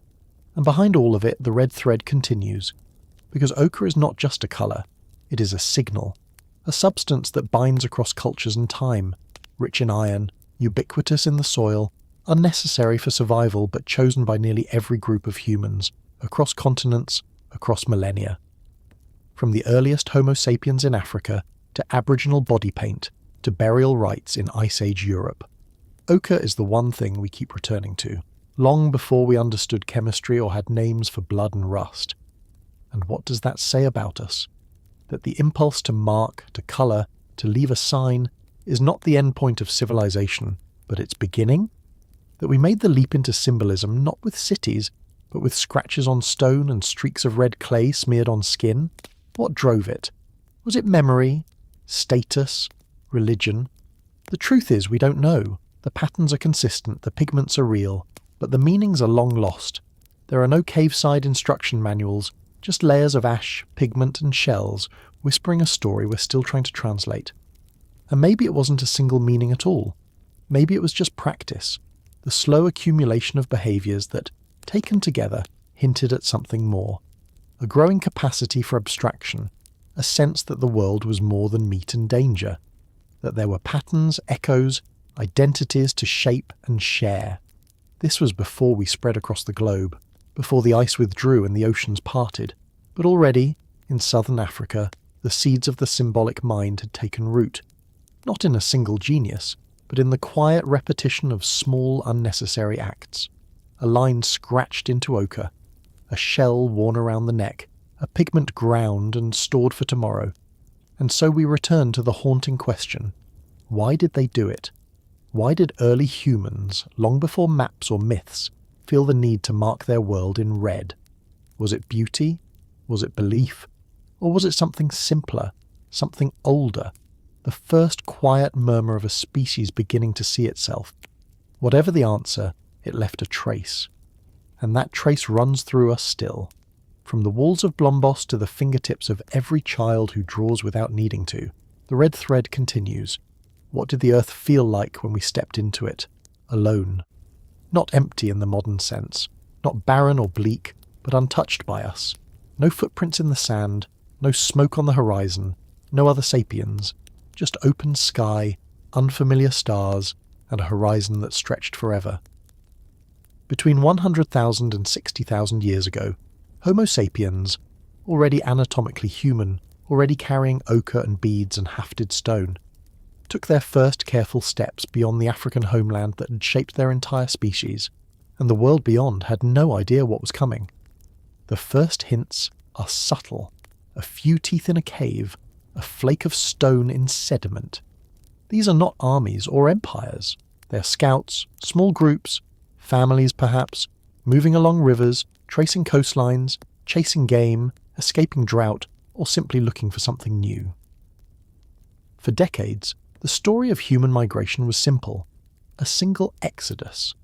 And behind all of it, the red thread continues, because ochre is not just a colour, it is a signal, a substance that binds across cultures and time, rich in iron, ubiquitous in the soil, unnecessary for survival but chosen by nearly every group of humans, across continents, across millennia. From the earliest Homo sapiens in Africa, to Aboriginal body paint, to burial rites in Ice Age Europe. Ochre is the one thing we keep returning to, long before we understood chemistry or had names for blood and rust. And what does that say about us? That the impulse to mark, to colour, to leave a sign is not the end point of civilization, but its beginning? That we made the leap into symbolism not with cities, but with scratches on stone and streaks of red clay smeared on skin? What drove it? Was it memory? Status? Religion? The truth is we don't know. The patterns are consistent, the pigments are real, but the meanings are long lost. There are no cave-side instruction manuals, just layers of ash, pigment and shells whispering a story we're still trying to translate. And maybe it wasn't a single meaning at all. Maybe it was just practice, the slow accumulation of behaviours that, taken together, hinted at something more. A growing capacity for abstraction, a sense that the world was more than meat and danger, that there were patterns, echoes, identities to shape and share. This was before we spread across the globe, before the ice withdrew and the oceans parted, but already, in southern Africa, the seeds of the symbolic mind had taken root, not in a single genius, but in the quiet repetition of small, unnecessary acts. A line scratched into ochre, a shell worn around the neck, a pigment ground and stored for tomorrow. And so we return to the haunting question, why did they do it? Why did early humans, long before maps or myths, feel the need to mark their world in red? Was it beauty? Was it belief? Or was it something simpler, something older, the first quiet murmur of a species beginning to see itself? Whatever the answer, it left a trace. And that trace runs through us still, from the walls of Blombos to the fingertips of every child who draws without needing to. The red thread continues. What did the earth feel like when we stepped into it, alone? Not empty in the modern sense, not barren or bleak, but untouched by us. No footprints in the sand, no smoke on the horizon, no other sapiens, just open sky, unfamiliar stars, and a horizon that stretched forever. Between 100,000 and 60,000 years ago, Homo sapiens, already anatomically human, already carrying ochre and beads and hafted stone, took their first careful steps beyond the African homeland that had shaped their entire species, and the world beyond had no idea what was coming. The first hints are subtle, a few teeth in a cave, a flake of stone in sediment. These are not armies or empires. They are scouts, small groups, families perhaps, moving along rivers, tracing coastlines, chasing game, escaping drought, or simply looking for something new. For decades, the story of human migration was simple. A single exodus.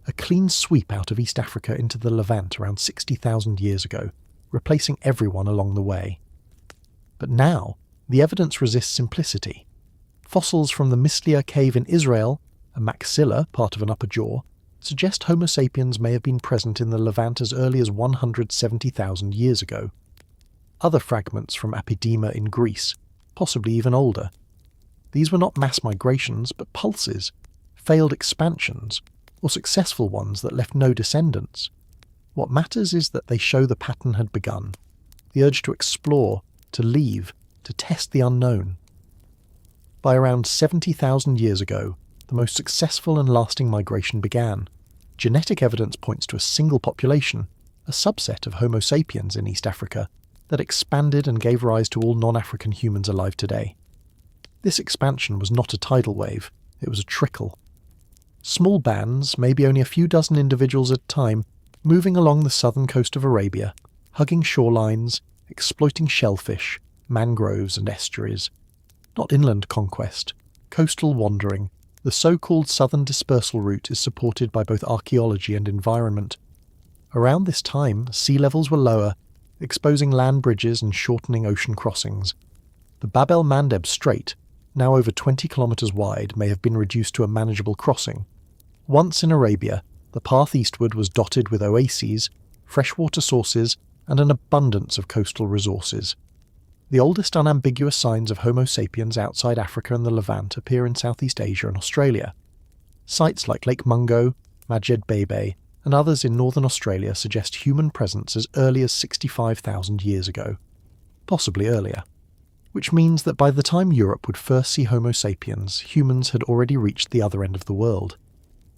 A clean sweep out of East Africa into the Levant around 60,000 years ago, replacing everyone along the way. But now, the evidence resists simplicity. Fossils from the Mislia cave in Israel, a maxilla, part of an upper jaw, suggest Homo sapiens may have been present in the Levant as early as 170,000 years ago. Other fragments from Apidema in Greece, possibly even older. These were not mass migrations, but pulses, failed expansions, or successful ones that left no descendants. What matters is that they show the pattern had begun, the urge to explore, to leave, to test the unknown. By around 70,000 years ago, the most successful and lasting migration began. Genetic evidence points to a single population, a subset of Homo sapiens in East Africa, that expanded and gave rise to all non-African humans alive today. This expansion was not a tidal wave, it was a trickle. Small bands, maybe only a few dozen individuals at a time, moving along the southern coast of Arabia, hugging shorelines, exploiting shellfish, mangroves and estuaries. Not inland conquest, coastal wandering. The so-called southern dispersal route is supported by both archaeology and environment. Around this time, sea levels were lower, exposing land bridges and shortening ocean crossings. The Bab el-Mandeb Strait, now over 20 kilometres wide, may have been reduced to a manageable crossing. Once in Arabia, the path eastward was dotted with oases, freshwater sources, and an abundance of coastal resources. The oldest unambiguous signs of Homo sapiens outside Africa and the Levant appear in Southeast Asia and Australia. Sites like Lake Mungo, Majed Bebe, and others in northern Australia suggest human presence as early as 65,000 years ago, possibly earlier. Which means that by the time Europe would first see Homo sapiens, humans had already reached the other end of the world.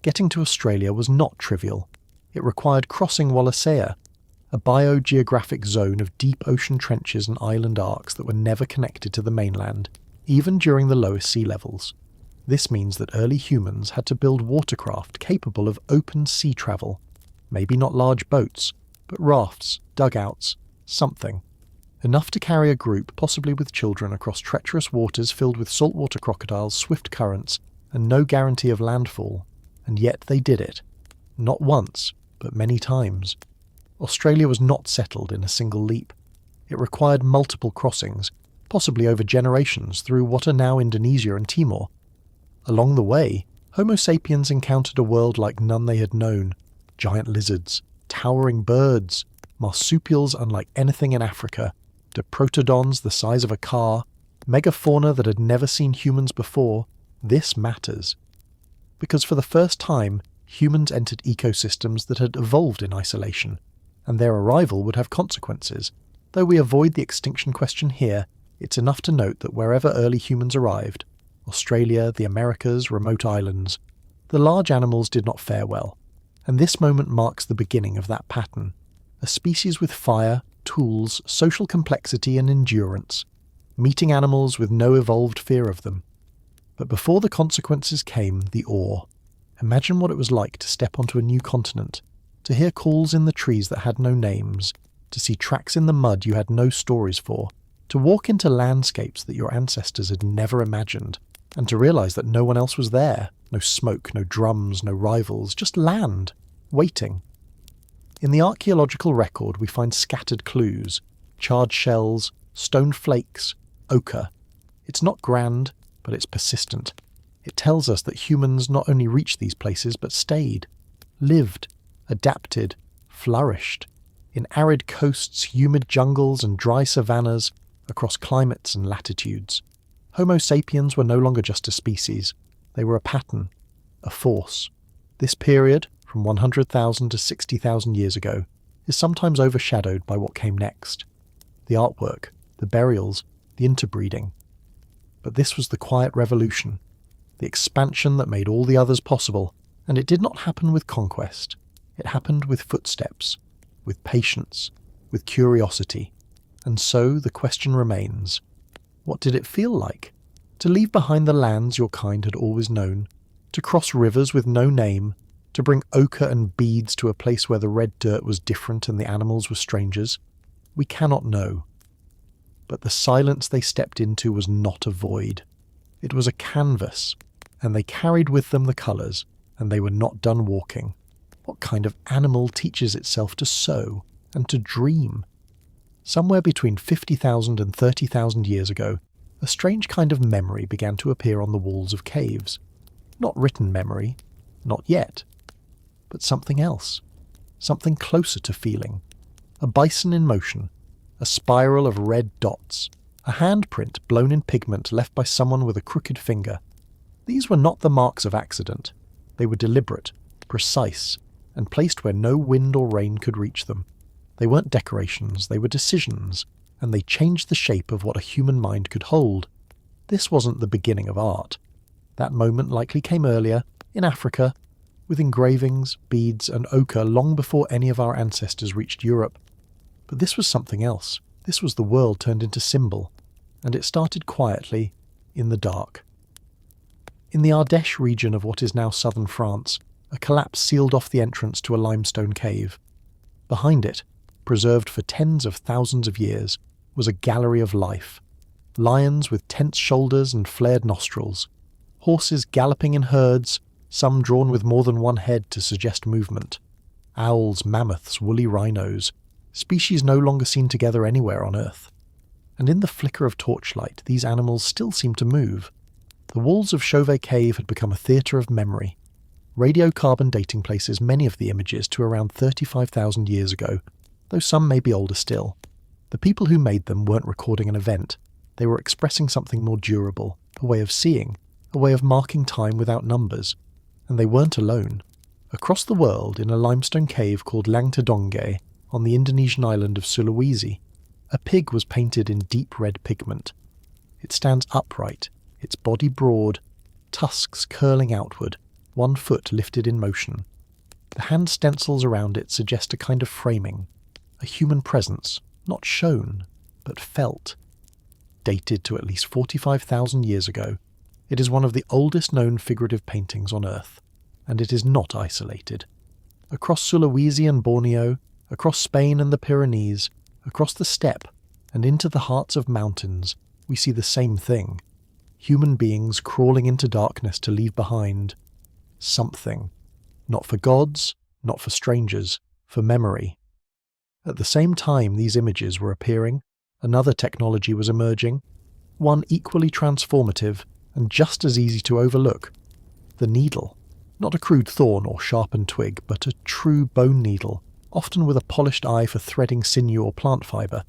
Getting to Australia was not trivial. It required crossing Wallacea, a biogeographic zone of deep ocean trenches and island arcs that were never connected to the mainland, even during the lowest sea levels. This means that early humans had to build watercraft capable of open sea travel. Maybe not large boats, but rafts, dugouts, something. Enough to carry a group, possibly with children, across treacherous waters filled with saltwater crocodiles, swift currents, and no guarantee of landfall. And yet they did it. Not once, but many times. Australia was not settled in a single leap. It required multiple crossings, possibly over generations through what are now Indonesia and Timor. Along the way, Homo sapiens encountered a world like none they had known. Giant lizards, towering birds, marsupials unlike anything in Africa, diprotodons the size of a car, megafauna that had never seen humans before. This matters. Because for the first time, humans entered ecosystems that had evolved in isolation, and their arrival would have consequences. Though we avoid the extinction question here, it's enough to note that wherever early humans arrived, Australia, the Americas, remote islands, the large animals did not fare well, and this moment marks the beginning of that pattern. A species with fire, tools, social complexity and endurance, meeting animals with no evolved fear of them. But before the consequences came, the awe. Imagine what it was like to step onto a new continent, to hear calls in the trees that had no names, to see tracks in the mud you had no stories for, to walk into landscapes that your ancestors had never imagined, and to realise that no one else was there. No smoke, no drums, no rivals, just land, waiting. In the archaeological record we find scattered clues, charred shells, stone flakes, ochre. It's not grand, but it's persistent. It tells us that humans not only reached these places but stayed, lived, adapted, flourished, in arid coasts, humid jungles and dry savannas, across climates and latitudes. Homo sapiens were no longer just a species. They were a pattern, a force. This period, from 100,000 to 60,000 years ago, is sometimes overshadowed by what came next. The artwork, the burials, the interbreeding. But this was the quiet revolution, the expansion that made all the others possible, and it did not happen with conquest. It happened with footsteps, with patience, with curiosity. And so the question remains, what did it feel like? To leave behind the lands your kind had always known, to cross rivers with no name, to bring ochre and beads to a place where the red dirt was different and the animals were strangers? We cannot know. But the silence they stepped into was not a void. It was a canvas, and they carried with them the colours, and they were not done walking. What kind of animal teaches itself to sow and to dream? Somewhere between 50,000 and 30,000 years ago, a strange kind of memory began to appear on the walls of caves. Not written memory, not yet, but something else, something closer to feeling. A bison in motion, a spiral of red dots, a handprint blown in pigment left by someone with a crooked finger. These were not the marks of accident. They were deliberate, precise, and placed where no wind or rain could reach them. They weren't decorations, they were decisions, and they changed the shape of what a human mind could hold. This wasn't the beginning of art. That moment likely came earlier, in Africa, with engravings, beads, and ochre long before any of our ancestors reached Europe. But this was something else. This was the world turned into symbol, and it started quietly, in the dark. In the Ardèche region of what is now southern France, a collapse sealed off the entrance to a limestone cave. Behind it, preserved for tens of thousands of years, was a gallery of life. Lions with tense shoulders and flared nostrils. Horses galloping in herds, some drawn with more than one head to suggest movement. Owls, mammoths, woolly rhinos, species no longer seen together anywhere on Earth. And in the flicker of torchlight, these animals still seemed to move. The walls of 𝐓𝐈𝐌𝐄𝐒 Cave had become a theatre of memory. Radiocarbon dating places many of the images to around 35,000 years ago, though some may be older still. The people who made them weren't recording an event. They were expressing something more durable, a way of seeing, a way of marking time without numbers. And they weren't alone. Across the world, in a limestone cave called Langtadonge, on the Indonesian island of Sulawesi, a pig was painted in deep red pigment. It stands upright, its body broad, tusks curling outward, one foot lifted in motion. The hand stencils around it suggest a kind of framing, a human presence, not shown, but felt. Dated to at least 45,000 years ago, it is one of the oldest known figurative paintings on Earth, and it is not isolated. Across Sulawesi and Borneo, across Spain and the Pyrenees, across the steppe, and into the hearts of mountains, we see the same thing. Human beings crawling into darkness to leave behind something. Not for gods, not for strangers, for memory. At the same time these images were appearing, another technology was emerging, one equally transformative and just as easy to overlook. The needle. Not a crude thorn or sharpened twig, but a true bone needle, often with a polished eye for threading sinew or plant fibre.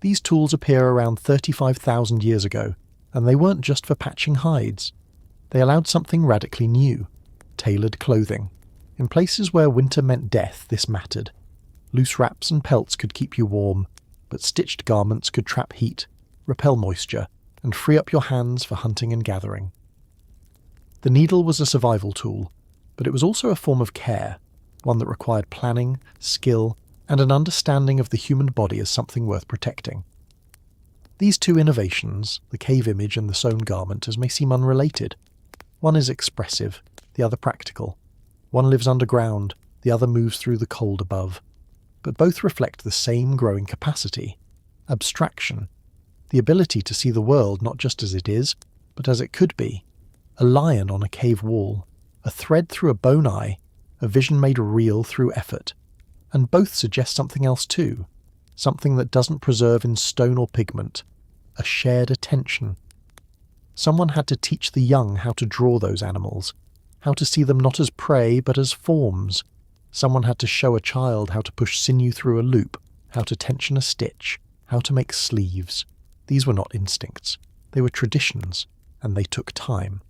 These tools appear around 35,000 years ago, and they weren't just for patching hides. They allowed something radically new, tailored clothing. In places where winter meant death, this mattered. Loose wraps and pelts could keep you warm, but stitched garments could trap heat, repel moisture, and free up your hands for hunting and gathering. The needle was a survival tool, but it was also a form of care, one that required planning, skill, and an understanding of the human body as something worth protecting. These two innovations, the cave image and the sewn garment, as may seem unrelated. One is expressive, the other practical. One lives underground, the other moves through the cold above. But both reflect the same growing capacity, abstraction, the ability to see the world not just as it is, but as it could be. A lion on a cave wall, a thread through a bone eye, a vision made real through effort. And both suggest something else too, something that doesn't preserve in stone or pigment, a shared attention. Someone had to teach the young how to draw those animals, how to see them not as prey but as forms. Someone had to show a child how to push sinew through a loop, how to tension a stitch, how to make sleeves. These were not instincts, they were traditions, and they took time.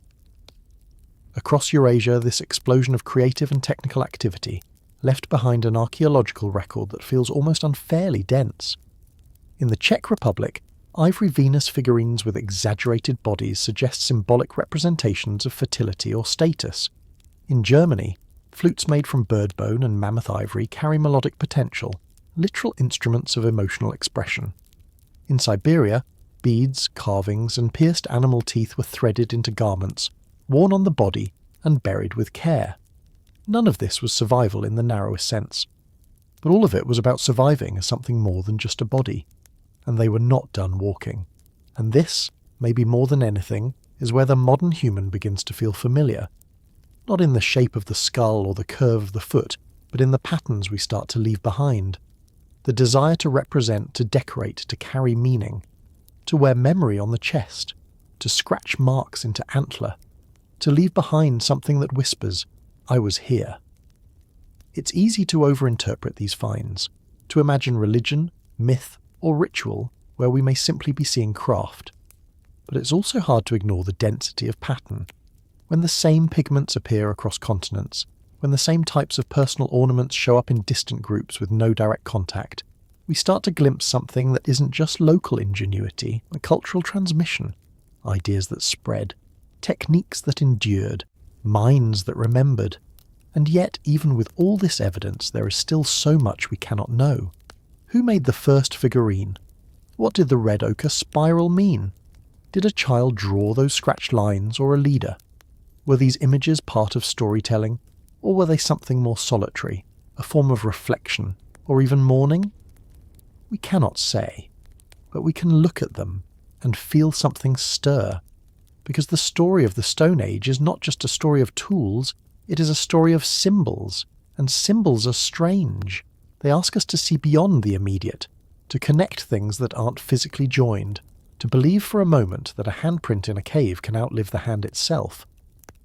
Across Eurasia, this explosion of creative and technical activity left behind an archaeological record that feels almost unfairly dense. In the Czech Republic, ivory Venus figurines with exaggerated bodies suggest symbolic representations of fertility or status. In Germany, flutes made from bird bone and mammoth ivory carry melodic potential, literal instruments of emotional expression. In Siberia, beads, carvings, and pierced animal teeth were threaded into garments, worn on the body and buried with care. None of this was survival in the narrowest sense, but all of it was about surviving as something more than just a body, and they were not done walking. And this, maybe more than anything, is where the modern human begins to feel familiar. Not in the shape of the skull or the curve of the foot, but in the patterns we start to leave behind. The desire to represent, to decorate, to carry meaning, to wear memory on the chest, to scratch marks into antler, to leave behind something that whispers, "I was here." It's easy to overinterpret these finds, to imagine religion, myth, or ritual where we may simply be seeing craft. But it's also hard to ignore the density of pattern. When the same pigments appear across continents, when the same types of personal ornaments show up in distant groups with no direct contact, we start to glimpse something that isn't just local ingenuity, a cultural transmission, ideas that spread, techniques that endured, minds that remembered. And yet, even with all this evidence, there is still so much we cannot know. Who made the first figurine? What did the red ochre spiral mean? Did a child draw those scratched lines, or a leader? Were these images part of storytelling, or were they something more solitary, a form of reflection, or even mourning? We cannot say, but we can look at them and feel something stir, because the story of the Stone Age is not just a story of tools, it is a story of symbols, and symbols are strange. They ask us to see beyond the immediate, to connect things that aren't physically joined, to believe for a moment that a handprint in a cave can outlive the hand itself.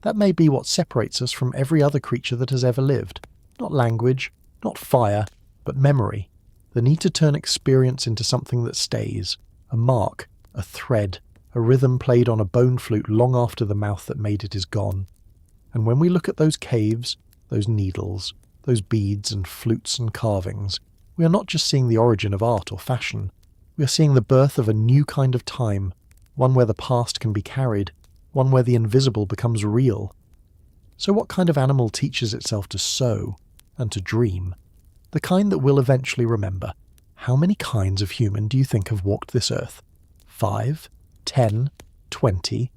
That may be what separates us from every other creature that has ever lived. Not language, not fire, but memory. The need to turn experience into something that stays. A mark, a thread, a rhythm played on a bone flute long after the mouth that made it is gone. And when we look at those caves, those needles, those beads and flutes and carvings, we are not just seeing the origin of art or fashion. We are seeing the birth of a new kind of time, one where the past can be carried, one where the invisible becomes real. So what kind of animal teaches itself to sew and to dream? The kind that we'll eventually remember. How many kinds of human do you think have walked this earth? 5, 10, 20?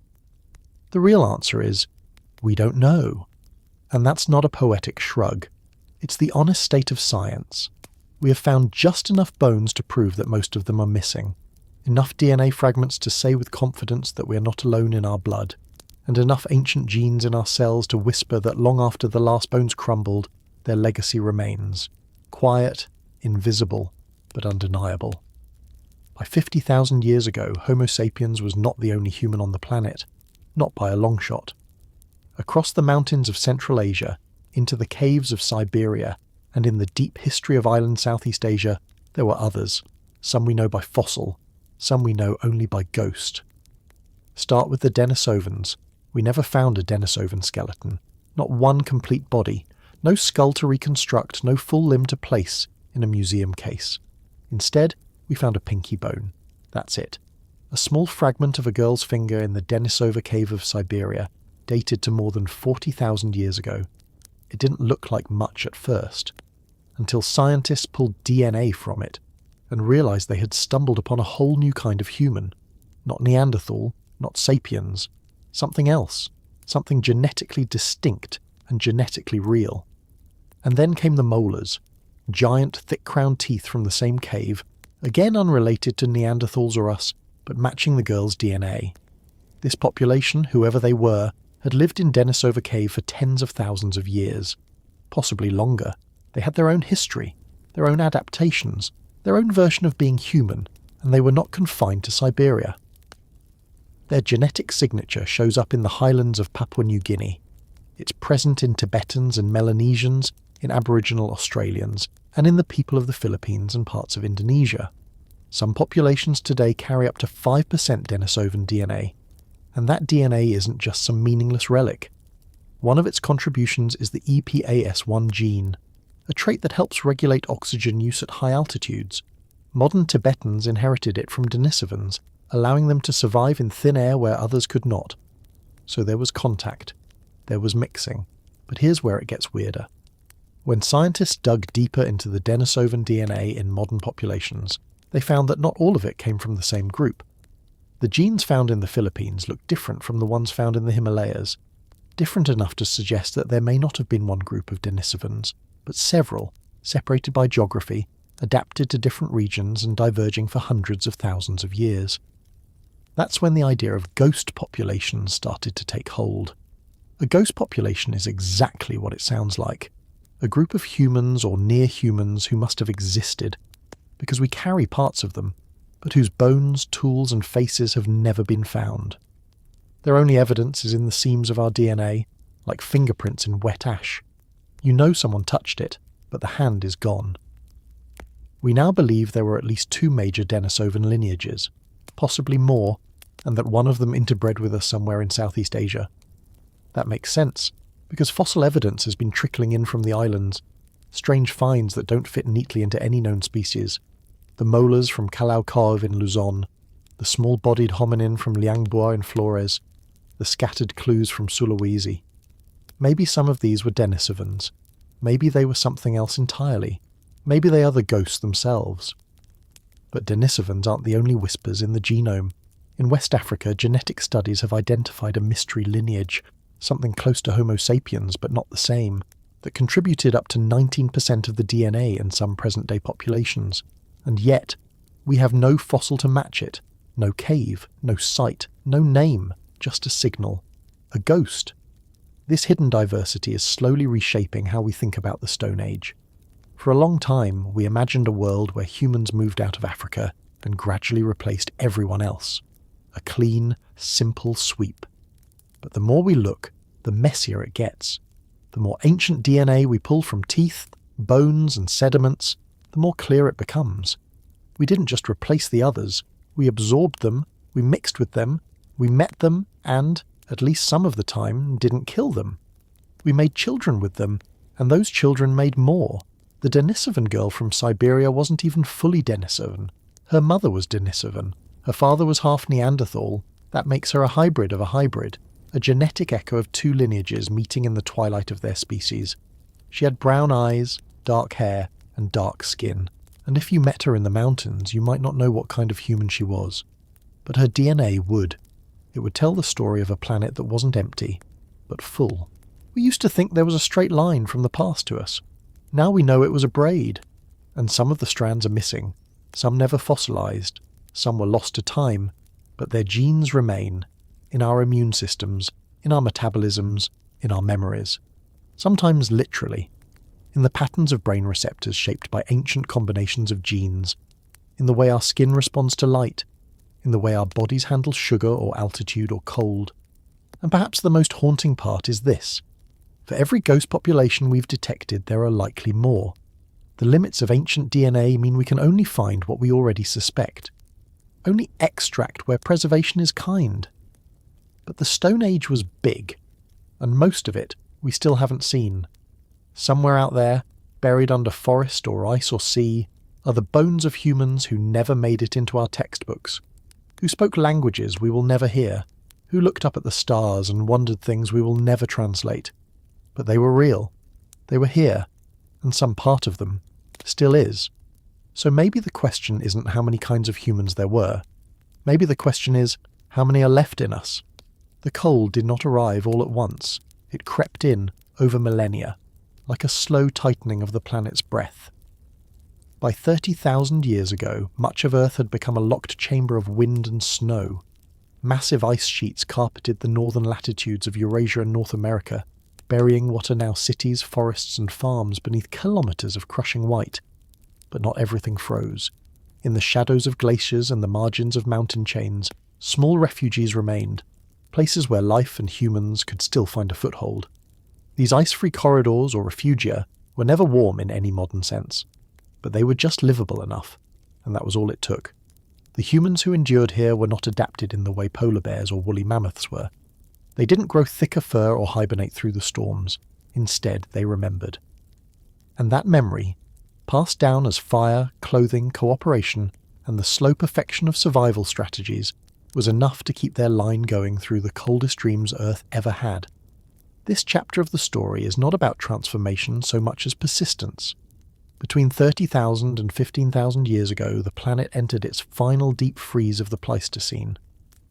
The real answer is, we don't know. And that's not a poetic shrug. It's the honest state of science. We have found just enough bones to prove that most of them are missing, enough DNA fragments to say with confidence that we are not alone in our blood, and enough ancient genes in our cells to whisper that long after the last bones crumbled, their legacy remains. Quiet, invisible, but undeniable. By 50,000 years ago, Homo sapiens was not the only human on the planet, not by a long shot. Across the mountains of Central Asia, into the caves of Siberia, and in the deep history of island Southeast Asia, there were others. Some we know by fossil, some we know only by ghost. Start with the Denisovans. We never found a Denisovan skeleton. Not one complete body, no skull to reconstruct, no full limb to place in a museum case. Instead, we found a pinky bone. That's it. A small fragment of a girl's finger in the Denisova cave of Siberia, dated to more than 40,000 years ago. It didn't look like much at first, until scientists pulled DNA from it and realized they had stumbled upon a whole new kind of human. Not Neanderthal, not Sapiens. Something else. Something genetically distinct and genetically real. And then came the molars. Giant, thick-crowned teeth from the same cave, again unrelated to Neanderthals or us, but matching the girl's DNA. This population, whoever they were, had lived in Denisova Cave for tens of thousands of years. Possibly longer. They had their own history, their own adaptations, their own version of being human, and they were not confined to Siberia. Their genetic signature shows up in the highlands of Papua New Guinea. It's present in Tibetans and Melanesians, in Aboriginal Australians, and in the people of the Philippines and parts of Indonesia. Some populations today carry up to 5% Denisovan DNA, and that DNA isn't just some meaningless relic. One of its contributions is the EPAS1 gene, a trait that helps regulate oxygen use at high altitudes. Modern Tibetans inherited it from Denisovans, allowing them to survive in thin air where others could not. So there was contact. There was mixing. But here's where it gets weirder. When scientists dug deeper into the Denisovan DNA in modern populations, they found that not all of it came from the same group. The genes found in the Philippines look different from the ones found in the Himalayas, different enough to suggest that there may not have been one group of Denisovans, but several, separated by geography, adapted to different regions and diverging for hundreds of thousands of years. That's when the idea of ghost populations started to take hold. A ghost population is exactly what it sounds like. A group of humans or near humans who must have existed, because we carry parts of them, but whose bones, tools and faces have never been found. Their only evidence is in the seams of our DNA, like fingerprints in wet ash. You know someone touched it, but the hand is gone. We now believe there were at least 2 major Denisovan lineages, possibly more, and that one of them interbred with us somewhere in Southeast Asia. That makes sense, because fossil evidence has been trickling in from the islands, strange finds that don't fit neatly into any known species. The molars from 𝐓𝐈𝐌𝐿𝐄𝐒𝐓𝐀𝐌𝐏𝐿 in Luzon, the small-bodied hominin from Liangboa in Flores, the scattered clues from Sulawesi. Maybe some of these were Denisovans. Maybe they were something else entirely. Maybe they are the ghosts themselves. But Denisovans aren't the only whispers in the genome. In West Africa, genetic studies have identified a mystery lineage, something close to Homo sapiens but not the same, that contributed up to 19% of the DNA in some present-day populations. And yet, we have no fossil to match it, no cave, no site, no name, just a signal. A ghost. This hidden diversity is slowly reshaping how we think about the Stone Age. For a long time, we imagined a world where humans moved out of Africa and gradually replaced everyone else. A clean, simple sweep. But the more we look, the messier it gets. The more ancient DNA we pull from teeth, bones and sediments, the more clear it becomes. We didn't just replace the others, we absorbed them, we mixed with them, we met them and, at least some of the time, didn't kill them. We made children with them, and those children made more. The Denisovan girl from Siberia wasn't even fully Denisovan. Her mother was Denisovan. Her father was half Neanderthal. That makes her a hybrid of a hybrid. a genetic echo of two lineages meeting in the twilight of their species. She had brown eyes, dark hair, and dark skin, and if you met her in the mountains, you might not know what kind of human she was. But her DNA would. It would tell the story of a planet that wasn't empty, but full. We used to think there was a straight line from the past to us. Now we know it was a braid, and some of the strands are missing, some never fossilized, some were lost to time, but their genes remain, in our immune systems, in our metabolisms, in our memories. Sometimes literally, in the patterns of brain receptors shaped by ancient combinations of genes, in the way our skin responds to light, in the way our bodies handle sugar or altitude or cold. And perhaps the most haunting part is this. For every ghost population we've detected, there are likely more. The limits of ancient DNA mean we can only find what we already suspect. Only extract where preservation is kind. But the Stone Age was big, and most of it we still haven't seen. Somewhere out there, buried under forest or ice or sea, are the bones of humans who never made it into our textbooks, who spoke languages we will never hear, who looked up at the stars and wondered things we will never translate. But they were real. They were here, and some part of them still is. So maybe the question isn't how many kinds of humans there were. Maybe the question is, how many are left in us? The cold did not arrive all at once. It crept in over millennia, like a slow tightening of the planet's breath. By 30,000 years ago, much of Earth had become a locked chamber of wind and snow. Massive ice sheets carpeted the northern latitudes of Eurasia and North America, burying what are now cities, forests and farms beneath kilometres of crushing white. But not everything froze. In the shadows of glaciers and the margins of mountain chains, small refuges remained, places where life and humans could still find a foothold. These ice-free corridors or refugia were never warm in any modern sense, but they were just livable enough, and that was all it took. The humans who endured here were not adapted in the way polar bears or woolly mammoths were. They didn't grow thicker fur or hibernate through the storms. Instead, they remembered. And that memory, passed down as fire, clothing, cooperation, and the slow perfection of survival strategies, was enough to keep their line going through the coldest dreams Earth ever had. This chapter of the story is not about transformation so much as persistence. Between 30,000 and 15,000 years ago, the planet entered its final deep freeze of the Pleistocene.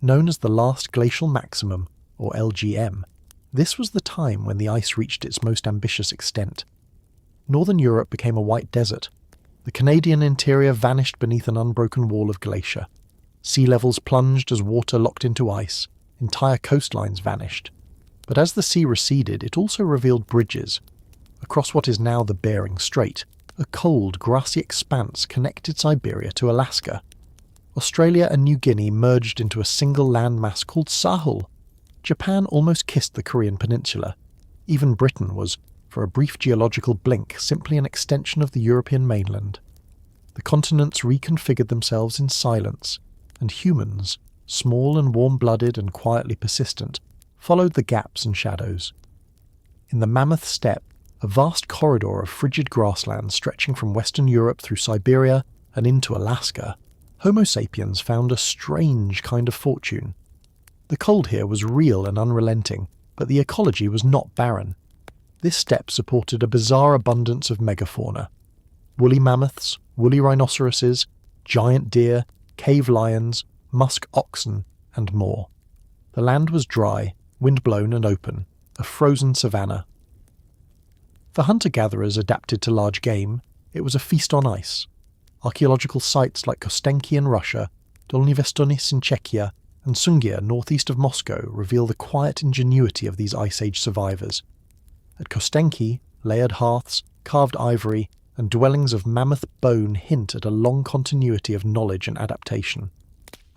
Known as the last glacial maximum, or LGM, this was the time when the ice reached its most ambitious extent. Northern Europe became a white desert. The Canadian interior vanished beneath an unbroken wall of glacier. Sea levels plunged as water locked into ice. Entire coastlines vanished. But as the sea receded, it also revealed bridges. Across what is now the Bering Strait, a cold, grassy expanse connected Siberia to Alaska. Australia and New Guinea merged into a single landmass called Sahul. Japan almost kissed the Korean peninsula. Even Britain was, for a brief geological blink, simply an extension of the European mainland. The continents reconfigured themselves in silence, and humans, small and warm-blooded and quietly persistent, followed the gaps and shadows. In the Mammoth Steppe, a vast corridor of frigid grasslands stretching from Western Europe through Siberia and into Alaska, Homo sapiens found a strange kind of fortune. The cold here was real and unrelenting, but the ecology was not barren. This steppe supported a bizarre abundance of megafauna. Woolly mammoths, woolly rhinoceroses, giant deer, cave lions, musk oxen, and more. The land was dry, wind-blown and open, a frozen savanna. For hunter-gatherers adapted to large game, it was a feast on ice. Archaeological sites like Kostenki in Russia, Dolní Věstonice in Czechia, and Sungia northeast of Moscow reveal the quiet ingenuity of these Ice Age survivors. At Kostenki, layered hearths, carved ivory, and dwellings of mammoth bone hint at a long continuity of knowledge and adaptation.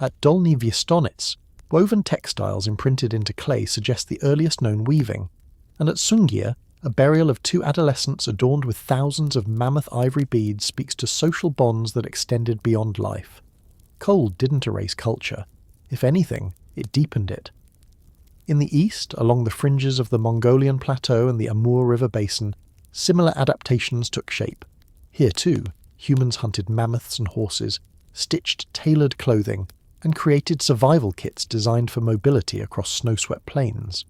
At Dolní Věstonice, woven textiles imprinted into clay suggest the earliest known weaving, and at Sungia, a burial of two adolescents adorned with thousands of mammoth ivory beads speaks to social bonds that extended beyond life. Cold didn't erase culture. If anything, it deepened it. In the east, along the fringes of the Mongolian Plateau and the Amur River basin, similar adaptations took shape. Here too, humans hunted mammoths and horses, stitched tailored clothing, and created survival kits designed for mobility across snow-swept plains.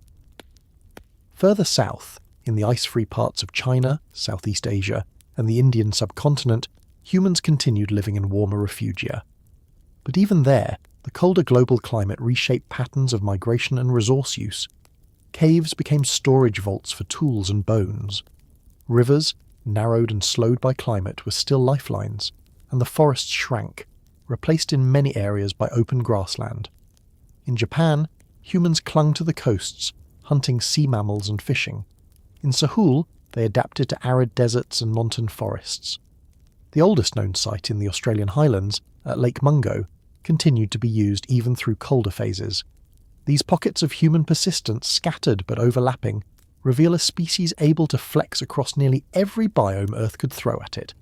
Further south, in the ice-free parts of China, Southeast Asia, and the Indian subcontinent, humans continued living in warmer refugia. But even there, the colder global climate reshaped patterns of migration and resource use. Caves became storage vaults for tools and bones. Rivers, narrowed and slowed by climate, were still lifelines, and the forests shrank, replaced in many areas by open grassland. In Japan, humans clung to the coasts, hunting sea mammals and fishing. In Sahul, they adapted to arid deserts and montane forests. The oldest known site in the Australian highlands, at Lake Mungo, continued to be used even through colder phases. These pockets of human persistence, scattered but overlapping, reveal a species able to flex across nearly every biome Earth could throw at it.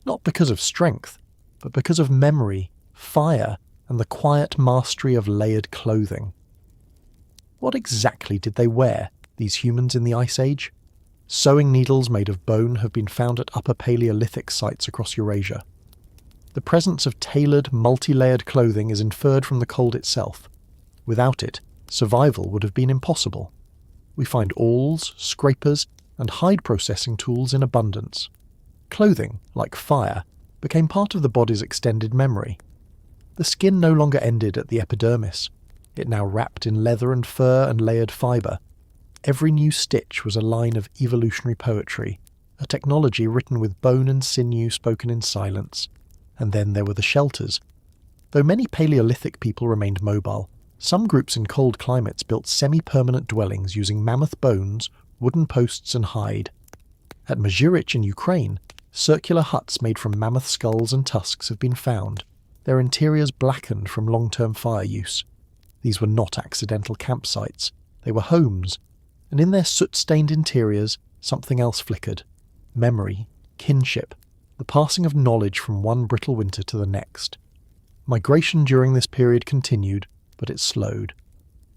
Not because of strength, but because of memory, fire, and the quiet mastery of layered clothing. What exactly did they wear, these humans in the Ice Age? Sewing needles made of bone have been found at Upper Paleolithic sites across Eurasia. The presence of tailored, multi-layered clothing is inferred from the cold itself. Without it, survival would have been impossible. We find awls, scrapers, and hide processing tools in abundance. Clothing, like fire, became part of the body's extended memory. The skin no longer ended at the epidermis. It now wrapped in leather and fur and layered fibre. Every new stitch was a line of evolutionary poetry, a technology written with bone and sinew spoken in silence. And then there were the shelters. Though many Paleolithic people remained mobile, some groups in cold climates built semi-permanent dwellings using mammoth bones, wooden posts and hide. At Mazurich in Ukraine, circular huts made from mammoth skulls and tusks have been found, their interiors blackened from long-term fire use. These were not accidental campsites, they were homes, and in their soot-stained interiors something else flickered. Memory, kinship, the passing of knowledge from one brittle winter to the next. Migration during this period continued, but it slowed.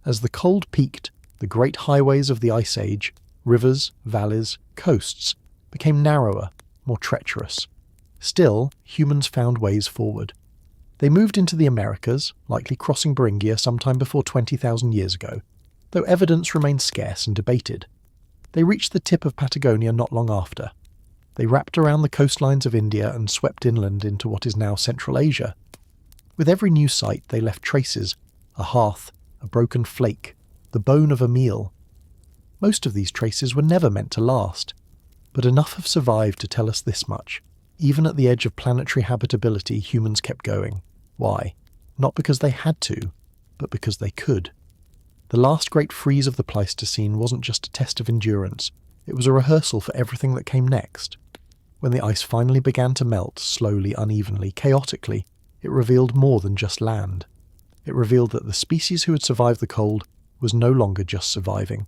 As the cold peaked, the great highways of the Ice Age, rivers, valleys, coasts, became narrower, more treacherous. Still, humans found ways forward. They moved into the Americas, likely crossing Beringia sometime before 20,000 years ago, though evidence remains scarce and debated. They reached the tip of Patagonia not long after. They wrapped around the coastlines of India and swept inland into what is now Central Asia. With every new site they left traces, a hearth, a broken flake, the bone of a meal. Most of these traces were never meant to last, but enough have survived to tell us this much. Even at the edge of planetary habitability, humans kept going. Why? Not because they had to, but because they could. The last great freeze of the Pleistocene wasn't just a test of endurance, it was a rehearsal for everything that came next. When the ice finally began to melt, slowly, unevenly, chaotically, it revealed more than just land. It revealed that the species who had survived the cold was no longer just surviving.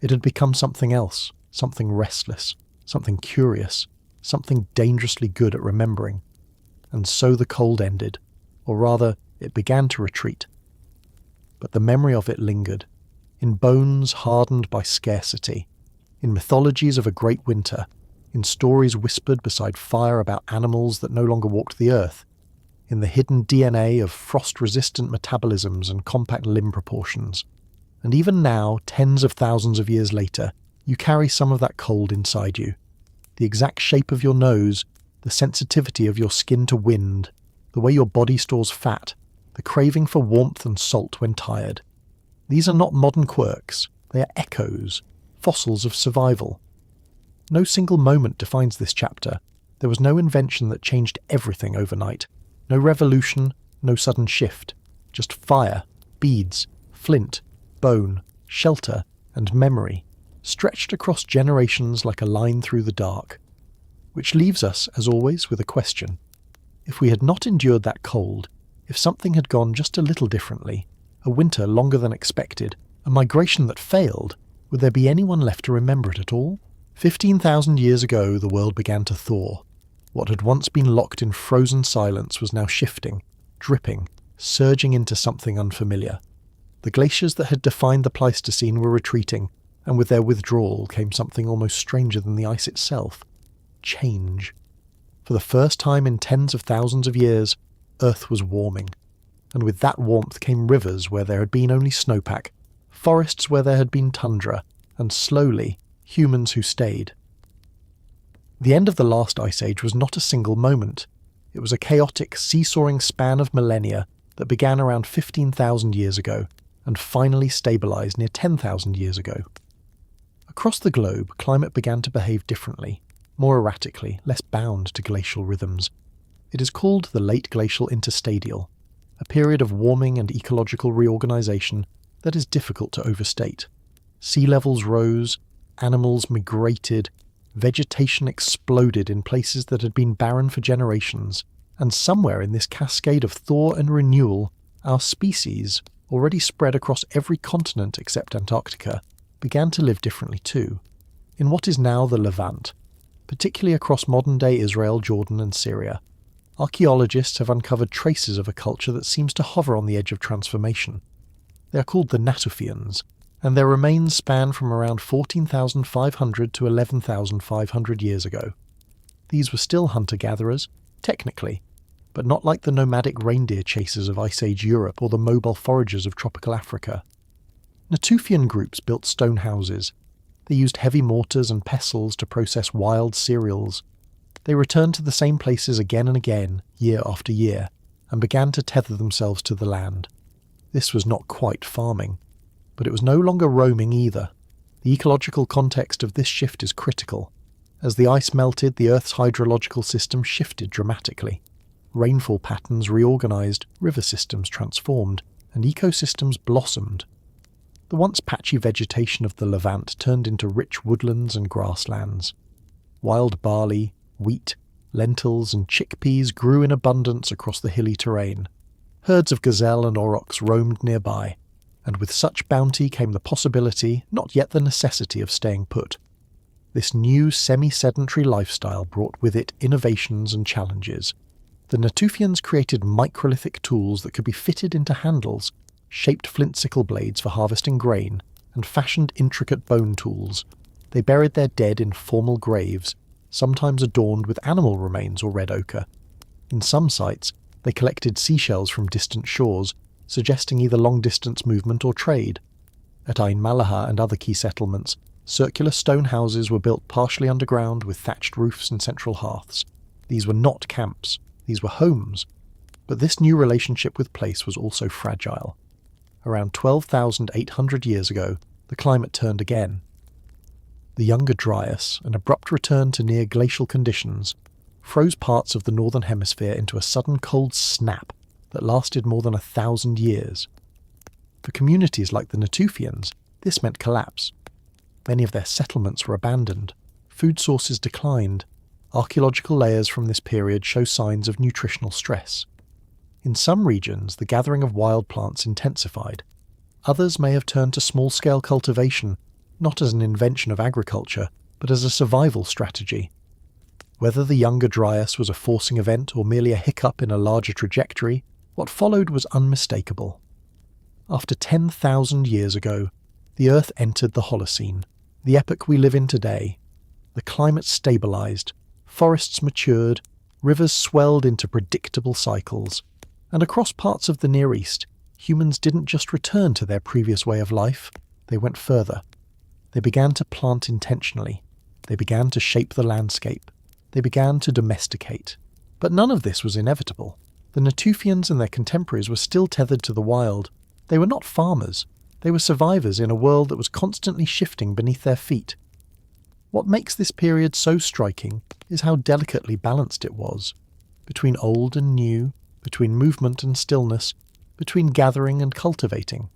It had become something else, something restless, something curious, something dangerously good at remembering. And so the cold ended, or rather, it began to retreat. But the memory of it lingered, in bones hardened by scarcity, in mythologies of a great winter, in stories whispered beside fire about animals that no longer walked the earth, in the hidden DNA of frost-resistant metabolisms and compact limb proportions. And even now, tens of thousands of years later, you carry some of that cold inside you. The exact shape of your nose, the sensitivity of your skin to wind, the way your body stores fat, the craving for warmth and salt when tired. These are not modern quirks, they are echoes, fossils of survival. No single moment defines this chapter. There was no invention that changed everything overnight. No revolution, no sudden shift. Just fire, beads, flint, bone, shelter, and memory, stretched across generations like a line through the dark. Which leaves us, as always, with a question. If we had not endured that cold, if something had gone just a little differently, a winter longer than expected, a migration that failed, would there be anyone left to remember it at all? 15,000 years ago the world began to thaw. What had once been locked in frozen silence was now shifting, dripping, surging into something unfamiliar. The glaciers that had defined the Pleistocene were retreating, and with their withdrawal came something almost stranger than the ice itself. Change. For the first time in tens of thousands of years, Earth was warming. and with that warmth came rivers where there had been only snowpack, forests where there had been tundra, and slowly, humans who stayed. The end of the last ice age was not a single moment. It was a chaotic, seesawing span of millennia that began around 15,000 years ago and finally stabilised near 10,000 years ago. Across the globe, climate began to behave differently, more erratically, less bound to glacial rhythms. It is called the Late Glacial Interstadial, a period of warming and ecological reorganisation that is difficult to overstate. Sea levels rose, animals migrated, vegetation exploded in places that had been barren for generations, and somewhere in this cascade of thaw and renewal, our species, already spread across every continent except Antarctica, began to live differently too, in what is now the Levant, particularly across modern-day Israel, Jordan and Syria. Archaeologists have uncovered traces of a culture that seems to hover on the edge of transformation. They are called the Natufians, and their remains span from around 14,500 to 11,500 years ago. These were still hunter-gatherers, technically, but not like the nomadic reindeer chasers of Ice Age Europe or the mobile foragers of tropical Africa. Natufian groups built stone houses. They used heavy mortars and pestles to process wild cereals. They returned to the same places again and again, year after year, and began to tether themselves to the land. This was not quite farming, but it was no longer roaming either. The ecological context of this shift is critical. As the ice melted, the Earth's hydrological system shifted dramatically. Rainfall patterns reorganised, river systems transformed, and ecosystems blossomed. The once patchy vegetation of the Levant turned into rich woodlands and grasslands. Wild barley, wheat, lentils and chickpeas grew in abundance across the hilly terrain. Herds of gazelle and aurochs roamed nearby, and with such bounty came the possibility, not yet the necessity, of staying put. This new semi-sedentary lifestyle brought with it innovations and challenges. The Natufians created microlithic tools that could be fitted into handles, shaped flint sickle blades for harvesting grain, and fashioned intricate bone tools. They buried their dead in formal graves, sometimes adorned with animal remains or red ochre. In some sites, they collected seashells from distant shores, suggesting either long-distance movement or trade. At Ain Malaha and other key settlements, circular stone houses were built partially underground with thatched roofs and central hearths. These were not camps, these were homes. But this new relationship with place was also fragile. Around 12,800 years ago, the climate turned again. The Younger Dryas, an abrupt return to near glacial conditions, froze parts of the northern hemisphere into a sudden cold snap that lasted more than 1,000 years. For communities like the Natufians, this meant collapse. Many of their settlements were abandoned, food sources declined, archaeological layers from this period show signs of nutritional stress. In some regions, the gathering of wild plants intensified. Others may have turned to small-scale cultivation, not as an invention of agriculture, but as a survival strategy. Whether the Younger Dryas was a forcing event or merely a hiccup in a larger trajectory, what followed was unmistakable. After 10,000 years ago, the Earth entered the Holocene, the epoch we live in today. The climate stabilised, forests matured, rivers swelled into predictable cycles, and across parts of the Near East, humans didn't just return to their previous way of life, they went further. They began to plant intentionally. They began to shape the landscape. They began to domesticate. But none of this was inevitable. The Natufians and their contemporaries were still tethered to the wild. They were not farmers. They were survivors in a world that was constantly shifting beneath their feet. What makes this period so striking is how delicately balanced it was. Between old and new, between movement and stillness, between gathering and cultivating.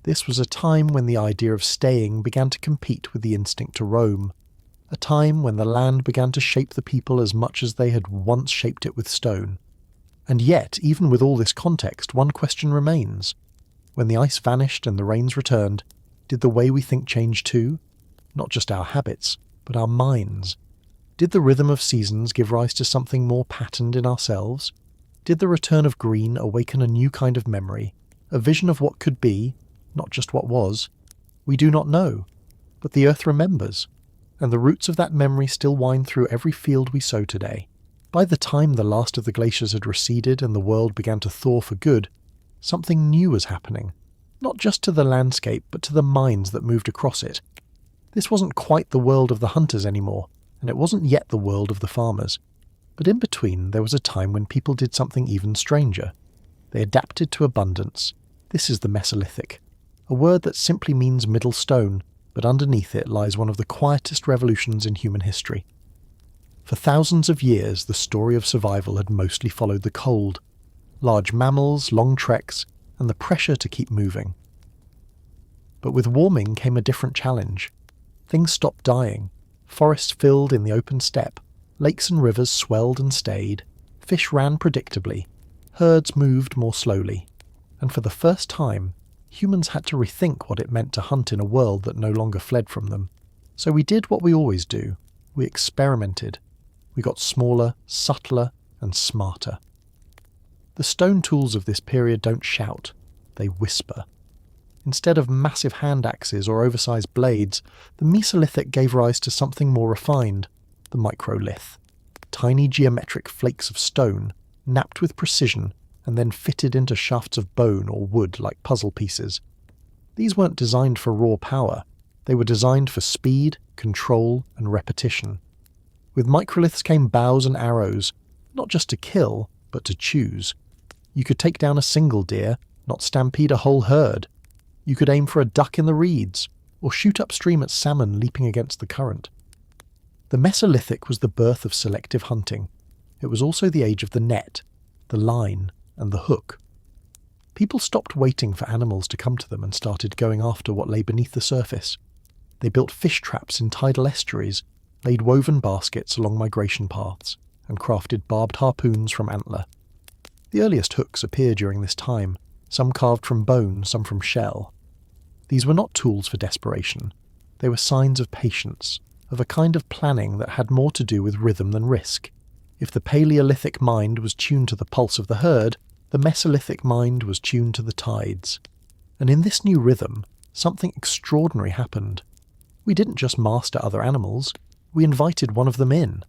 This was a time when the idea of staying began to compete with the instinct to roam. A time when the land began to shape the people as much as they had once shaped it with stone. And yet, even with all this context, one question remains. When the ice vanished and the rains returned, did the way we think change too? Not just our habits, but our minds. Did the rhythm of seasons give rise to something more patterned in ourselves? Did the return of green awaken a new kind of memory, a vision of what could be, not just what was? We do not know, but the earth remembers, and the roots of that memory still wind through every field we sow today. By the time the last of the glaciers had receded and the world began to thaw for good, Something new was happening, not just to the landscape but to the minds that moved across it. This wasn't quite the world of the hunters anymore, and it wasn't yet the world of the farmers. But in between there was a time when people did something even stranger. They adapted to abundance. This is the Mesolithic, a word that simply means middle stone, but underneath it lies one of the quietest revolutions in human history. For thousands of years, the story of survival had mostly followed the cold. Large mammals, long treks, and the pressure to keep moving. But with warming came a different challenge. Things stopped dying. Forests filled in the open steppe. Lakes and rivers swelled and stayed. Fish ran predictably. Herds moved more slowly. And for the first time, humans had to rethink what it meant to hunt in a world that no longer fled from them. So we did what we always do. We experimented. We got smaller, subtler, and smarter. The stone tools of this period don't shout, they whisper. Instead of massive hand axes or oversized blades, the Mesolithic gave rise to something more refined, the microlith. Tiny geometric flakes of stone, knapped with precision, and then fitted into shafts of bone or wood like puzzle pieces. These weren't designed for raw power, they were designed for speed, control, and repetition. With microliths came bows and arrows, not just to kill, but to choose. You could take down a single deer, not stampede a whole herd. You could aim for a duck in the reeds, or shoot upstream at salmon leaping against the current. The Mesolithic was the birth of selective hunting. It was also the age of the net, the line, and the hook. People stopped waiting for animals to come to them and started going after what lay beneath the surface. They built fish traps in tidal estuaries, laid woven baskets along migration paths, and crafted barbed harpoons from antler. The earliest hooks appear during this time, some carved from bone, some from shell. These were not tools for desperation. They were signs of patience, of a kind of planning that had more to do with rhythm than risk. If the Paleolithic mind was tuned to the pulse of the herd, the Mesolithic mind was tuned to the tides. And in this new rhythm, something extraordinary happened. We didn't just master other animals, we invited one of them in.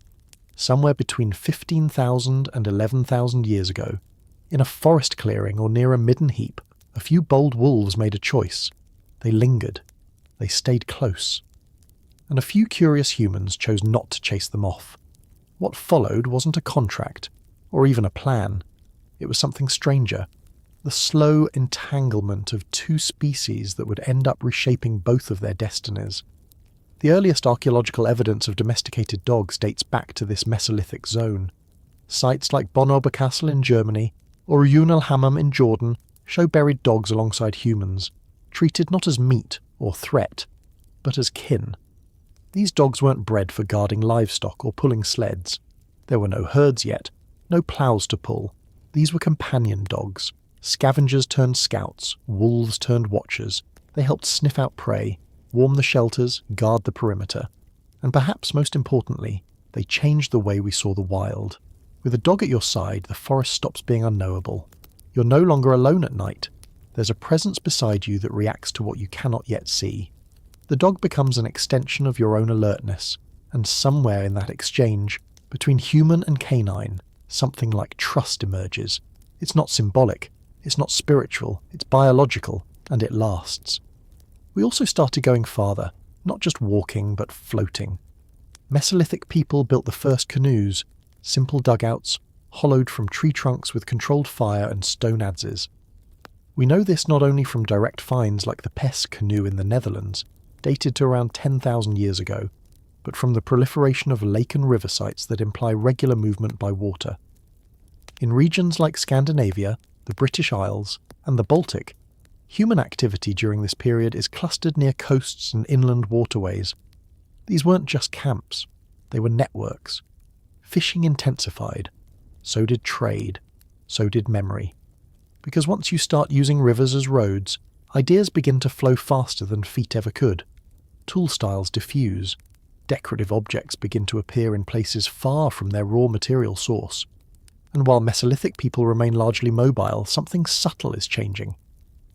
Somewhere between 15,000 and 11,000 years ago, in a forest clearing or near a midden heap, a few bold wolves made a choice. They lingered. They stayed close. And a few curious humans chose not to chase them off. What followed wasn't a contract, or even a plan. It was something stranger. The slow entanglement of two species that would end up reshaping both of their destinies. The earliest archaeological evidence of domesticated dogs dates back to this Mesolithic zone. Sites like Bonn Castle in Germany or Uyun al-Hammam in Jordan show buried dogs alongside humans, treated not as meat or threat, but as kin. These dogs weren't bred for guarding livestock or pulling sleds. There were no herds yet, no ploughs to pull. These were companion dogs. Scavengers turned scouts, wolves turned watchers. They helped sniff out prey, warm the shelters, guard the perimeter. And perhaps most importantly, they changed the way we saw the wild. With a dog at your side, the forest stops being unknowable. You're no longer alone at night. There's a presence beside you that reacts to what you cannot yet see. The dog becomes an extension of your own alertness, and somewhere in that exchange, between human and canine, something like trust emerges. It's not symbolic, it's not spiritual, it's biological, and it lasts. We also started going farther, not just walking, but floating. Mesolithic people built the first canoes, simple dugouts, hollowed from tree trunks with controlled fire and stone adzes. We know this not only from direct finds like the Pes canoe in the Netherlands, dated to around 10,000 years ago, but from the proliferation of lake and river sites that imply regular movement by water. In regions like Scandinavia, the British Isles, and the Baltic, human activity during this period is clustered near coasts and inland waterways. These weren't just camps, they were networks. Fishing intensified, so did trade, so did memory. Because once you start using rivers as roads, ideas begin to flow faster than feet ever could. Tool styles diffuse. Decorative objects begin to appear in places far from their raw material source. And while Mesolithic people remain largely mobile, something subtle is changing.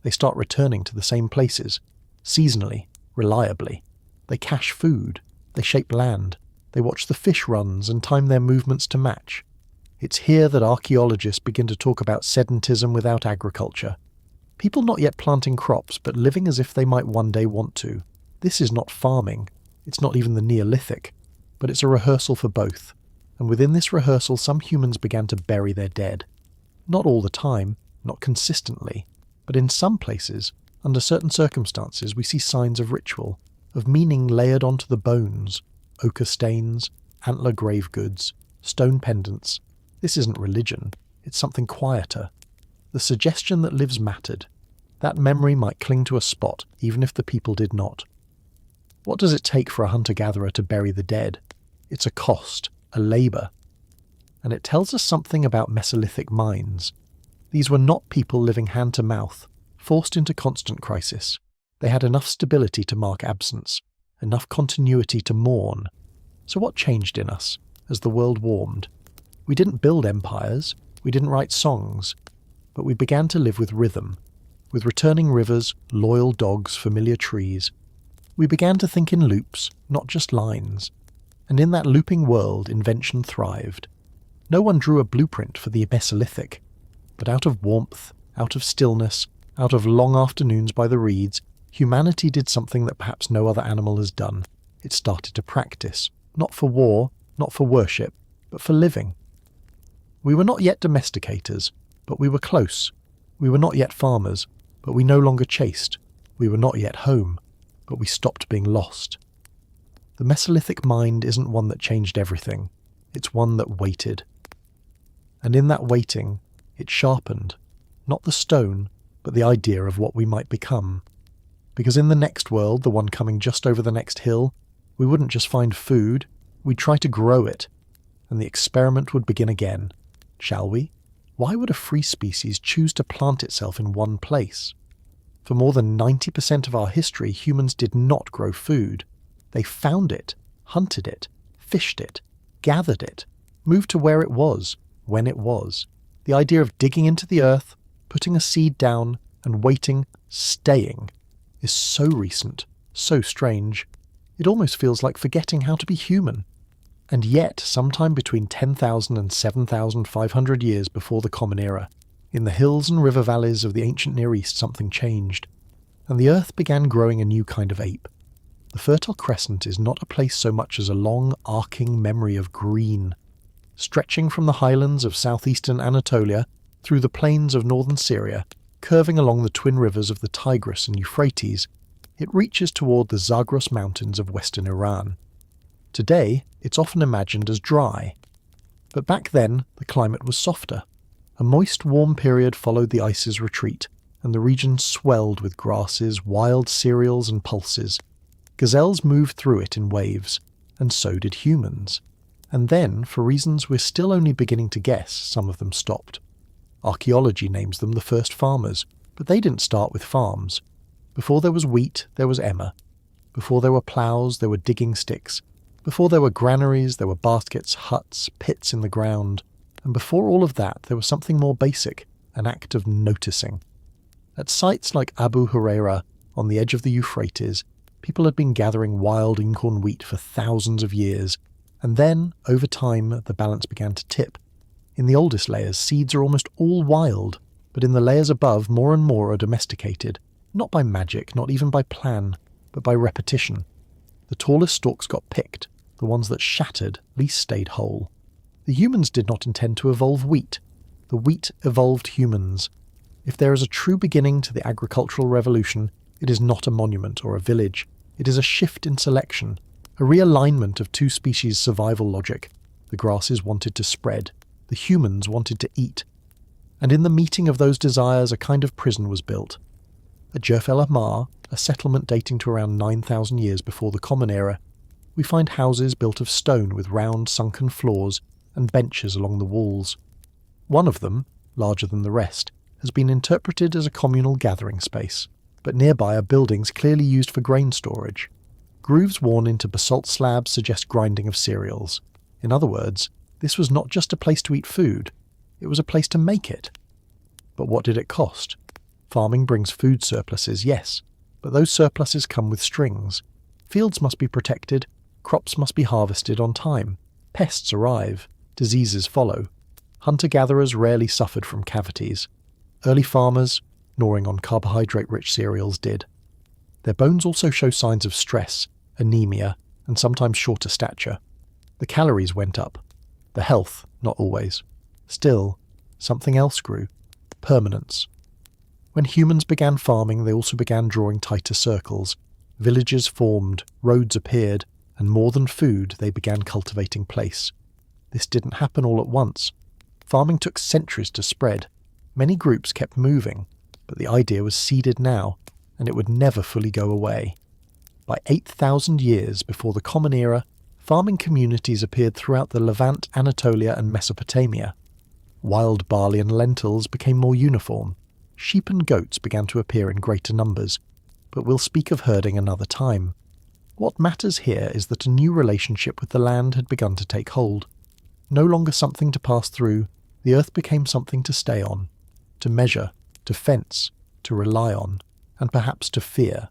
They start returning to the same places, seasonally, reliably. They cache food, they shape land, they watch the fish runs and time their movements to match. It's here that archaeologists begin to talk about sedentism without agriculture, People not yet planting crops, but living as if they might one day want to. This is not farming. It's not even the Neolithic. But it's a rehearsal for both. And within this rehearsal, some humans began to bury their dead. Not all the time, not consistently, but in some places, under certain circumstances, we see signs of ritual, of meaning layered onto the bones, ochre stains, antler grave goods, stone pendants. This isn't religion, it's something quieter. The suggestion that lives mattered. That memory might cling to a spot, even if the people did not. What does it take for a hunter-gatherer to bury the dead? It's a cost, a labour. And it tells us something about Mesolithic minds. These were not people living hand-to-mouth, forced into constant crisis. They had enough stability to mark absence, enough continuity to mourn. So what changed in us as the world warmed? We didn't build empires, we didn't write songs, but we began to live with rhythm, with returning rivers, loyal dogs, familiar trees. We began to think in loops, not just lines. And in that looping world, invention thrived. No one drew a blueprint for the Mesolithic, but out of warmth, out of stillness, out of long afternoons by the reeds, humanity did something that perhaps no other animal has done. It started to practice, not for war, not for worship, but for living. We were not yet domesticators, but we were close. We were not yet farmers, but we no longer chased. We were not yet home, but we stopped being lost. The Mesolithic mind isn't one that changed everything. It's one that waited. And in that waiting, it sharpened, not the stone, but the idea of what we might become. Because in the next world, the one coming just over the next hill, we wouldn't just find food, we'd try to grow it. And the experiment would begin again. Shall we? Why would a free species choose to plant itself in one place? For more than 90% of our history, humans did not grow food. They found it, hunted it, fished it, gathered it, moved to where it was, when it was. The idea of digging into the earth, putting a seed down, and waiting, staying, is so recent, so strange. It almost feels like forgetting how to be human. And yet, sometime between 10,000 and 7,500 years before the Common Era, in the hills and river valleys of the ancient Near East, something changed, and the earth began growing a new kind of ape. The Fertile Crescent is not a place so much as a long, arcing memory of green. Stretching from the highlands of southeastern Anatolia through the plains of northern Syria, curving along the twin rivers of the Tigris and Euphrates, it reaches toward the Zagros Mountains of western Iran. Today, it's often imagined as dry. But back then, the climate was softer. A moist, warm period followed the ice's retreat, and the region swelled with grasses, wild cereals and pulses. Gazelles moved through it in waves, and so did humans. And then, for reasons we're still only beginning to guess, some of them stopped. Archaeology names them the first farmers, but they didn't start with farms. Before there was wheat, there was emmer. Before there were ploughs, there were digging sticks. Before there were granaries, there were baskets, huts, pits in the ground. And before all of that, there was something more basic, an act of noticing. At sites like Abu Huraira, on the edge of the Euphrates, people had been gathering wild incorn wheat for thousands of years, and then, over time, the balance began to tip. In the oldest layers, seeds are almost all wild, but in the layers above, more and more are domesticated, not by magic, not even by plan, but by repetition. The tallest stalks got picked, the ones that shattered least stayed whole. The humans did not intend to evolve wheat. The wheat evolved humans. If there is a true beginning to the agricultural revolution, it is not a monument or a village. It is a shift in selection, a realignment of two species' survival logic. The grasses wanted to spread. The humans wanted to eat. And in the meeting of those desires, a kind of prison was built. At 𝐓𝐈𝐌𝐿𝐄𝐒𝐿, a settlement dating to around 9,000 years before the Common Era, we find houses built of stone with round, sunken floors and benches along the walls. One of them, larger than the rest, has been interpreted as a communal gathering space, but nearby are buildings clearly used for grain storage. Grooves worn into basalt slabs suggest grinding of cereals. In other words, this was not just a place to eat food, it was a place to make it. But what did it cost? Farming brings food surpluses, yes, but those surpluses come with strings. Fields must be protected, crops must be harvested on time, pests arrive, diseases follow. Hunter-gatherers rarely suffered from cavities. Early farmers, gnawing on carbohydrate-rich cereals did. Their bones also show signs of stress, anemia, and sometimes shorter stature. The calories went up. The health, not always. Still, something else grew. Permanence. When humans began farming, they also began drawing tighter circles. Villages formed, roads appeared, and more than food, they began cultivating place. This didn't happen all at once. Farming took centuries to spread. Many groups kept moving, but the idea was seeded now, and it would never fully go away. By 8,000 years before the Common Era, farming communities appeared throughout the Levant, Anatolia, and Mesopotamia. Wild barley and lentils became more uniform. Sheep and goats began to appear in greater numbers, but we'll speak of herding another time. What matters here is that a new relationship with the land had begun to take hold. No longer something to pass through, the earth became something to stay on, to measure, to fence, to rely on, and perhaps to fear.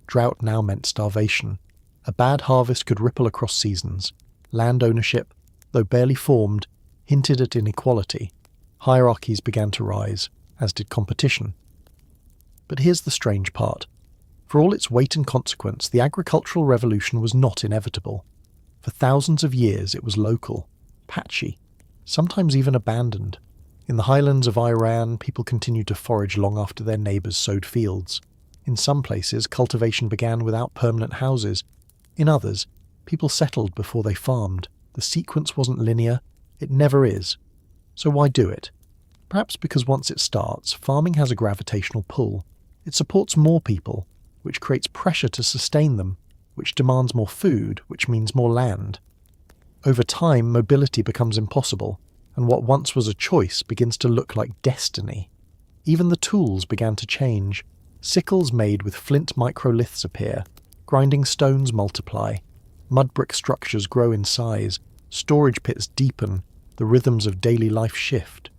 Drought now meant starvation. A bad harvest could ripple across seasons. Land ownership, though barely formed, hinted at inequality. Hierarchies began to rise, as did competition. But here's the strange part. For all its weight and consequence, the agricultural revolution was not inevitable. For thousands of years it was local, patchy, sometimes even abandoned. In the highlands of Iran, people continued to forage long after their neighbours sowed fields. In some places, cultivation began without permanent houses. In others, people settled before they farmed. The sequence wasn't linear. It never is. So why do it? Perhaps because once it starts, farming has a gravitational pull. It supports more people, which creates pressure to sustain them, which demands more food, which means more land. Over time, mobility becomes impossible, and what once was a choice begins to look like destiny. Even the tools began to change. Sickles made with flint microliths appear, grinding stones multiply, mud brick structures grow in size, storage pits deepen, the rhythms of daily life shift.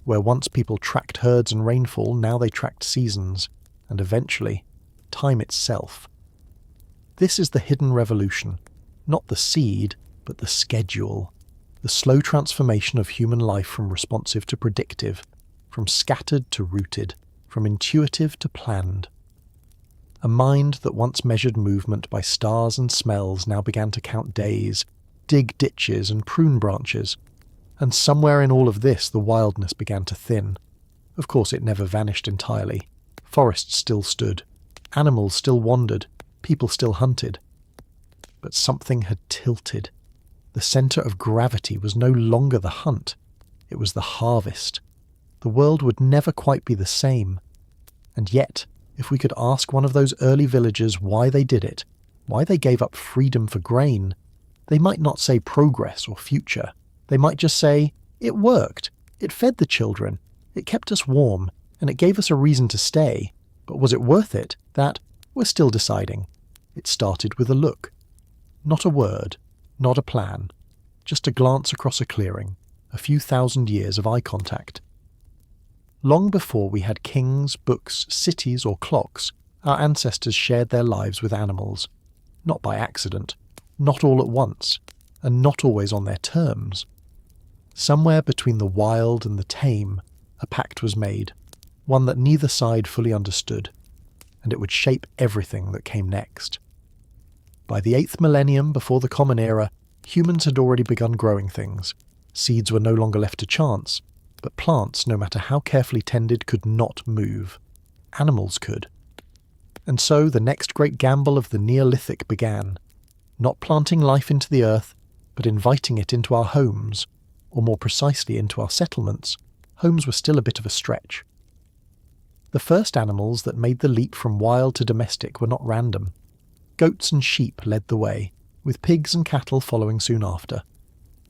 Where once people tracked herds and rainfall, now they tracked seasons, and eventually, time itself. This is the hidden revolution, not the seed, but the schedule, the slow transformation of human life from responsive to predictive, from scattered to rooted, from intuitive to planned. A mind that once measured movement by stars and smells now began to count days, dig ditches and prune branches, and somewhere in all of this the wildness began to thin. Of course it never vanished entirely. Forests still stood, animals still wandered, people still hunted. But something had tilted. The centre of gravity was no longer the hunt, it was the harvest. The world would never quite be the same. And yet, if we could ask one of those early villagers why they did it, why they gave up freedom for grain, they might not say progress or future. They might just say, it worked, it fed the children, it kept us warm, and it gave us a reason to stay. But was it worth it? That, we're still deciding. It started with a look. Not a word, not a plan, just a glance across a clearing, a few thousand years of eye contact. Long before we had kings, books, cities, or clocks, our ancestors shared their lives with animals. Not by accident, not all at once, and not always on their terms. Somewhere between the wild and the tame, a pact was made, one that neither side fully understood, and it would shape everything that came next. By the 8th millennium before the Common Era, humans had already begun growing things. Seeds were no longer left to chance, but plants, no matter how carefully tended, could not move. Animals could. And so the next great gamble of the Neolithic began, not planting life into the earth, but inviting it into our homes, or more precisely into our settlements. Homes were still a bit of a stretch. The first animals that made the leap from wild to domestic were not random. Goats and sheep led the way, with pigs and cattle following soon after.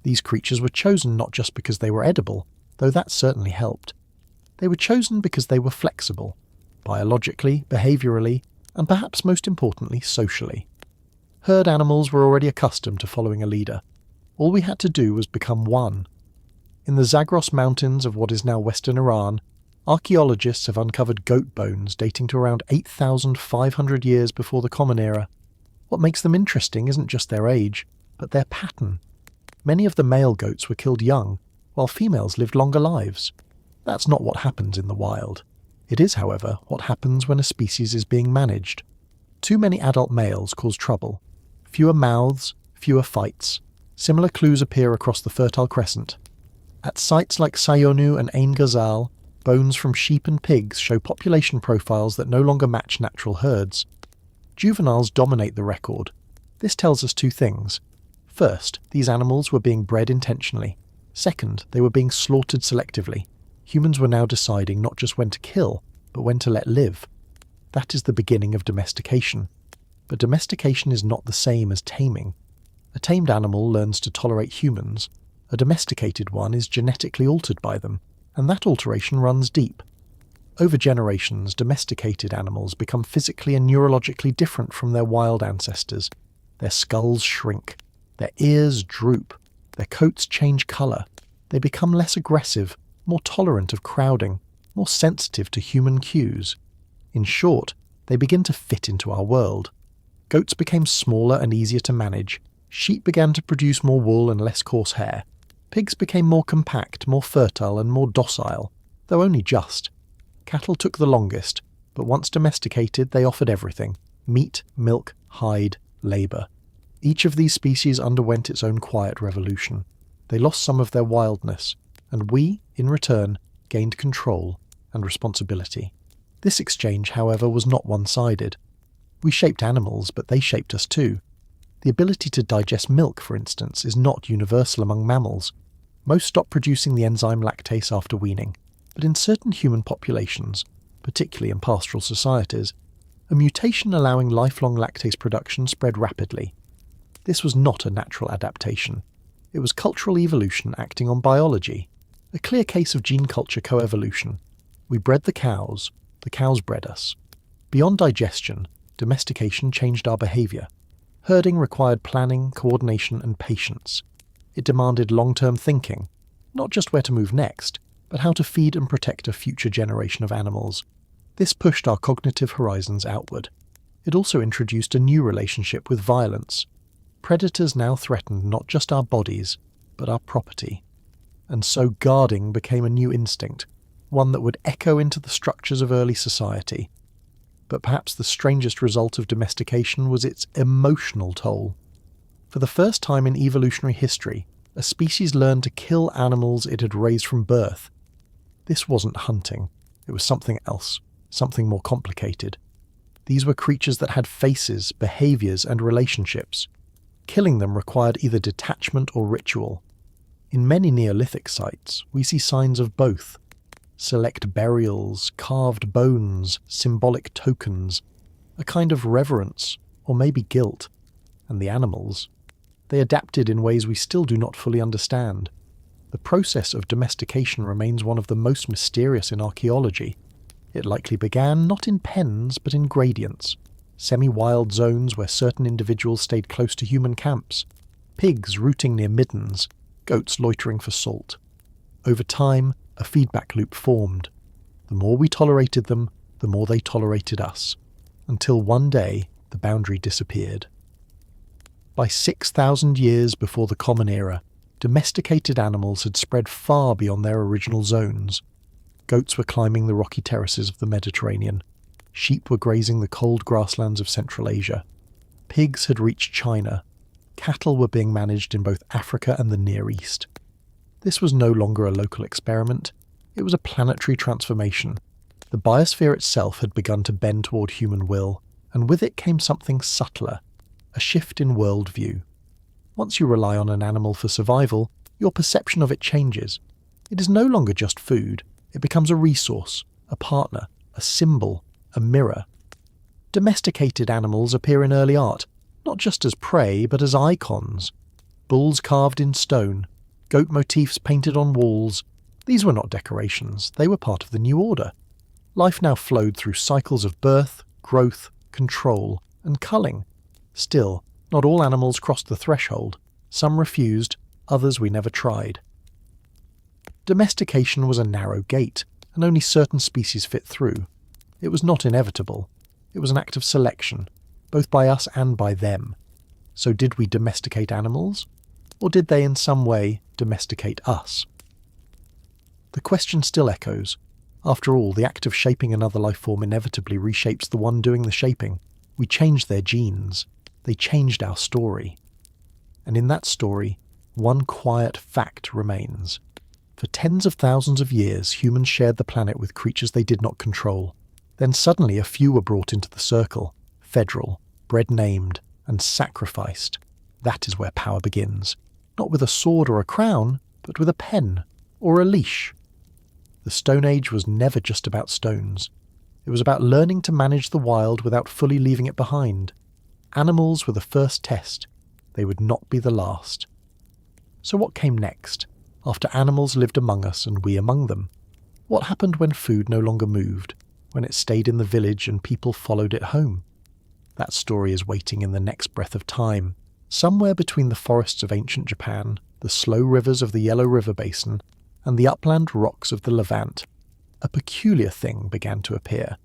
These creatures were chosen not just because they were edible, though that certainly helped. They were chosen because they were flexible, biologically, behaviourally, and perhaps most importantly, socially. Herd animals were already accustomed to following a leader. All we had to do was become one. In the Zagros Mountains of what is now western Iran, archaeologists have uncovered goat bones dating to around 8,500 years before the Common Era. What makes them interesting isn't just their age, but their pattern. Many of the male goats were killed young, while females lived longer lives. That's not what happens in the wild. It is, however, what happens when a species is being managed. Too many adult males cause trouble. Fewer mouths, fewer fights. Similar clues appear across the Fertile Crescent. At sites like Sayonu and Ain Ghazal, bones from sheep and pigs show population profiles that no longer match natural herds. Juveniles dominate the record. This tells us two things. First, these animals were being bred intentionally. Second, they were being slaughtered selectively. Humans were now deciding not just when to kill, but when to let live. That is the beginning of domestication. But domestication is not the same as taming. A tamed animal learns to tolerate humans. A domesticated one is genetically altered by them, and that alteration runs deep. Over generations, domesticated animals become physically and neurologically different from their wild ancestors. Their skulls shrink, their ears droop, their coats change colour. They become less aggressive, more tolerant of crowding, more sensitive to human cues. In short, they begin to fit into our world. Goats became smaller and easier to manage. Sheep began to produce more wool and less coarse hair. Pigs became more compact, more fertile and more docile, though only just. Cattle took the longest, but once domesticated they offered everything: meat, milk, hide, labour. Each of these species underwent its own quiet revolution. They lost some of their wildness, and we, in return, gained control and responsibility. This exchange, however, was not one-sided. We shaped animals, but they shaped us too. The ability to digest milk, for instance, is not universal among mammals. Most stop producing the enzyme lactase after weaning, but in certain human populations, particularly in pastoral societies, a mutation allowing lifelong lactase production spread rapidly. This was not a natural adaptation. It was cultural evolution acting on biology, a clear case of gene culture coevolution. We bred the cows bred us. Beyond digestion, domestication changed our behaviour. Herding required planning, coordination and patience. It demanded long-term thinking, not just where to move next, but how to feed and protect a future generation of animals. This pushed our cognitive horizons outward. It also introduced a new relationship with violence. Predators now threatened not just our bodies, but our property. And so guarding became a new instinct, one that would echo into the structures of early society. But perhaps the strangest result of domestication was its emotional toll. For the first time in evolutionary history, a species learned to kill animals it had raised from birth. This wasn't hunting. It was something else, something more complicated. These were creatures that had faces, behaviours and relationships. Killing them required either detachment or ritual. In many Neolithic sites, we see signs of both. Select burials, carved bones, symbolic tokens, a kind of reverence, or maybe guilt. And the animals? They adapted in ways we still do not fully understand. The process of domestication remains one of the most mysterious in archaeology. It likely began not in pens but in gradients, semi-wild zones where certain individuals stayed close to human camps, pigs rooting near middens, goats loitering for salt. Over time, a feedback loop formed. The more we tolerated them, the more they tolerated us, until one day the boundary disappeared. By 6,000 years before the Common Era, domesticated animals had spread far beyond their original zones. Goats were climbing the rocky terraces of the Mediterranean. Sheep were grazing the cold grasslands of Central Asia. Pigs had reached China. Cattle were being managed in both Africa and the Near East. This was no longer a local experiment. It was a planetary transformation. The biosphere itself had begun to bend toward human will, and with it came something subtler, a shift in worldview. Once you rely on an animal for survival, your perception of it changes. It is no longer just food. It becomes a resource, a partner, a symbol, a mirror. Domesticated animals appear in early art, not just as prey, but as icons. Bulls carved in stone, goat motifs painted on walls. These were not decorations, they were part of the new order. Life now flowed through cycles of birth, growth, control, and culling. Still, not all animals crossed the threshold. Some refused, others we never tried. Domestication was a narrow gate, and only certain species fit through. It was not inevitable. It was an act of selection, both by us and by them. So did we domesticate animals? Or did they in some way domesticate us? The question still echoes, After all, the act of shaping another life form inevitably reshapes the one doing the shaping. We changed their genes. They changed our story. And in that story, one quiet fact remains. For tens of thousands of years, humans shared the planet with creatures they did not control. Then suddenly a few were brought into the circle, federal, bred named, and sacrificed. That is where power begins. Not with a sword or a crown, but with a pen or a leash. The Stone Age was never just about stones. It was about learning to manage the wild without fully leaving it behind. Animals were the first test. They would not be the last. So what came next, after animals lived among us and we among them? What happened when food no longer moved, when it stayed in the village and people followed it home? That story is waiting in the next breath of time, somewhere between the forests of ancient Japan, the slow rivers of the Yellow River Basin, and the upland rocks of the Levant. A peculiar thing began to appear.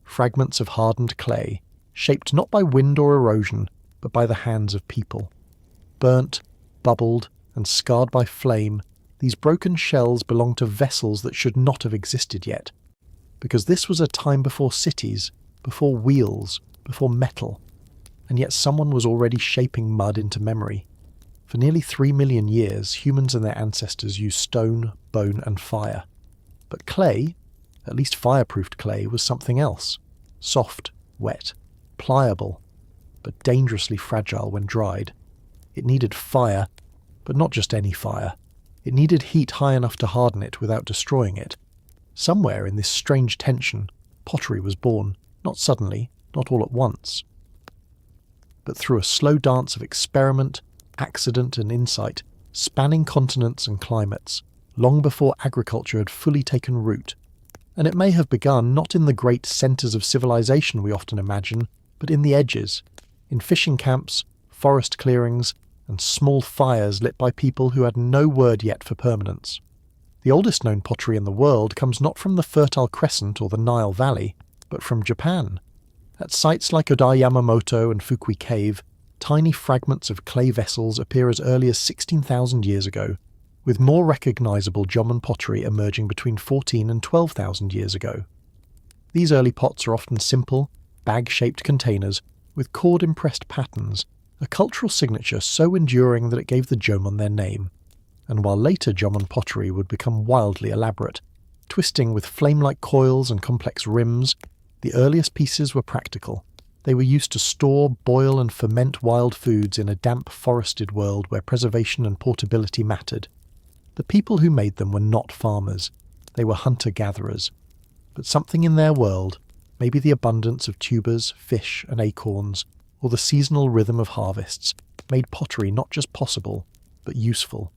Fragments of hardened clay, shaped not by wind or erosion, but by the hands of people. Burnt, bubbled, and scarred by flame, these broken shells belonged to vessels that should not have existed yet. Because this was a time before cities, before wheels, before metal. And yet someone was already shaping mud into memory. For nearly 3 million years, humans and their ancestors used stone, bone, and fire. But clay, at least fireproofed clay, was something else. Soft, wet, pliable, but dangerously fragile when dried. It needed fire, but not just any fire. It needed heat high enough to harden it without destroying it. Somewhere in this strange tension, pottery was born, not suddenly, not all at once, but through a slow dance of experiment, accident and insight, spanning continents and climates, long before agriculture had fully taken root. And it may have begun not in the great centres of civilization we often imagine, but in the edges, in fishing camps, forest clearings, and small fires lit by people who had no word yet for permanence. The oldest known pottery in the world comes not from the Fertile Crescent or the Nile Valley, but from Japan. At sites like Odai Yamamoto and Fukui Cave, tiny fragments of clay vessels appear as early as 16,000 years ago, with more recognisable Jomon pottery emerging between 14 and 12,000 years ago. These early pots are often simple, bag-shaped containers with cord-impressed patterns, a cultural signature so enduring that it gave the Jomon their name. And while later Jomon pottery would become wildly elaborate, twisting with flame-like coils and complex rims, the earliest pieces were practical. They were used to store, boil and ferment wild foods in a damp, forested world where preservation and portability mattered. The people who made them were not farmers. They were hunter-gatherers. But something in their world, maybe the abundance of tubers, fish and acorns, or the seasonal rhythm of harvests, made pottery not just possible, but useful.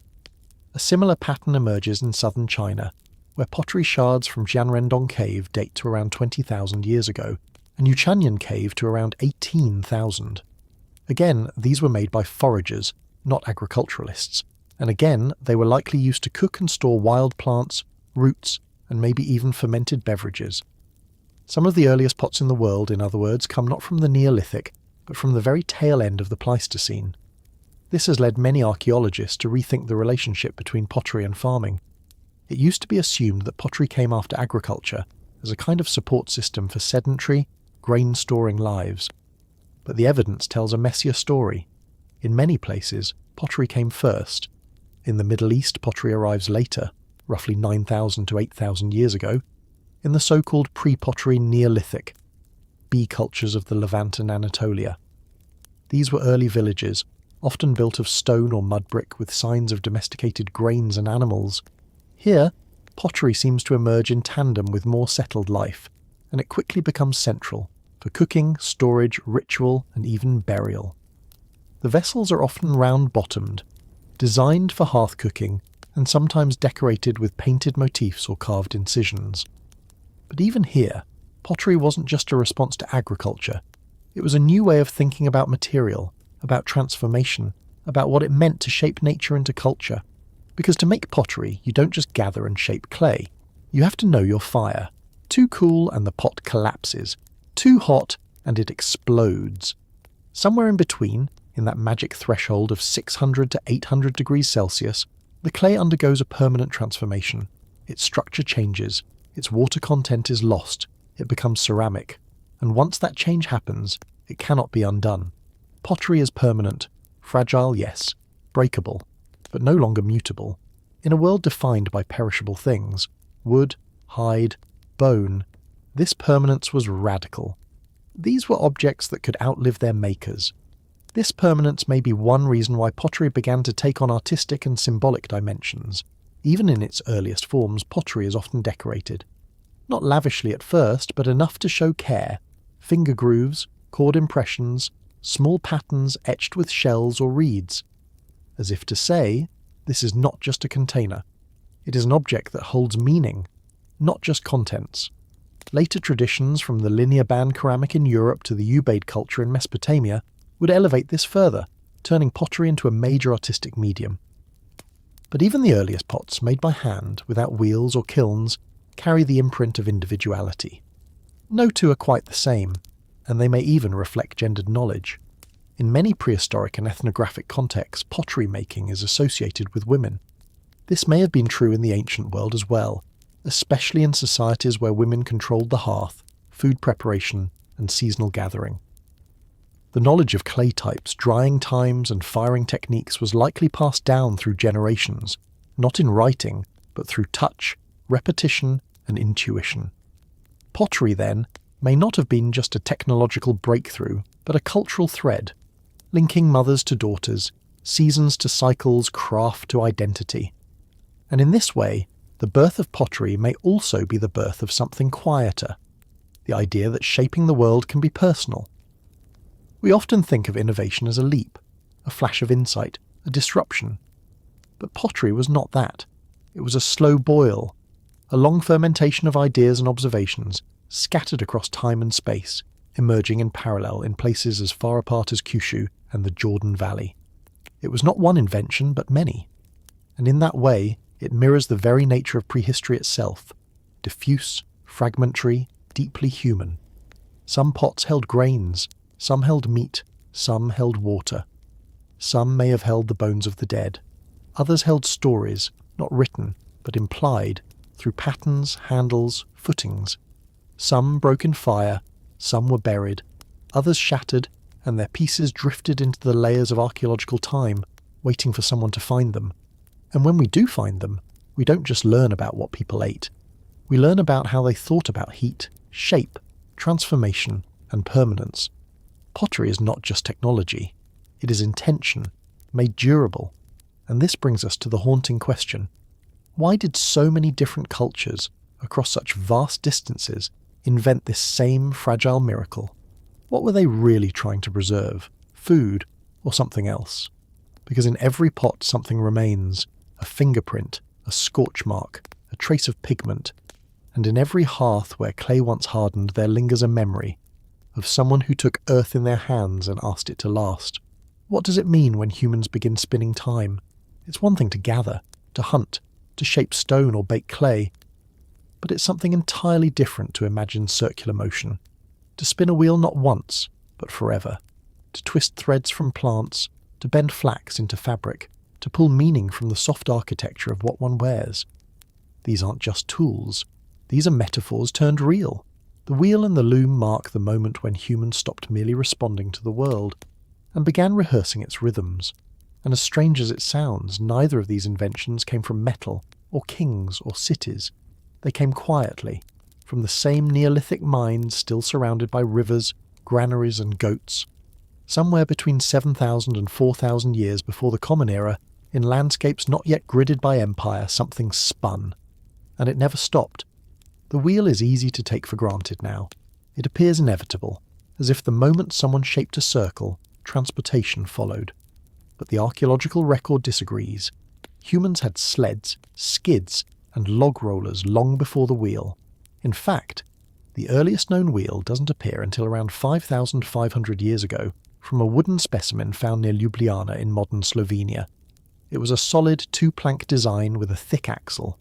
A similar pattern emerges in southern China, where pottery shards from Jianrendong Cave date to around 20,000 years ago, and Yuchanyan Cave to around 18,000. Again, these were made by foragers, not agriculturalists, and again they were likely used to cook and store wild plants, roots, and maybe even fermented beverages. Some of the earliest pots in the world, in other words, come not from the Neolithic, but from the very tail end of the Pleistocene. This has led many archaeologists to rethink the relationship between pottery and farming. It used to be assumed that pottery came after agriculture as a kind of support system for sedentary, grain-storing lives. But the evidence tells a messier story. In many places, pottery came first. In the Middle East, pottery arrives later, roughly 9,000 to 8,000 years ago, in the so-called pre-pottery Neolithic, bee cultures of the Levant and Anatolia. These were early villages, often built of stone or mud brick with signs of domesticated grains and animals. Here, pottery seems to emerge in tandem with more settled life, and it quickly becomes central for cooking, storage, ritual, and even burial. The vessels are often round-bottomed, designed for hearth cooking, and sometimes decorated with painted motifs or carved incisions. But even here, pottery wasn't just a response to agriculture. It was a new way of thinking about material, about transformation, about what it meant to shape nature into culture. Because to make pottery, you don't just gather and shape clay. You have to know your fire. Too cool and the pot collapses. Too hot and it explodes. Somewhere in between, in that magic threshold of 600 to 800 degrees Celsius, the clay undergoes a permanent transformation. Its structure changes. its water content is lost, it becomes ceramic, and once that change happens, it cannot be undone. Pottery is permanent, fragile, yes, breakable, but no longer mutable. In a world defined by perishable things, wood, hide, bone, this permanence was radical. These were objects that could outlive their makers. This permanence may be one reason why pottery began to take on artistic and symbolic dimensions. Even in its earliest forms, pottery is often decorated. Not lavishly at first, but enough to show care. Finger grooves, cord impressions, small patterns etched with shells or reeds. As if to say, this is not just a container. It is an object that holds meaning, not just contents. Later traditions, from the linear band ceramic in Europe to the Ubaid culture in Mesopotamia, would elevate this further, turning pottery into a major artistic medium. But even the earliest pots, made by hand, without wheels or kilns, carry the imprint of individuality. No two are quite the same, and they may even reflect gendered knowledge. In many prehistoric and ethnographic contexts, pottery making is associated with women. This may have been true in the ancient world as well, especially in societies where women controlled the hearth, food preparation, and seasonal gathering. The knowledge of clay types, drying times, and firing techniques was likely passed down through generations, not in writing, but through touch, repetition, and intuition. Pottery, then, may not have been just a technological breakthrough, but a cultural thread, linking mothers to daughters, seasons to cycles, craft to identity. And in this way, the birth of pottery may also be the birth of something quieter, the idea that shaping the world can be personal. We often think of innovation as a leap, a flash of insight, a disruption. But pottery was not that. It was a slow boil, a long fermentation of ideas and observations, scattered across time and space, emerging in parallel in places as far apart as 𝐓𝐿 and the Jordan Valley. It was not one invention, but many. And in that way, it mirrors the very nature of prehistory itself, diffuse, fragmentary, deeply human. Some pots held grains, some held meat, some held water. Some may have held the bones of the dead. Others held stories, not written, but implied, through patterns, handles, footings. Some broke in fire, some were buried, others shattered, and their pieces drifted into the layers of archaeological time, waiting for someone to find them. And when we do find them, we don't just learn about what people ate. We learn about how they thought about heat, shape, transformation, and permanence. Pottery is not just technology. It is intention, made durable. And this brings us to the haunting question. Why did so many different cultures, across such vast distances, invent this same fragile miracle? What were they really trying to preserve? Food, or something else? Because in every pot something remains, a fingerprint, a scorch mark, a trace of pigment, and in every hearth where clay once hardened there lingers a memory of someone who took earth in their hands and asked it to last. What does it mean when humans begin spinning time? It's one thing to gather, to hunt, to shape stone or bake clay, but it's something entirely different to imagine circular motion, to spin a wheel not once, but forever, to twist threads from plants, to bend flax into fabric, to pull meaning from the soft architecture of what one wears. These aren't just tools. These are metaphors turned real. The wheel and the loom mark the moment when humans stopped merely responding to the world and began rehearsing its rhythms. And as strange as it sounds, neither of these inventions came from metal, or kings, or cities. They came quietly, from the same Neolithic mines still surrounded by rivers, granaries and goats. Somewhere between 7,000 and 4,000 years before the Common Era, in landscapes not yet gridded by empire, something spun. And it never stopped. The wheel is easy to take for granted now. It appears inevitable, as if the moment someone shaped a circle, transportation followed. But the archaeological record disagrees. Humans had sleds, skids, and log rollers long before the wheel. In fact, the earliest known wheel doesn't appear until around 5,500 years ago from a wooden specimen found near Ljubljana in modern Slovenia. It was a solid two-plank design with a thick axle.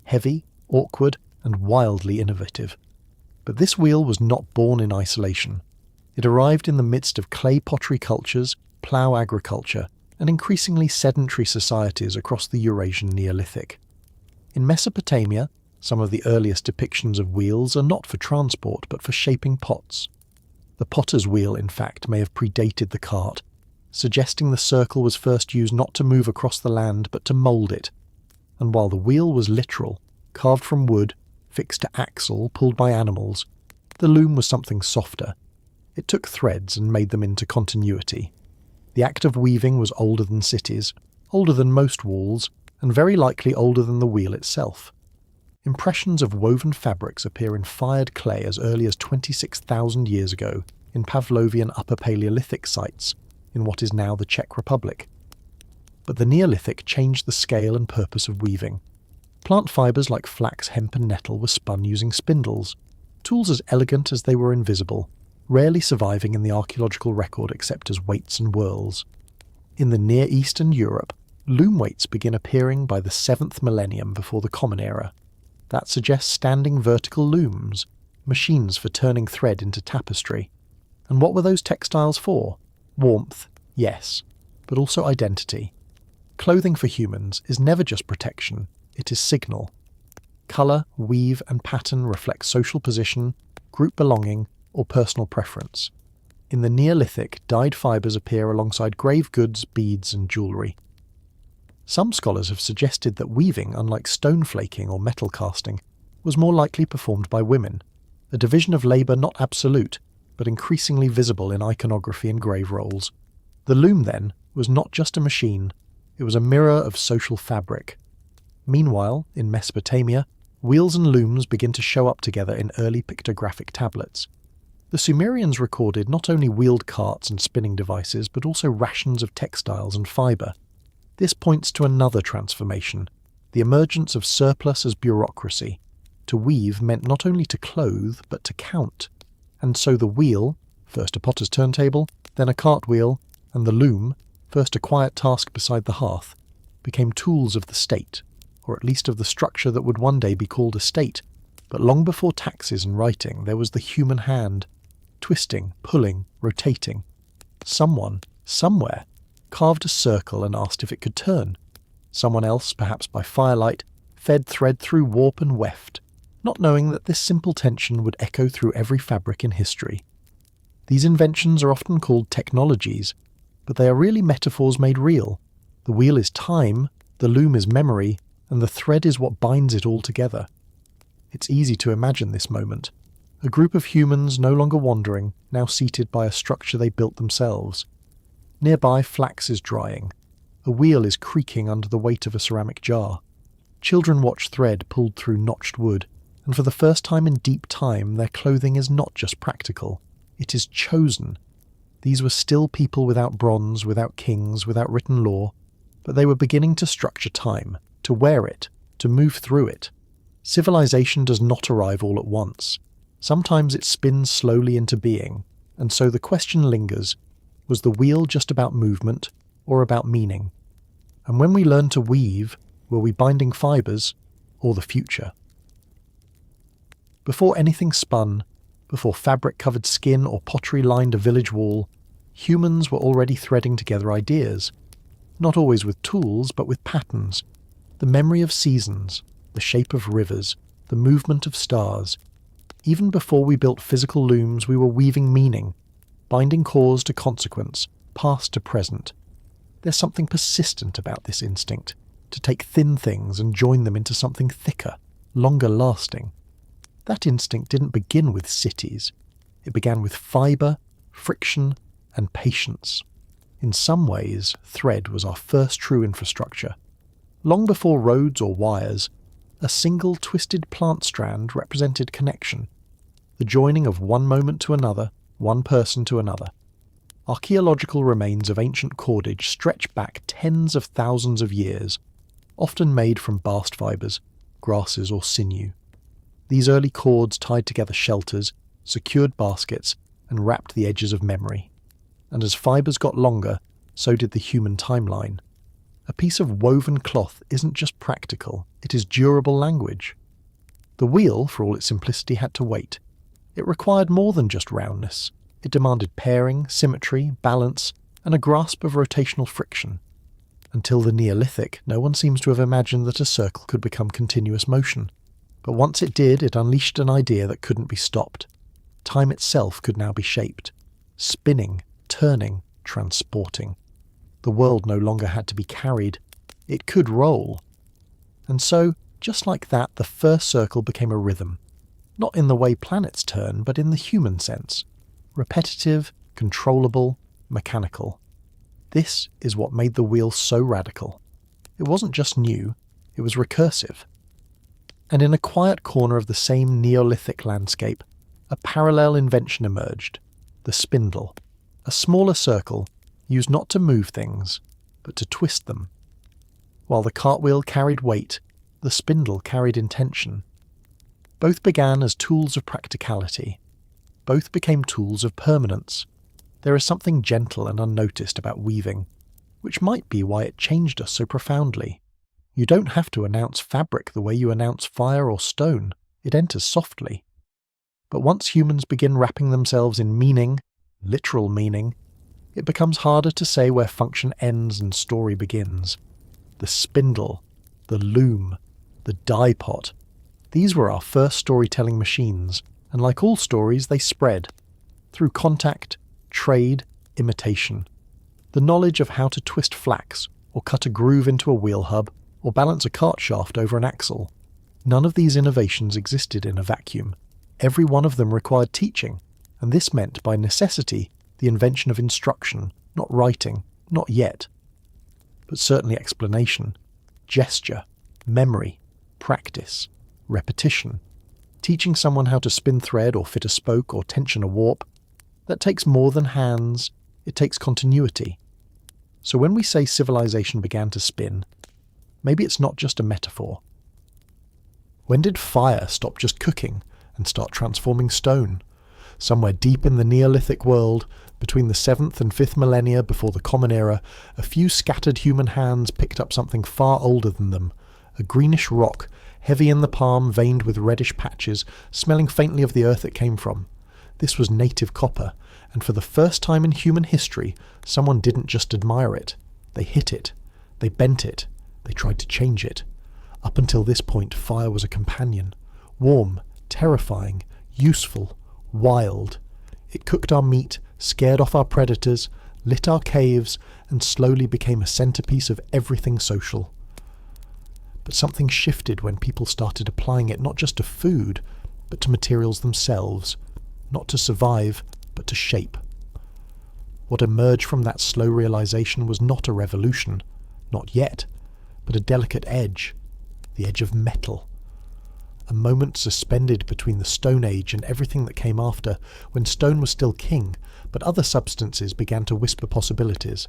Heavy, awkward, and wildly innovative. But this wheel was not born in isolation. It arrived in the midst of clay pottery cultures, plough agriculture, and increasingly sedentary societies across the Eurasian Neolithic. In Mesopotamia, Some of the earliest depictions of wheels are not for transport but for shaping pots. The potter's wheel, in fact, may have predated the cart, suggesting the circle was first used not to move across the land but to mould it. And while the wheel was literal, carved from wood, fixed to axle, pulled by animals, the loom was something softer. It took threads and made them into continuity. The act of weaving was older than cities, older than most walls, and very likely older than the wheel itself. Impressions of woven fabrics appear in fired clay as early as 26,000 years ago in Pavlovian Upper Paleolithic sites in what is now the Czech Republic. But the Neolithic changed the scale and purpose of weaving. Plant fibres like flax, hemp and nettle were spun using spindles, tools as elegant as they were invisible, rarely surviving in the archaeological record except as weights and whirls. In the Near East and Europe, loom weights begin appearing by the 7th millennium before the Common Era. That suggests standing vertical looms, machines for turning thread into tapestry. And what were those textiles for? Warmth, yes, but also identity. Clothing for humans is never just protection, it is signal. Colour, weave and pattern reflect social position, group belonging, or personal preference. In the Neolithic, dyed fibres appear alongside grave goods, beads and jewellery. Some scholars have suggested that weaving, unlike stone flaking or metal casting, was more likely performed by women, a division of labour not absolute, but increasingly visible in iconography and grave rolls. The loom, then, was not just a machine, it was a mirror of social fabric. Meanwhile, in Mesopotamia, wheels and looms begin to show up together in early pictographic tablets. The Sumerians recorded not only wheeled carts and spinning devices, but also rations of textiles and fibre. This points to another transformation, the emergence of surplus as bureaucracy. To weave meant not only to clothe, but to count. And so the wheel, first a potter's turntable, then a cartwheel, and the loom, first a quiet task beside the hearth, became tools of the state, or at least of the structure that would one day be called a state. But long before taxes and writing, there was the human hand, twisting, pulling, rotating. Someone, somewhere, carved a circle and asked if it could turn. Someone else, perhaps by firelight, fed thread through warp and weft, not knowing that this simple tension would echo through every fabric in history. These inventions are often called technologies, but they are really metaphors made real. The wheel is time, the loom is memory, and the thread is what binds it all together. It's easy to imagine this moment. A group of humans no longer wandering, now seated by a structure they built themselves. Nearby, flax is drying. A wheel is creaking under the weight of a ceramic jar. Children watch thread pulled through notched wood, and for the first time in deep time, their clothing is not just practical. It is chosen. These were still people without bronze, without kings, without written law, but they were beginning to structure time, to wear it, to move through it. Civilization does not arrive all at once. Sometimes it spins slowly into being, and so the question lingers, was the wheel just about movement or about meaning? And when we learn to weave, were we binding fibres or the future? Before anything spun, before fabric covered skin or pottery lined a village wall, humans were already threading together ideas, not always with tools but with patterns, the memory of seasons, the shape of rivers, the movement of stars. Even before we built physical looms, we were weaving meaning, binding cause to consequence, past to present. There's something persistent about this instinct, to take thin things and join them into something thicker, longer lasting. That instinct didn't begin with cities. It began with fibre, friction, and patience. In some ways, thread was our first true infrastructure. Long before roads or wires, a single twisted plant strand represented connection, the joining of one moment to another, one person to another. Archaeological remains of ancient cordage stretch back tens of thousands of years, often made from bast fibres, grasses or sinew. These early cords tied together shelters, secured baskets, and wrapped the edges of memory. And as fibres got longer, so did the human timeline. A piece of woven cloth isn't just practical, it is durable language. The wheel, for all its simplicity, had to wait. It required more than just roundness. It demanded pairing, symmetry, balance, and a grasp of rotational friction. Until the Neolithic, no one seems to have imagined that a circle could become continuous motion. But once it did, it unleashed an idea that couldn't be stopped. Time itself could now be shaped. Spinning, turning, transporting. The world no longer had to be carried. It could roll. And so, just like that, the first circle became a rhythm. Not in the way planets turn, but in the human sense. Repetitive, controllable, mechanical. This is what made the wheel so radical. It wasn't just new, it was recursive. And in a quiet corner of the same Neolithic landscape, a parallel invention emerged. The spindle. A smaller circle, used not to move things, but to twist them. While the cartwheel carried weight, the spindle carried intention. Both began as tools of practicality. Both became tools of permanence. There is something gentle and unnoticed about weaving, which might be why it changed us so profoundly. You don't have to announce fabric the way you announce fire or stone. It enters softly. But once humans begin wrapping themselves in meaning, literal meaning, it becomes harder to say where function ends and story begins. The spindle, the loom, the dye pot. These were our first storytelling machines, and like all stories, they spread. Through contact, trade, imitation. The knowledge of how to twist flax, or cut a groove into a wheel hub, or balance a cart shaft over an axle. None of these innovations existed in a vacuum. Every one of them required teaching, and this meant, by necessity, the invention of instruction, not writing, not yet. But certainly explanation, gesture, memory, practice, repetition. Teaching someone how to spin thread or fit a spoke or tension a warp, that takes more than hands, it takes continuity. So when we say civilization began to spin, maybe it's not just a metaphor. When did fire stop just cooking and start transforming stone? Somewhere deep in the Neolithic world, between the 7th and 5th millennia before the Common Era, a few scattered human hands picked up something far older than them, a greenish rock, heavy in the palm, veined with reddish patches, smelling faintly of the earth it came from. This was native copper, and for the first time in human history, someone didn't just admire it. They hit it. They bent it. They tried to change it. Up until this point, fire was a companion. Warm, terrifying, useful, wild. It cooked our meat, scared off our predators, lit our caves, and slowly became a centerpiece of everything social. But something shifted when people started applying it not just to food, but to materials themselves. Not to survive, but to shape. What emerged from that slow realization was not a revolution, not yet, but a delicate edge, the edge of metal. A moment suspended between the Stone Age and everything that came after, when stone was still king, but other substances began to whisper possibilities.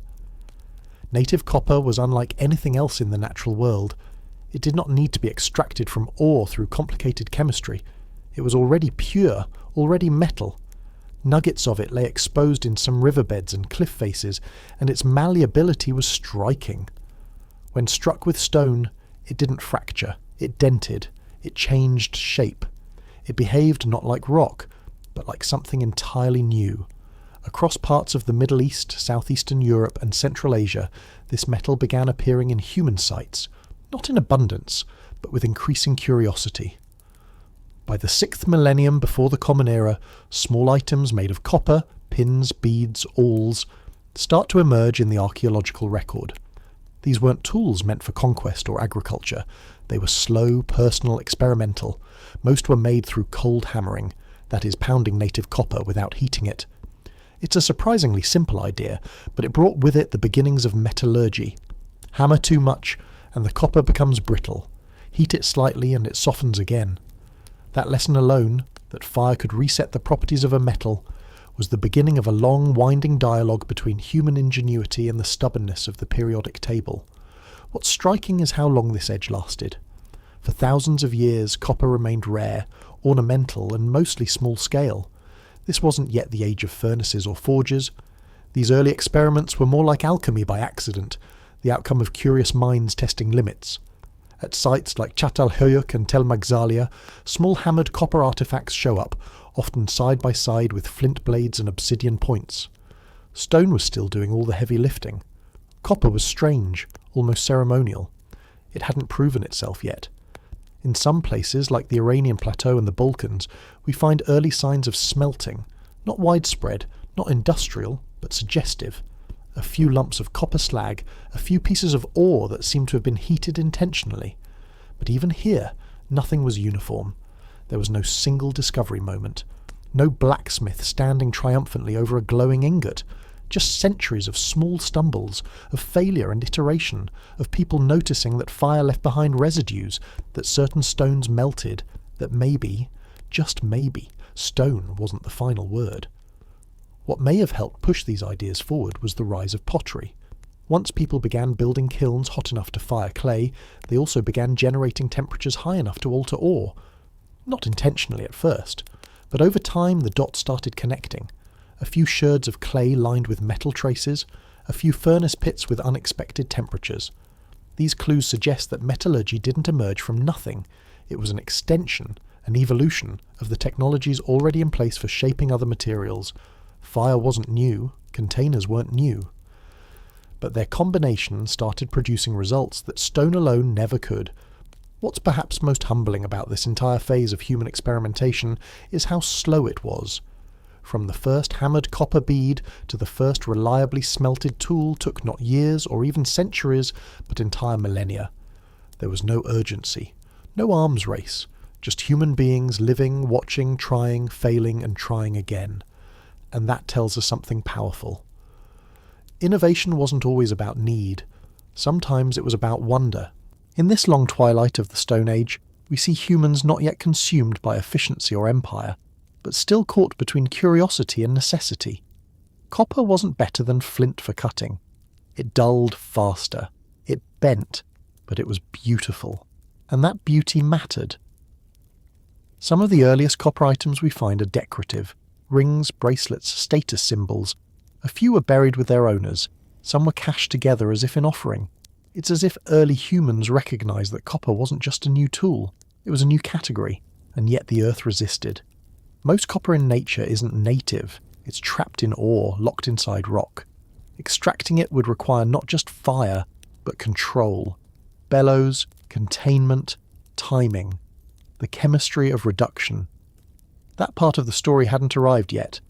Native copper was unlike anything else in the natural world. It did not need to be extracted from ore through complicated chemistry. It was already pure, already metal. Nuggets of it lay exposed in some riverbeds and cliff faces, and its malleability was striking. When struck with stone, it didn't fracture, it dented, it changed shape. It behaved not like rock, but like something entirely new. Across parts of the Middle East, Southeastern Europe, and Central Asia, this metal began appearing in human sites, not in abundance, but with increasing curiosity. By the 6th millennium before the Common Era, small items made of copper, pins, beads, awls, start to emerge in the archaeological record. These weren't tools meant for conquest or agriculture. They were slow, personal, experimental. Most were made through cold hammering, that is, pounding native copper without heating it. It's a surprisingly simple idea, but it brought with it the beginnings of metallurgy. Hammer too much, and the copper becomes brittle. Heat it slightly, and it softens again. That lesson alone, that fire could reset the properties of a metal, was the beginning of a long, winding dialogue between human ingenuity and the stubbornness of the periodic table. What's striking is how long this edge lasted. For thousands of years, copper remained rare, ornamental, and mostly small scale. This wasn't yet the age of furnaces or forges. These early experiments were more like alchemy by accident, the outcome of curious minds testing limits. At sites like 𝐓𝐈𝐌𝐿𝐄𝐒𝐒 and Tel Magzalia, small hammered copper artifacts show up, often side by side with flint blades and obsidian points. Stone was still doing all the heavy lifting. Copper was strange, almost ceremonial. It hadn't proven itself yet. In some places, like the Iranian Plateau and the Balkans, we find early signs of smelting, not widespread, not industrial, but suggestive. A few lumps of copper slag, a few pieces of ore that seem to have been heated intentionally. But even here, nothing was uniform. There was no single discovery moment. No blacksmith standing triumphantly over a glowing ingot. Just centuries of small stumbles, of failure and iteration, of people noticing that fire left behind residues, that certain stones melted, that maybe, just maybe, stone wasn't the final word. What may have helped push these ideas forward was the rise of pottery. Once people began building kilns hot enough to fire clay, they also began generating temperatures high enough to alter ore. Not intentionally at first, but over time the dots started connecting. A few sherds of clay lined with metal traces, a few furnace pits with unexpected temperatures. These clues suggest that metallurgy didn't emerge from nothing. It was an extension, an evolution, of the technologies already in place for shaping other materials. Fire wasn't new, containers weren't new. But their combination started producing results that stone alone never could. What's perhaps most humbling about this entire phase of human experimentation is how slow it was. From the first hammered copper bead to the first reliably smelted tool took not years or even centuries, but entire millennia. There was no urgency, no arms race, just human beings living, watching, trying, failing, and trying again. And that tells us something powerful. Innovation wasn't always about need. Sometimes it was about wonder. In this long twilight of the Stone Age, we see humans not yet consumed by efficiency or empire, but still caught between curiosity and necessity. Copper wasn't better than flint for cutting. It dulled faster. It bent, but it was beautiful. And that beauty mattered. Some of the earliest copper items we find are decorative. Rings, bracelets, status symbols. A few were buried with their owners. Some were cached together as if in offering. It's as if early humans recognized that copper wasn't just a new tool. It was a new category, and yet the earth resisted. Most copper in nature isn't native. It's trapped in ore, locked inside rock. Extracting it would require not just fire, but control. Bellows, containment, timing. The chemistry of reduction. That part of the story hadn't arrived yet,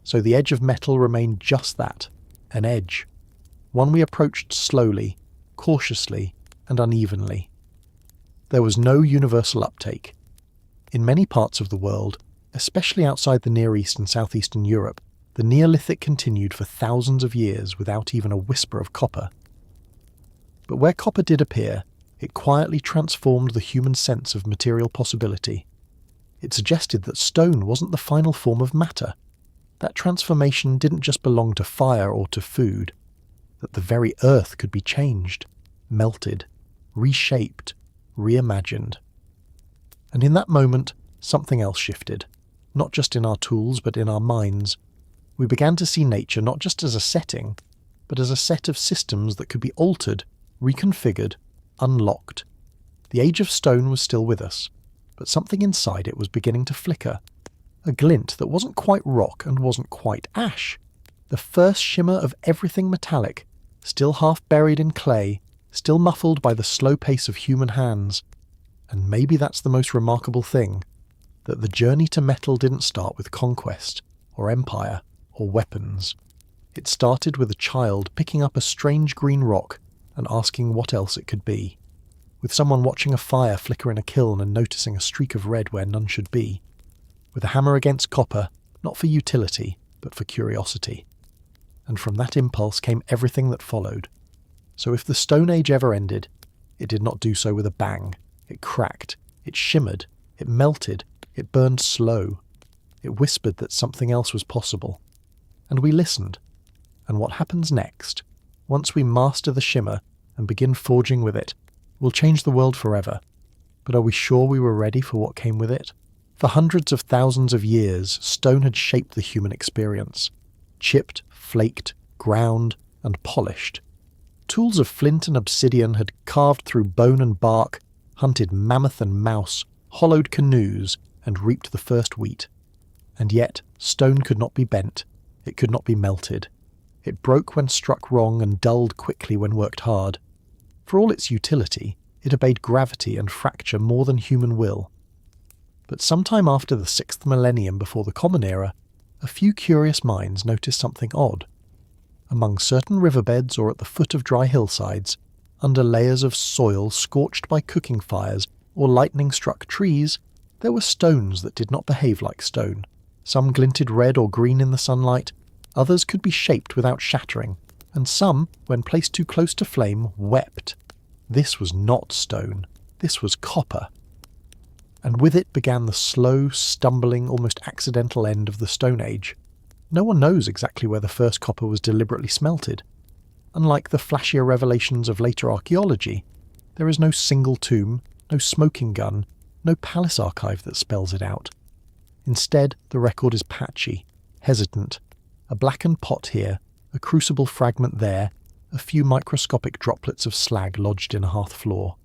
so the edge of metal remained just that, an edge. One we approached slowly, cautiously, and unevenly. There was no universal uptake. In many parts of the world, especially outside the Near East and southeastern Europe, the Neolithic continued for thousands of years without even a whisper of copper. But where copper did appear, it quietly transformed the human sense of material possibility. It suggested that stone wasn't the final form of matter. That transformation didn't just belong to fire or to food. That the very earth could be changed, melted, reshaped, reimagined. And in that moment, something else shifted. Not just in our tools, but in our minds. We began to see nature not just as a setting, but as a set of systems that could be altered, reconfigured, unlocked. The age of stone was still with us, but something inside it was beginning to flicker. A glint that wasn't quite rock and wasn't quite ash. The first shimmer of everything metallic, still half buried in clay, still muffled by the slow pace of human hands. And maybe that's the most remarkable thing, that the journey to metal didn't start with conquest, or empire, or weapons. It started with a child picking up a strange green rock and asking what else it could be. With someone watching a fire flicker in a kiln and noticing a streak of red where none should be. With a hammer against copper, not for utility, but for curiosity. And from that impulse came everything that followed. So if the Stone Age ever ended, it did not do so with a bang. It cracked, it shimmered, it melted, it burned slow. It whispered that something else was possible. And we listened. And what happens next, once we master the shimmer and begin forging with it, will change the world forever. But are we sure we were ready for what came with it? For hundreds of thousands of years, stone had shaped the human experience. Chipped, flaked, ground, and polished. Tools of flint and obsidian had carved through bone and bark, hunted mammoth and mouse, hollowed canoes, and reaped the first wheat. And yet, stone could not be bent. It could not be melted. It broke when struck wrong and dulled quickly when worked hard. For all its utility, It obeyed gravity and fracture more than human will. But sometime after the 6th millennium before the Common Era, a few curious minds noticed something odd. Among certain riverbeds or at the foot of dry hillsides, under layers of soil scorched by cooking fires or lightning-struck trees, there were stones that did not behave like stone. Some glinted red or green in the sunlight, others could be shaped without shattering, and some, when placed too close to flame, wept. This was not stone, this was copper. And with it began the slow, stumbling, almost accidental end of the Stone Age. No one knows exactly where the first copper was deliberately smelted. Unlike the flashier revelations of later archaeology, there is no single tomb, no smoking gun, no palace archive that spells it out. Instead, the record is patchy, hesitant. A blackened pot here, a crucible fragment there, a few microscopic droplets of slag lodged in a hearth floor.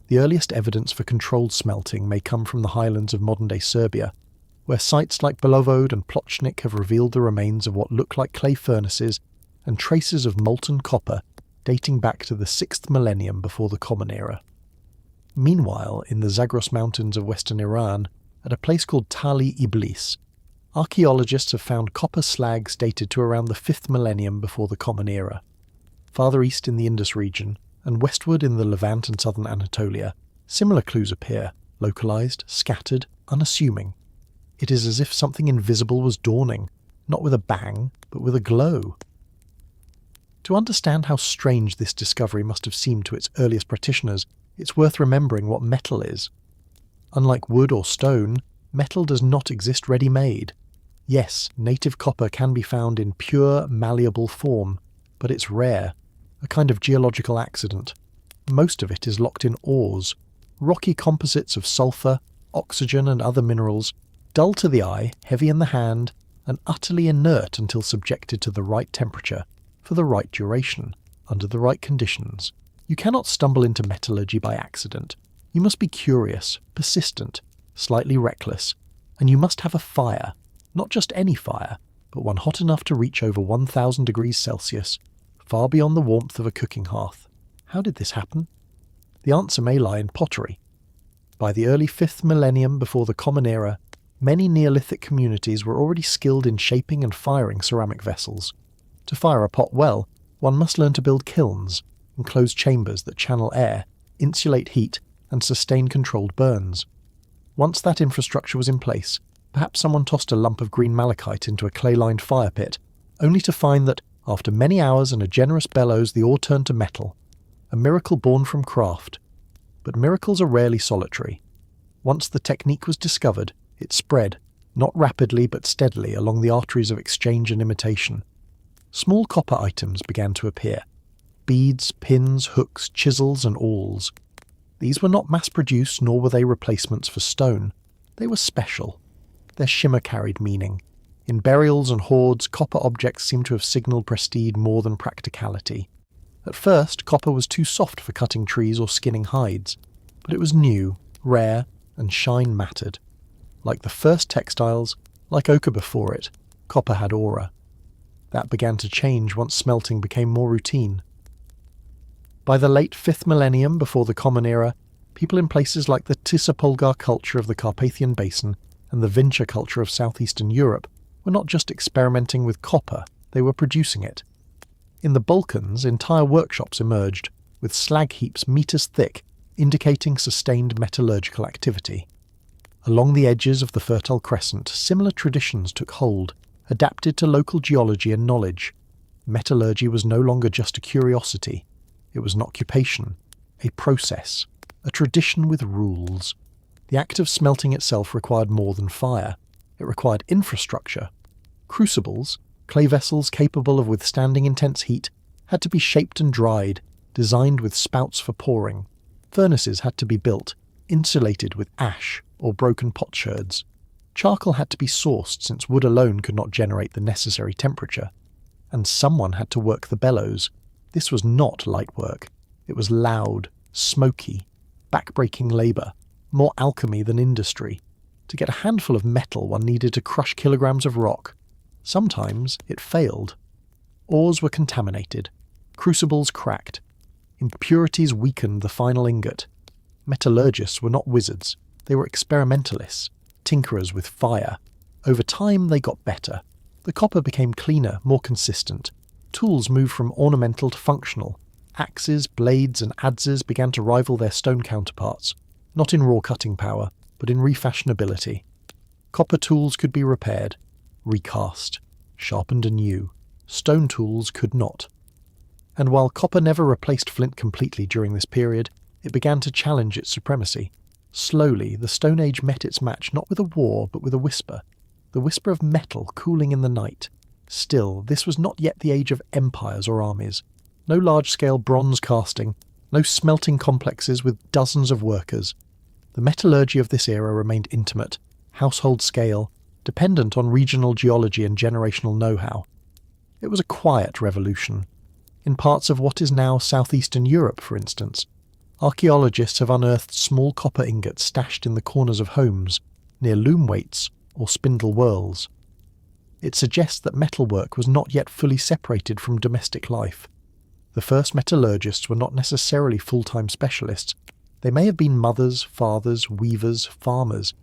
The earliest evidence for controlled smelting may come from the highlands of modern-day Serbia, where sites like Belovod and Plochnik have revealed the remains of what look like clay furnaces and traces of molten copper dating back to the 6th millennium before the Common Era. Meanwhile, in the Zagros Mountains of western Iran, at a place called Tali Iblis, archaeologists have found copper slags dated to around the 5th millennium before the Common Era. Farther east in the Indus region, and westward in the Levant and southern Anatolia, similar clues appear, localized, scattered, unassuming. It is as if something invisible was dawning, not with a bang, but with a glow. To understand how strange this discovery must have seemed to its earliest practitioners, it's worth remembering what metal is. Unlike wood or stone, metal does not exist ready-made. Yes, native copper can be found in pure, malleable form, but it's rare, a kind of geological accident. Most of it is locked in ores, rocky composites of sulfur, oxygen and other minerals, dull to the eye, heavy in the hand, and utterly inert until subjected to the right temperature, for the right duration, under the right conditions. You cannot stumble into metallurgy by accident. You must be curious, persistent, slightly reckless, and you must have a fire, not just any fire, but one hot enough to reach over 1,000 degrees Celsius, far beyond the warmth of a cooking hearth. How did this happen? The answer may lie in pottery. By the early 5th millennium before the Common Era, many Neolithic communities were already skilled in shaping and firing ceramic vessels. To fire a pot well, one must learn to build kilns, enclosed chambers that channel air, insulate heat, and sustain controlled burns. Once that infrastructure was in place, perhaps someone tossed a lump of green malachite into a clay-lined fire pit, only to find that, after many hours and a generous bellows, the ore turned to metal. A miracle born from craft. But miracles are rarely solitary. Once the technique was discovered, it spread, not rapidly but steadily along the arteries of exchange and imitation. Small copper items began to appear. Beads, pins, hooks, chisels and awls. These were not mass-produced, nor were they replacements for stone. They were special. Their shimmer carried meaning. In burials and hoards, copper objects seem to have signalled prestige more than practicality. At first, copper was too soft for cutting trees or skinning hides, but it was new, rare, and shine mattered. Like the first textiles, like ochre before it, copper had aura. That began to change once smelting became more routine. By the late 5th millennium before the Common Era, people in places like the Tisa-Polgar culture of the Carpathian Basin and the Vinča culture of southeastern Europe were not just experimenting with copper, they were producing it. In the Balkans, entire workshops emerged, with slag heaps meters thick, indicating sustained metallurgical activity. Along the edges of the Fertile Crescent, similar traditions took hold, adapted to local geology and knowledge. Metallurgy was no longer just a curiosity. It was an occupation, a process, a tradition with rules. The act of smelting itself required more than fire. It required infrastructure. Crucibles, clay vessels capable of withstanding intense heat, had to be shaped and dried, designed with spouts for pouring. Furnaces had to be built, insulated with ash or broken potsherds. Charcoal had to be sourced since wood alone could not generate the necessary temperature. And someone had to work the bellows. This was not light work. It was loud, smoky, back-breaking labour, more alchemy than industry. To get a handful of metal, one needed to crush kilograms of rock. Sometimes it failed. Ores were contaminated. Crucibles cracked. Impurities weakened the final ingot. Metallurgists were not wizards. They were experimentalists, tinkerers with fire. Over time, they got better. The copper became cleaner, more consistent. Tools moved from ornamental to functional. Axes, blades, and adzes began to rival their stone counterparts, not in raw cutting power, but in refashionability. Copper tools could be repaired, recast, sharpened anew. Stone tools could not. And while copper never replaced flint completely during this period, it began to challenge its supremacy. Slowly, the Stone Age met its match not with a war, but with a whisper. The whisper of metal cooling in the night. Still, this was not yet the age of empires or armies. No large-scale bronze casting, no smelting complexes with dozens of workers. The metallurgy of this era remained intimate, household scale, dependent on regional geology and generational know-how. It was a quiet revolution. In parts of what is now southeastern Europe, for instance, archaeologists have unearthed small copper ingots stashed in the corners of homes, near loom weights or spindle whorls. It suggests that metalwork was not yet fully separated from domestic life. The first metallurgists were not necessarily full-time specialists. They may have been mothers, fathers, weavers, farmers,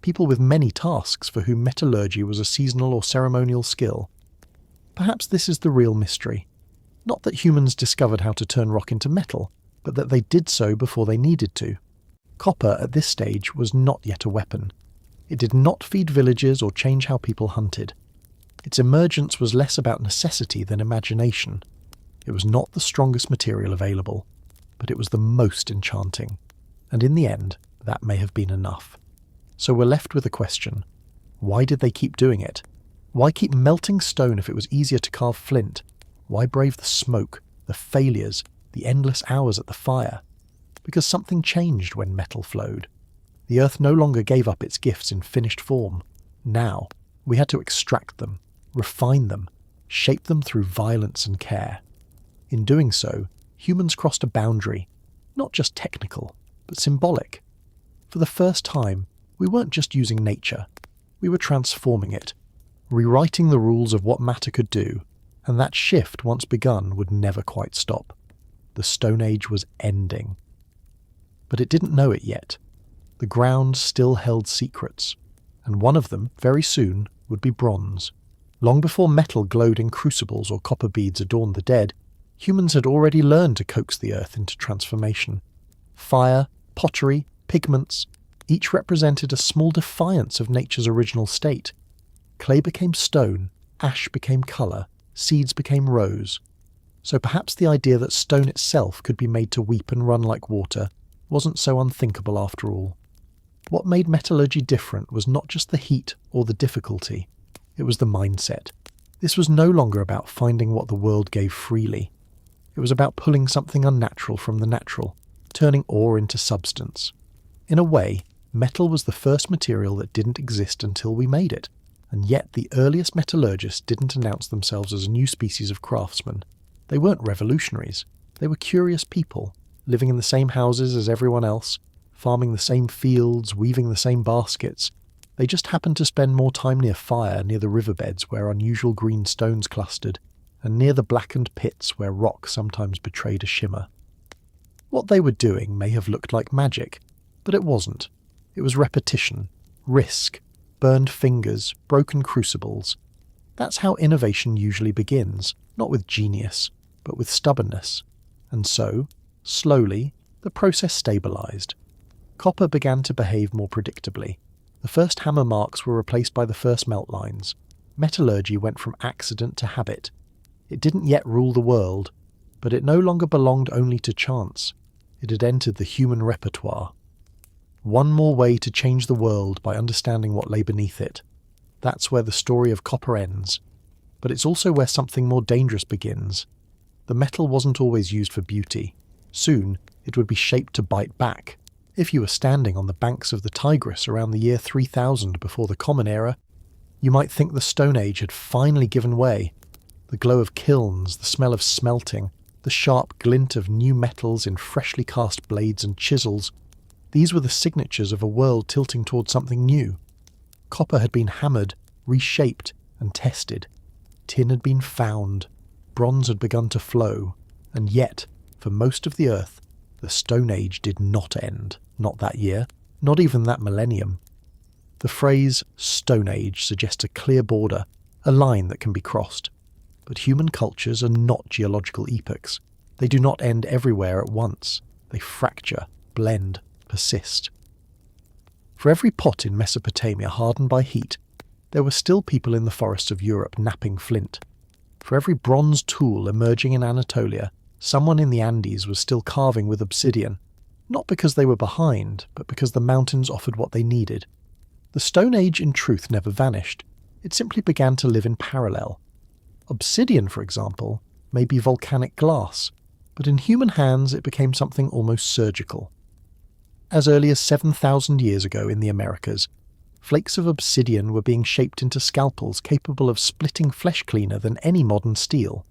people with many tasks for whom metallurgy was a seasonal or ceremonial skill. Perhaps this is the real mystery. Not that humans discovered how to turn rock into metal, but that they did so before they needed to. Copper at this stage was not yet a weapon. It did not feed villages or change how people hunted. Its emergence was less about necessity than imagination. It was not the strongest material available, but it was the most enchanting. And in the end, that may have been enough. So we're left with a question. Why did they keep doing it? Why keep melting stone if it was easier to carve flint? Why brave the smoke, the failures, the endless hours at the fire? Because something changed when metal flowed. The earth no longer gave up its gifts in finished form. Now, we had to extract them, refine them, shape them through violence and care. In doing so, humans crossed a boundary, not just technical, but symbolic. For the first time, we weren't just using nature, we were transforming it, rewriting the rules of what matter could do, and that shift, once begun, would never quite stop. The Stone Age was ending. But it didn't know it yet. The ground still held secrets, and one of them, very soon, would be bronze. Long before metal glowed in crucibles or copper beads adorned the dead, humans had already learned to coax the earth into transformation. Fire, pottery, pigments, each represented a small defiance of nature's original state. Clay became stone, ash became colour, seeds became rose. So perhaps the idea that stone itself could be made to weep and run like water wasn't so unthinkable after all. What made metallurgy different was not just the heat or the difficulty, it was the mindset. This was no longer about finding what the world gave freely. It was about pulling something unnatural from the natural, turning ore into substance. In a way, metal was the first material that didn't exist until we made it, and yet the earliest metallurgists didn't announce themselves as a new species of craftsmen. They weren't revolutionaries. They were curious people, living in the same houses as everyone else, farming the same fields, weaving the same baskets. They just happened to spend more time near fire, near the riverbeds where unusual green stones clustered, and near the blackened pits where rock sometimes betrayed a shimmer. What they were doing may have looked like magic, but it wasn't. It was repetition, risk, burned fingers, broken crucibles. That's how innovation usually begins, not with genius, but with stubbornness. And so, slowly, the process stabilised. Copper began to behave more predictably. The first hammer marks were replaced by the first melt lines. Metallurgy went from accident to habit. It didn't yet rule the world, but it no longer belonged only to chance. It had entered the human repertoire. One more way to change the world by understanding what lay beneath it. That's where the story of copper ends. But it's also where something more dangerous begins. The metal wasn't always used for beauty. Soon, it would be shaped to bite back. If you were standing on the banks of the Tigris around the year 3000 before the Common Era, you might think the Stone Age had finally given way. The glow of kilns, the smell of smelting, the sharp glint of new metals in freshly cast blades and chisels, these were the signatures of a world tilting towards something new. Copper had been hammered, reshaped, and tested. Tin had been found. Bronze had begun to flow. And yet, for most of the Earth, the Stone Age did not end, not that year, not even that millennium. The phrase Stone Age suggests a clear border, a line that can be crossed. But human cultures are not geological epochs. They do not end everywhere at once. They fracture, blend, persist. For every pot in Mesopotamia hardened by heat, there were still people in the forests of Europe knapping flint. For every bronze tool emerging in Anatolia, someone in the Andes was still carving with obsidian, not because they were behind, but because the mountains offered what they needed. The Stone Age in truth never vanished. It simply began to live in parallel. Obsidian, for example, may be volcanic glass, but in human hands it became something almost surgical. As early as 7,000 years ago in the Americas, flakes of obsidian were being shaped into scalpels capable of splitting flesh cleaner than any modern steel.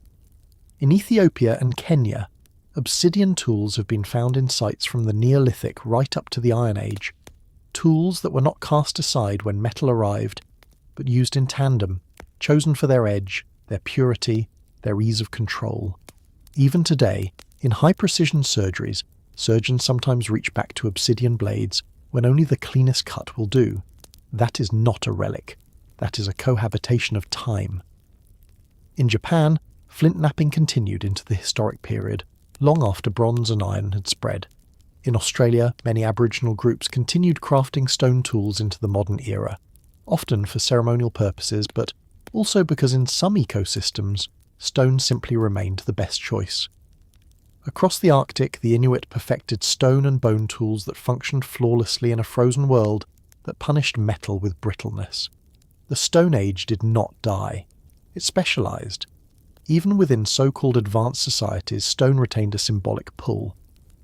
In Ethiopia and Kenya, obsidian tools have been found in sites from the Neolithic right up to the Iron Age, tools that were not cast aside when metal arrived, but used in tandem, chosen for their edge, their purity, their ease of control. Even today, in high-precision surgeries, surgeons sometimes reach back to obsidian blades when only the cleanest cut will do. That is not a relic. That is a cohabitation of time. In Japan, flint knapping continued into the historic period, long after bronze and iron had spread. In Australia, many Aboriginal groups continued crafting stone tools into the modern era, often for ceremonial purposes, but also because in some ecosystems, stone simply remained the best choice. Across the Arctic, the Inuit perfected stone and bone tools that functioned flawlessly in a frozen world that punished metal with brittleness. The Stone Age did not die. It specialized. Even within so-called advanced societies, stone retained a symbolic pull.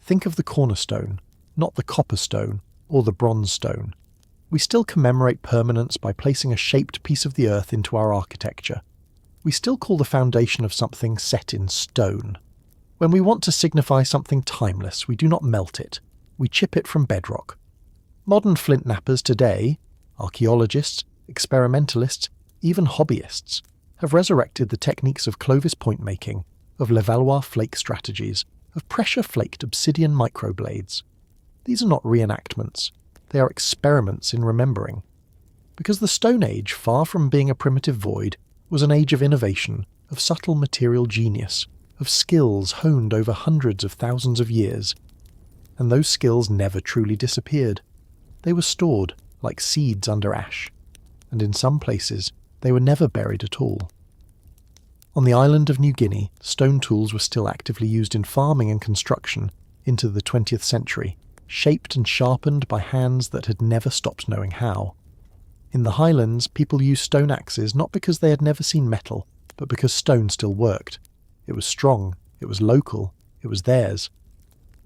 Think of the cornerstone, not the copper stone or the bronze stone. We still commemorate permanence by placing a shaped piece of the earth into our architecture. We still call the foundation of something set in stone. When we want to signify something timeless, we do not melt it. We chip it from bedrock. Modern flint knappers today, archaeologists, experimentalists, even hobbyists, have resurrected the techniques of Clovis point making, of Levallois flake strategies, of pressure-flaked obsidian microblades. These are not reenactments. They are experiments in remembering. Because the Stone Age, far from being a primitive void, was an age of innovation, of subtle material genius, of skills honed over hundreds of thousands of years. And those skills never truly disappeared. They were stored, like seeds under ash. And in some places, they were never buried at all. On the island of New Guinea, stone tools were still actively used in farming and construction into the 20th century, shaped and sharpened by hands that had never stopped knowing how. In the highlands, people used stone axes not because they had never seen metal, but because stone still worked. It was strong, it was local, it was theirs.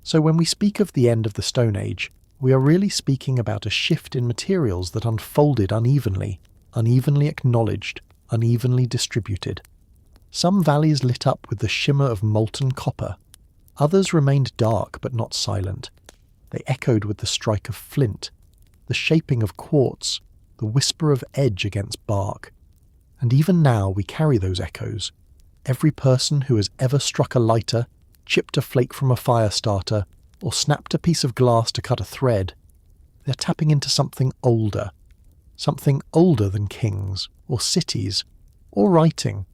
So when we speak of the end of the Stone Age, we are really speaking about a shift in materials that unfolded unevenly, unevenly acknowledged, unevenly distributed. Some valleys lit up with the shimmer of molten copper. Others remained dark but not silent. They echoed with the strike of flint, the shaping of quartz, the whisper of edge against bark. And even now we carry those echoes. Every person who has ever struck a lighter, chipped a flake from a fire starter, or snapped a piece of glass to cut a thread, they're tapping into something older than kings, or cities, or writing.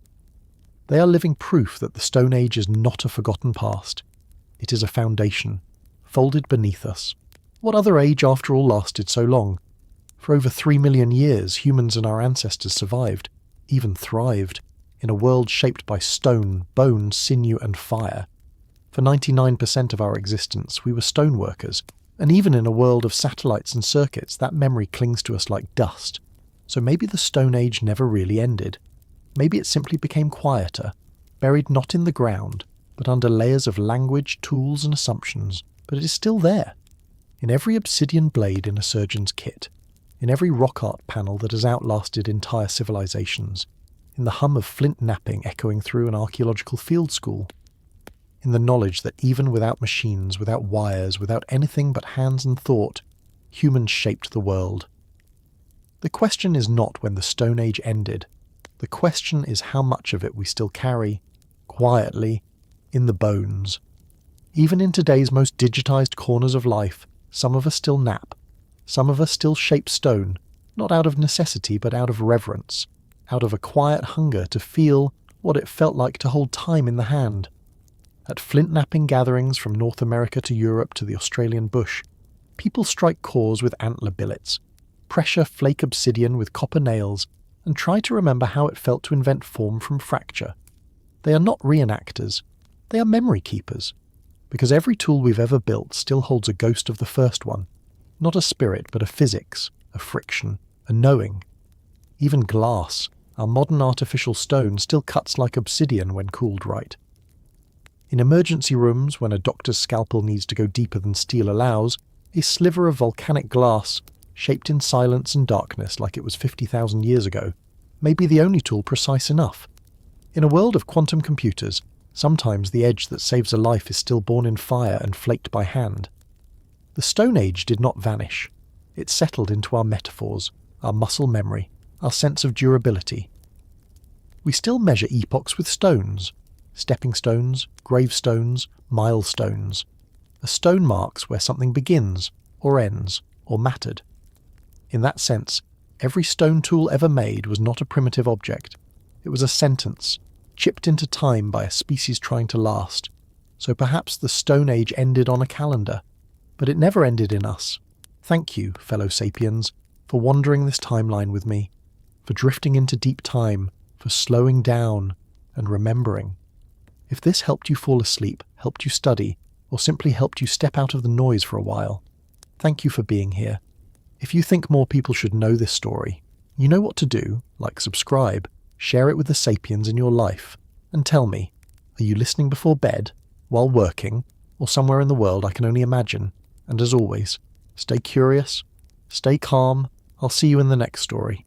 They are living proof that the Stone Age is not a forgotten past. It is a foundation, folded beneath us. What other age, after all, lasted so long? For over 3 million years, humans and our ancestors survived, even thrived, in a world shaped by stone, bone, sinew, and fire. For 99% of our existence, we were stoneworkers, and even in a world of satellites and circuits, that memory clings to us like dust. So maybe the Stone Age never really ended. Maybe it simply became quieter, buried not in the ground, but under layers of language, tools, and assumptions. But it is still there. In every obsidian blade in a surgeon's kit, in every rock art panel that has outlasted entire civilizations, in the hum of flint knapping echoing through an archaeological field school, in the knowledge that even without machines, without wires, without anything but hands and thought, humans shaped the world. The question is not when the Stone Age ended. The question is how much of it we still carry, quietly, in the bones. Even in today's most digitized corners of life, some of us still nap. Some of us still shape stone, not out of necessity but out of reverence, out of a quiet hunger to feel what it felt like to hold time in the hand. At flintknapping gatherings from North America to Europe to the Australian bush, people strike cores with antler billets, pressure flake obsidian with copper nails, and try to remember how it felt to invent form from fracture. They are not reenactors, they are memory keepers, because every tool we've ever built still holds a ghost of the first one, not a spirit but a physics, a friction, a knowing. Even glass, our modern artificial stone, still cuts like obsidian when cooled right. In emergency rooms, when a doctor's scalpel needs to go deeper than steel allows, a sliver of volcanic glass, shaped in silence and darkness like it was 50,000 years ago, may be the only tool precise enough. In a world of quantum computers, sometimes the edge that saves a life is still born in fire and flaked by hand. The Stone Age did not vanish. It settled into our metaphors, our muscle memory, our sense of durability. We still measure epochs with stones, stepping stones, gravestones, milestones. A stone marks where something begins, or ends, or mattered. In that sense, every stone tool ever made was not a primitive object. It was a sentence, chipped into time by a species trying to last. So perhaps the Stone Age ended on a calendar, but it never ended in us. Thank you, fellow sapiens, for wandering this timeline with me, for drifting into deep time, for slowing down and remembering. If this helped you fall asleep, helped you study, or simply helped you step out of the noise for a while, thank you for being here. If you think more people should know this story, you know what to do, like subscribe, share it with the sapiens in your life, and tell me, are you listening before bed, while working, or somewhere in the world I can only imagine? And as always, stay curious, stay calm. I'll see you in the next story.